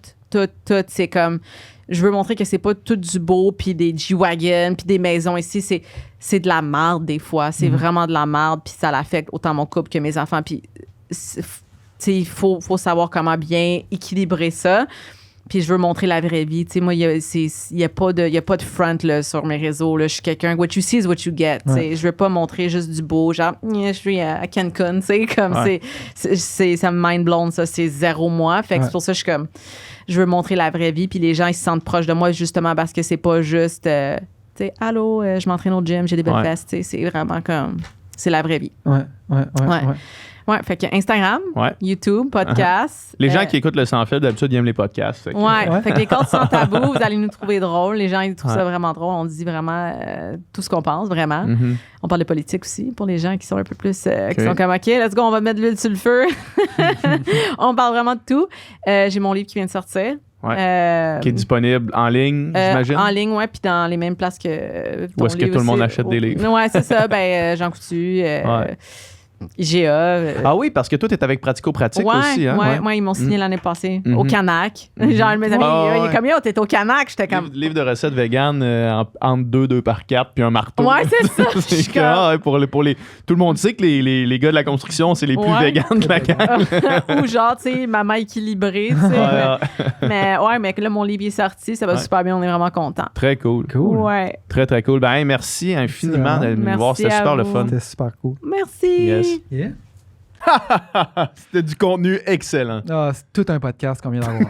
C'est comme... Je veux montrer que c'est pas tout du beau, puis des G-Wagon, puis des maisons ici. C'est de la merde, des fois. C'est vraiment de la merde, puis ça l'affecte autant mon couple que mes enfants. Puis, tu sais, il faut savoir comment bien équilibrer ça. Puis je veux montrer la vraie vie. Tu sais, moi, il y a pas de front là, sur mes réseaux. Là. Je suis quelqu'un, what you see is what you get. Tu sais. Je veux pas montrer juste du beau, genre, je suis à Cancun. Tu sais, comme Ouais. ça me mind blown, ça. C'est zéro moi. Fait que Ouais. c'est pour ça que je suis comme, je veux montrer la vraie vie. Puis les gens, ils se sentent proches de moi justement parce que c'est pas juste, tu sais, allô, je m'entraîne au gym, j'ai des belles Ouais. fesses. Tu sais, c'est vraiment comme, c'est la vraie vie. Ouais. Ouais. Ouais, fait que Instagram, Ouais. YouTube, podcast. Les gens qui écoutent le Sans Fil, d'habitude, ils aiment les podcasts. Fait que- Ouais, Ouais. fait que les codes sans tabou, vous allez nous trouver drôles. Les gens, ils trouvent Ouais. ça vraiment drôle. On dit vraiment tout ce qu'on pense, vraiment. Mhm. On parle de politique aussi pour les gens qui sont un peu plus. Ok. Qui sont comme, OK, let's go, on va mettre de l'huile sur le feu. On parle vraiment de tout. J'ai mon livre qui vient de sortir. Ouais. Qui est disponible en ligne, j'imagine. En ligne, ouais, puis dans les mêmes places que. Où est-ce que tout le monde achète des livres? Ouais, c'est ça. Ben, Jean Coutu, Ouais. IGA. Ah oui, parce que toi, t'es avec Pratico-Pratique aussi, hein? ouais, ils m'ont signé l'année passée Mhm. au Canac. Mhm. Genre, mes amis, Ah, il ouais. est comme, yo, t'es au Canac. J'étais comme. Livre de recettes vegan entre 2 par 4 puis un marteau. Ouais, c'est ça. Je C'est suis que, ah, ouais, pour les, tout le monde sait que les gars de la construction, c'est les plus Ouais. végans de la gang. Ou genre, tu sais, maman équilibrée, tu sais. Mais là, mon livre est sorti, ça va Ouais. super bien, on est vraiment contents. Très cool. Cool. Ouais. Très, très cool. Ben, hey, merci infiniment Merci, d'être venu nous Merci voir. C'était à super le vous. fun. C'était super cool. Merci. Yes. Yeah. C'était du contenu excellent. Ah, c'est tout un podcast qu'on vient d'avoir.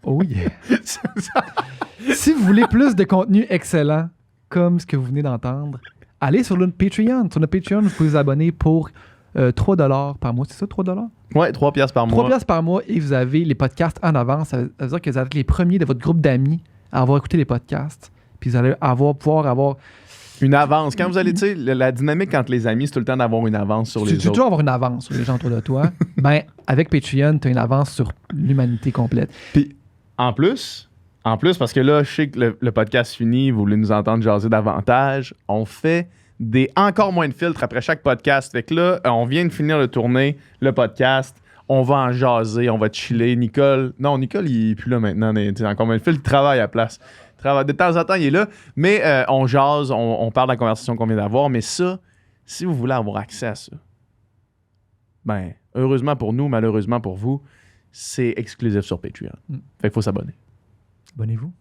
Oh yeah. Si vous voulez plus de contenu excellent, comme ce que vous venez d'entendre, allez sur notre Patreon. Sur notre Patreon, vous pouvez vous abonner pour 3$ par mois. C'est ça, 3$? Ouais, 3 piastres par 3 mois. piastres par mois et vous avez les podcasts en avance. Ça veut dire que vous êtes les premiers de votre groupe d'amis à avoir écouté les podcasts. Puis vous allez pouvoir avoir... Une avance. Quand vous allez, tu sais, la dynamique entre les amis, c'est tout le temps d'avoir une avance sur Tu les veux autres. toujours avoir une avance sur les gens autour de toi. Ben, avec Patreon, tu as une avance sur l'humanité complète. Puis, en plus, parce que là, je sais que le podcast finit, vous voulez nous entendre jaser davantage, on fait encore moins de filtres après chaque podcast. Fait que là, on vient de finir de tourner le podcast. On va en jaser, on va chiller. Nicole, il est plus là maintenant. T'sais, encore moins de filtres, il travaille à la place. De temps en temps, il est là. Mais on jase, on parle de la conversation qu'on vient d'avoir. Mais ça, si vous voulez avoir accès à ça, ben, heureusement pour nous, malheureusement pour vous, c'est exclusif sur Patreon. Fait qu'il faut s'abonner. Abonnez-vous.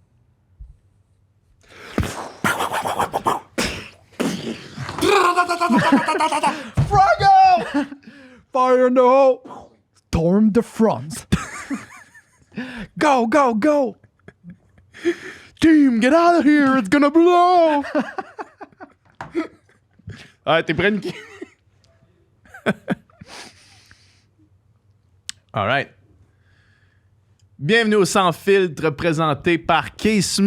Froggo! Fire in the hole! Storm the front! Go, go, go! Team, get out of here, it's gonna blow! Ah, t'es prêt, Nicky? All right. Bienvenue au Sans Filtre présenté par Case